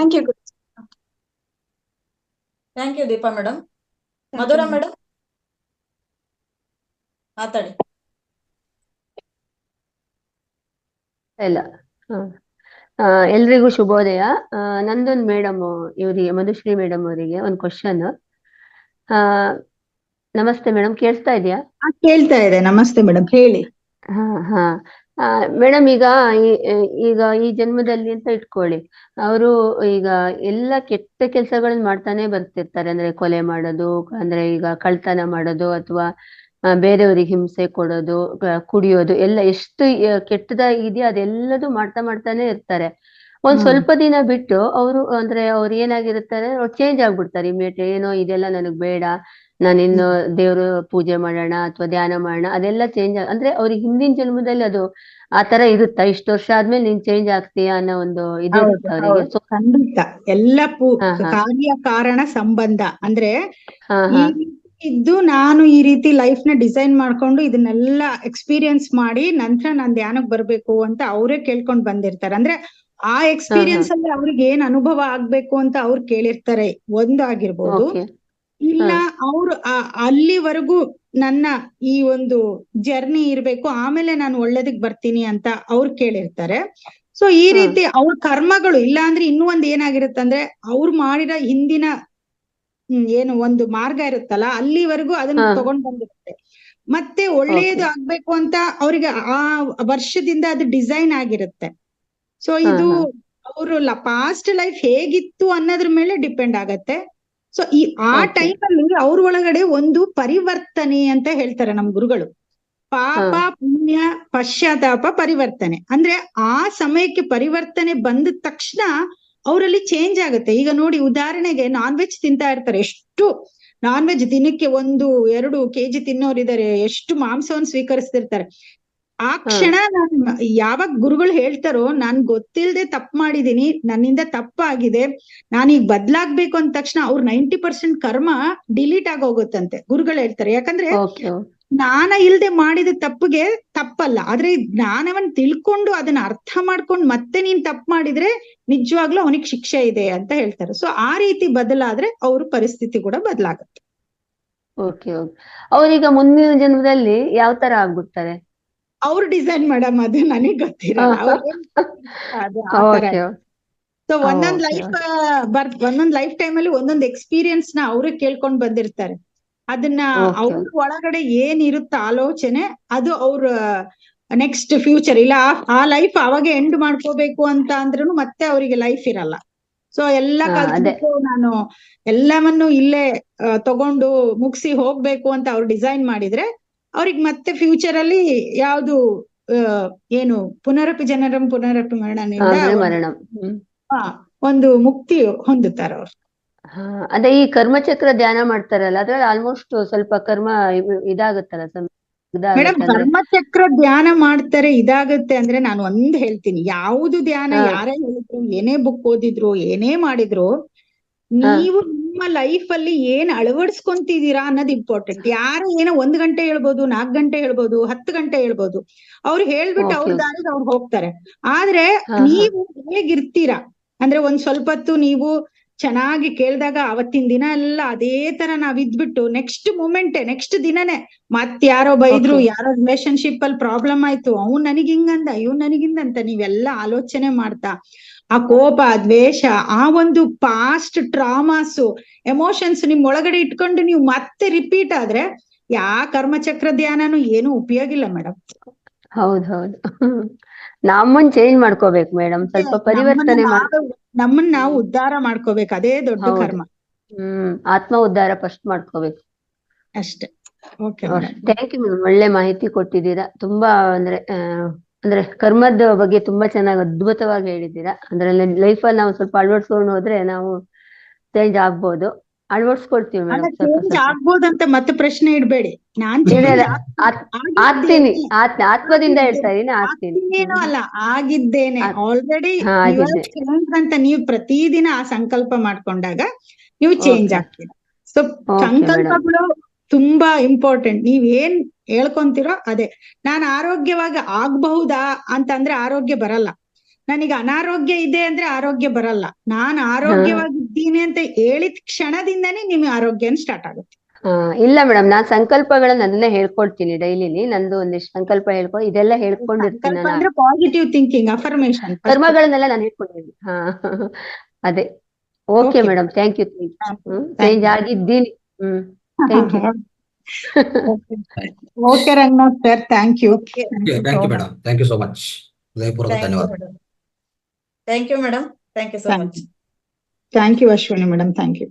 Thank you Deepa madam. Madhura madam ಮಾತಾಡಿ. ಇಲ್ಲ, ಎಲ್ರಿಗೂ ಶುಭೋದಯ. ನಂದೊಂದು ಮೇಡಮ್, ಇವರಿಗೆ ಮಧುಶ್ರೀ ಮೇಡಮ್ ಅವರಿಗೆ ಒಂದು ಕ್ವಶನ್. ನಮಸ್ತೆ ಮೇಡಮ್, ಕೇಳಿಸ್ತಾ ಇದೆಯಾ? ಕೇಳ್ತಾ ಇದೆ. ನಮಸ್ತೆ ಮೇಡಮ್, ಹೇಳಿ. ಹಾ ಹಾ ಮೇಡಮ್, ಈಗ ಈ ಜನ್ಮದಲ್ಲಿ ಅಂತ ಇಟ್ಕೊಳ್ಳಿ, ಅವರು ಈಗ ಎಲ್ಲ ಕೆಟ್ಟ ಕೆಲಸಗಳನ್ನ ಮಾಡ್ತಾನೆ ಬರ್ತಿರ್ತಾರೆ. ಅಂದ್ರೆ ಕೊಲೆ ಮಾಡೋದು, ಅಂದ್ರೆ ಈಗ ಕಳ್ತನ ಮಾಡೋದು, ಅಥವಾ ಬೇರೆಯವ್ರಿಗೆ ಹಿಂಸೆ ಕೊಡೋದು, ಕುಡಿಯೋದು, ಎಲ್ಲ ಎಷ್ಟು ಕೆಟ್ಟದಾಗಿದೆಯೋ ಅದೆಲ್ಲದು ಮಾಡ್ತಾನೆ ಇರ್ತಾರೆ. ಒಂದ್ ಸ್ವಲ್ಪ ದಿನ ಬಿಟ್ಟು ಅವರು ಅಂದ್ರೆ ಅವ್ರು ಏನಾಗಿರ್ತಾರೆ, ಅವ್ರು ಚೇಂಜ್ ಆಗ್ಬಿಡ್ತಾರೆ ಇಮಿಡಿಯೇಟ್. ಏನೋ ಇದೆಲ್ಲ ನನಗ್ ಬೇಡ, ನಾನಿನ್ನು ದೇವ್ರ ಪೂಜೆ ಮಾಡೋಣ ಅಥವಾ ಧ್ಯಾನ ಮಾಡೋಣ, ಅದೆಲ್ಲ ಚೇಂಜ್ ಅಂದ್ರೆ ಅವ್ರಿಗೆ ಹಿಂದಿನ ಜನ್ಮದಲ್ಲಿ ಅದು ಆತರ ಇರುತ್ತಾ, ಇಷ್ಟು ವರ್ಷ ಆದ್ಮೇಲೆ ನೀನ್ ಚೇಂಜ್ ಆಗ್ತೀಯಾ ಅನ್ನೋ ಒಂದು ಇದಿರುತ್ತೆ ಅವರಿಗೆ. ಹೌದು, ಖಂಡಿತ. ಎಲ್ಲ ಕಾರ್ಯ ಕಾರಣ ಸಂಬಂಧ ಅಂದ್ರೆ ಈ ರೀತಿ ಇದ್ದು ನಾನು ಈ ರೀತಿ ಲೈಫ್ ನ ಡಿಸೈನ್ ಮಾಡ್ಕೊಂಡು ಇದನ್ನೆಲ್ಲ ಎಕ್ಸ್ಪೀರಿಯನ್ಸ್ ಮಾಡಿ ನಂತರ ನಾನ್ ಧ್ಯಾನಕ್ಕೆ ಬರ್ಬೇಕು ಅಂತ ಅವರೇ ಕೇಳ್ಕೊಂಡ್ ಬಂದಿರ್ತಾರೆ. ಅಂದ್ರೆ ಆ ಎಕ್ಸ್ಪೀರಿಯನ್ಸ್ ಅಲ್ಲಿ ಅವ್ರಿಗೆ ಏನ್ ಅನುಭವ ಆಗ್ಬೇಕು ಅಂತ ಅವ್ರು ಕೇಳಿರ್ತಾರೆ, ಒಂದಾಗಿರ್ಬೋದು. ಇಲ್ಲ ಅವ್ರು ಅಲ್ಲಿವರೆಗೂ ನನ್ನ ಈ ಒಂದು ಜರ್ನಿ ಇರ್ಬೇಕು, ಆಮೇಲೆ ನಾನು ಒಳ್ಳೇದಕ್ ಬರ್ತೀನಿ ಅಂತ ಅವ್ರು ಕೇಳಿರ್ತಾರೆ. ಸೊ ಈ ರೀತಿ ಅವ್ರ ಕರ್ಮಗಳು ಇಲ್ಲ ಅಂದ್ರೆ ಇನ್ನೂ ಒಂದ್ ಏನಾಗಿರುತ್ತಂದ್ರೆ ಅವ್ರು ಮಾಡಿರೋ ಹಿಂದಿನ ಏನು ಒಂದು ಮಾರ್ಗ ಇರುತ್ತಲ್ಲ, ಅಲ್ಲಿವರೆಗೂ ಅದನ್ನ ತಗೊಂಡ್ ಬಂದಿರುತ್ತೆ. ಮತ್ತೆ ಒಳ್ಳೆಯದು ಆಗ್ಬೇಕು ಅಂತ ಅವ್ರಿಗೆ ಆ ವರ್ಷದಿಂದ ಅದು ಡಿಸೈನ್ ಆಗಿರುತ್ತೆ. ಸೊ ಇದು ಅವರು ಪಾಸ್ಟ್ ಲೈಫ್ ಹೇಗಿತ್ತು ಅನ್ನೋದ್ರ ಮೇಲೆ ಡಿಪೆಂಡ್ ಆಗತ್ತೆ. ಸೊ ಆ ಟೈಮಲ್ಲಿ ಅವ್ರ ಒಳಗಡೆ ಒಂದು ಪರಿವರ್ತನೆ ಅಂತ ಹೇಳ್ತಾರೆ ನಮ್ ಗುರುಗಳು. ಪಾಪ ಪುಣ್ಯ ಪಶ್ಚಾತ್ತಾಪ ಪರಿವರ್ತನೆ ಅಂದ್ರೆ ಆ ಸಮಯಕ್ಕೆ ಪರಿವರ್ತನೆ ಬಂದ ತಕ್ಷಣ ಅವರಲ್ಲಿ ಚೇಂಜ್ ಆಗುತ್ತೆ. ಈಗ ನೋಡಿ, ಉದಾಹರಣೆಗೆ ನಾನ್ ವೆಜ್ ತಿಂತಾ ಇರ್ತಾರೆ. ಎಷ್ಟು ನಾನ್ ವೆಜ್ ದಿನಕ್ಕೆ 1-2 kg ತಿನ್ನೋರಿದ್ದಾರೆ, ಎಷ್ಟು ಮಾಂಸವನ್ನು ಸ್ವೀಕರಿಸ್ತಿರ್ತಾರೆ. ಆ ಕ್ಷಣ ಯಾವಾಗ ಗುರುಗಳು ಹೇಳ್ತಾರೋ ನಾನ್ ಗೊತ್ತಿಲ್ದೆ ತಪ್ಪು ಮಾಡಿದೀನಿ, ನನ್ನಿಂದ ತಪ್ಪಾಗಿದೆ, ನಾನೀಗ ಬದ್ಲಾಗ್ಬೇಕು ಅಂದ ತಕ್ಷಣ ಅವ್ರ 90% ಕರ್ಮ ಡಿಲೀಟ್ ಆಗೋಗುತ್ತಂತೆ ಗುರುಗಳು ಹೇಳ್ತಾರೆ. ಯಾಕಂದ್ರೆ ಜ್ಞಾನ ಇಲ್ದೆ ಮಾಡಿದ ತಪ್ಪಿಗೆ ತಪ್ಪಲ್ಲ, ಆದ್ರೆ ಜ್ಞಾನವನ್ನ ತಿಳ್ಕೊಂಡು ಅದನ್ನ ಅರ್ಥ ಮಾಡ್ಕೊಂಡು ಮತ್ತೆ ನೀನ್ ತಪ್ಪು ಮಾಡಿದ್ರೆ ನಿಜವಾಗ್ಲೂ ಅವನಿಗೆ ಶಿಕ್ಷೆ ಇದೆ ಅಂತ ಹೇಳ್ತಾರೆ. ಸೊ ಆ ರೀತಿ ಬದಲಾದ್ರೆ ಅವ್ರ ಪರಿಸ್ಥಿತಿ ಕೂಡ ಬದಲಾಗುತ್ತೆ. ಅವ್ರೀಗ ಮುಂದಿನ ಜನ್ಮದಲ್ಲಿ ಯಾವ ತರ ಆಗ್ಬಿಡ್ತಾರೆ? ಅವ್ರು ಡಿಸೈನ್ ಮೇಡಮ್, ಅದು ನನಗ್ ಗೊತ್ತಿರಲ್ಲ. ಸೊ ಒಂದೊಂದ್ ಲೈಫ್ ಟೈಮ್ ಅಲ್ಲಿ ಒಂದೊಂದ್ ಎಕ್ಸ್ಪೀರಿಯನ್ಸ್ ನ ಅವ್ರೇ ಕೇಳ್ಕೊಂಡ್ ಬಂದಿರ್ತಾರೆ. ಅದನ್ನ ಅವ್ರ ಒಳಗಡೆ ಏನಿರುತ್ತ ಆಲೋಚನೆ, ಅದು ಅವ್ರ ನೆಕ್ಸ್ಟ್ ಫ್ಯೂಚರ್ ಇಲ್ಲ ಆ ಲೈಫ್ ಅವಾಗ ಎಂಡ್ ಮಾಡ್ಕೋಬೇಕು ಅಂತ ಅಂದ್ರೂ ಮತ್ತೆ ಅವರಿಗೆ ಲೈಫ್ ಇರಲ್ಲ. ಸೊ ಎಲ್ಲ ಕಲ್ತ್ಬಿಟ್ಟು ನಾನು ಎಲ್ಲವನ್ನು ಇಲ್ಲೇ ತಗೊಂಡು ಮುಗಿಸಿ ಹೋಗ್ಬೇಕು ಅಂತ ಅವ್ರು ಡಿಸೈನ್ ಮಾಡಿದ್ರೆ ಅವ್ರಿಗೆ ಮತ್ತೆ ಫ್ಯೂಚರ್ ಅಲ್ಲಿ ಯಾವ್ದು ಏನು ಪುನರಪಿ ಜನರಂ ಪುನರಪಿ ಮರಣ ಒಂದು ಮುಕ್ತಿ ಹೊಂದುತ್ತಾರೆ ಅವ್ರು. ಅದೇ ಈ ಕರ್ಮಚಕ್ರ ಧ್ಯಾನ ಮಾಡ್ತಾರಲ್ಲ, ಅದ್ರಲ್ಲಿ ಆಲ್ಮೋಸ್ಟ್ ಸ್ವಲ್ಪ ಕರ್ಮ ಇದಾಗುತ್ತಲ್ಲ ಮೇಡಮ್. ಕರ್ಮಚಕ್ರ ಧ್ಯಾನ ಮಾಡ್ತಾರೆ, ಇದಾಗುತ್ತೆ ಅಂದ್ರೆ ನಾನು ಒಂದ್ ಹೇಳ್ತೀನಿ, ಯಾವುದು ಧ್ಯಾನ ಯಾರೇ ಹೇಳಿದ್ರು, ಏನೇ ಬುಕ್ ಓದಿದ್ರು, ಏನೇ ಮಾಡಿದ್ರು, ನೀವು ನಿಮ್ಮ ಲೈಫ್ ಅಲ್ಲಿ ಏನ್ ಅಳವಡಿಸ್ಕೊಂತಿದೀರಾ ಅನ್ನೋದು ಇಂಪಾರ್ಟೆಂಟ್. ಯಾರು ಏನೋ 1 ಗಂಟೆ ಹೇಳ್ಬೋದು, 4 ಗಂಟೆ ಹೇಳ್ಬೋದು, 10 ಗಂಟೆ ಹೇಳ್ಬೋದು, ಅವ್ರು ಹೇಳ್ಬಿಟ್ಟು ಅವ್ರ ದಾರಿಗೆ ಅವ್ರು ಹೋಗ್ತಾರೆ. ಆದ್ರೆ ನೀವು ಹೇಗಿರ್ತೀರಾ ಅಂದ್ರೆ ಒಂದ್ ಸ್ವಲ್ಪ ಹೊತ್ತು ನೀವು ಚೆನ್ನಾಗಿ ಕೇಳ್ದಾಗ ಅವತ್ತಿನ ದಿನ ಎಲ್ಲ ಅದೇ ತರ ನಾವ್ ಇದ್ಬಿಟ್ಟು ನೆಕ್ಸ್ಟ್ ದಿನನೇ ಮತ್ ಯಾರೋ ಬೈದ್ರು, ಯಾರೋ ರಿಲೇಶನ್ಶಿಪ್ ಅಲ್ಲಿ ಪ್ರಾಬ್ಲಮ್ ಆಯ್ತು, ಅವ್ನ್ ನನಗ್ ಹಿಂಗಂದ, ಇವ್ನ್ ನನಗಿಂದಂತ ನೀವೆಲ್ಲ ಆಲೋಚನೆ ಮಾಡ್ತಾ ಆ ಕೋಪ, ದ್ವೇಷ, ಆ ಒಂದು ಪಾಸ್ಟ್ ಟ್ರಾಮಾಸು, ಎಮೋಷನ್ಸ್ ನಿಮ್ ಒಳಗಡೆ ಇಟ್ಕೊಂಡು ನೀವು ಮತ್ತೆ ರಿಪೀಟ್ ಆದ್ರೆ ಕರ್ಮಚಕ್ರ ಧ್ಯಾನನು ಏನು ಉಪಯೋಗ ಇಲ್ಲ ಮೇಡಮ್. ಹೌದೌದು, ನಮ್ಮನ್ನ ಚೇಂಜ್ ಮಾಡ್ಕೋಬೇಕು ಮೇಡಮ್, ಸ್ವಲ್ಪ ಪರಿವರ್ತನೆ ನಮ್ಮನ್ನ ನಾವು ಉದ್ಧಾರ ಮಾಡ್ಕೋಬೇಕು, ಅದೇ ದೊಡ್ಡ ಕರ್ಮ. ಆತ್ಮ ಉದ್ಧಾರ ಫಸ್ಟ್ ಮಾಡ್ಕೋಬೇಕು ಅಷ್ಟೇ. ಥ್ಯಾಂಕ್ ಯು ಮೇಡಮ್, ಒಳ್ಳೆ ಮಾಹಿತಿ ಕೊಟ್ಟಿದ್ದೀರಾ. ತುಂಬಾ ಅಂದ್ರೆ ಕರ್ಮದ ಬಗ್ಗೆ ತುಂಬಾ ಚೆನ್ನಾಗಿ ಅದ್ಭುತವಾಗಿ ಹೇಳಿದ್ದೀರಾ. ಅಂದ್ರೆ ಲೈಫಲ್ಲಿ ನಾವು ಸ್ವಲ್ಪ ಅಳವಡಿಸ್ಕೊಂಡು ಹೋದ್ರೆ ನಾವು ಚೇಂಜ್ ಆಗ್ಬೋದು. ಅಳವಡಿಸ್ಕೊಳ್ತೀವಿ ಮೇಡಮ್. ಚೇಂಜ್ ಆಗ್ಬೋದಂತ ಮತ್ತೆ ಪ್ರಶ್ನೆ ಇಡ್ಬೇಡಿ. ನಾನ್ ಆಗ್ತೀನಿ, ಆತ್ಮದಿಂದ ಹೇಳ್ತಾ ಇದೀನಿ, ಆಗ್ತೀನಿ. ಏನೋ ಅಲ್ಲ, ಆಗಿದ್ದೇನೆ ಆಲ್ರೆಡಿ ಅಂತ ನೀವು ಪ್ರತಿದಿನ ಆ ಸಂಕಲ್ಪ ಮಾಡ್ಕೊಂಡಾಗ ನೀವು ಚೇಂಜ್ ಆಗ್ತೀರಾ. ಸೊ ಸಂಕಲ್ಪಗಳು ತುಂಬಾ ಇಂಪಾರ್ಟೆಂಟ್. ನೀವ್ ಏನ್ ಹೇಳ್ಕೊಂತೀರೋ ಅದೇ. ನಾನು ಆರೋಗ್ಯವಾಗಿ ಆಗ್ಬಹುದಾ ಅಂತಂದ್ರೆ ಆರೋಗ್ಯ ಬರಲ್ಲ. ನನಗೆ ಅನಾರೋಗ್ಯ ಇದೆ ಅಂದ್ರೆ ಆರೋಗ್ಯ ಬರಲ್ಲ. ನಾನು ಆರೋಗ್ಯವಾಗಿದ್ದೀನಿ ಅಂತ ಹೇಳಿದ ಕ್ಷಣದಿಂದನೇ ನಿಮ್ಗೆ ಆರೋಗ್ಯ ಸ್ಟಾರ್ಟ್ ಆಗುತ್ತೆ. ಇಲ್ಲ ಮೇಡಮ್, ನಾನ್ ಸಂಕಲ್ಪಗಳನ್ನ ಅದನ್ನೇ ಹೇಳ್ಕೊಡ್ತೀನಿ ಡೈಲಿಲಿ. ನಂದು ಒಂದಿಷ್ಟು ಸಂಕಲ್ಪ ಹೇಳ್ಕೊಂಡು ಇದೆಲ್ಲ ಹೇಳ್ಕೊಂಡಿರ್ತೀನಿ. ಅಂದ್ರೆ ಪಾಸಿಟಿವ್ ಥಿಂಕಿಂಗ್, ಅಫರ್ಮೇಶನ್, ಕರ್ಮಗಳನ್ನೆಲ್ಲ ನಾನು ಹೇಳ್ಕೊಂಡಿದ್ದೀನಿ. ಅದೇ. Okay madam, thank you. Change ಆಗಿದ್ದೀನಿ. Thank you. Okay Ranganath sir, thank you. Thank you madam, thank you so much. ಹೃದಯಪೂರ್ವಕ ಧನ್ಯವಾದ. Thank you madam, thank you so much. Thank you Ashwini madam, thank you.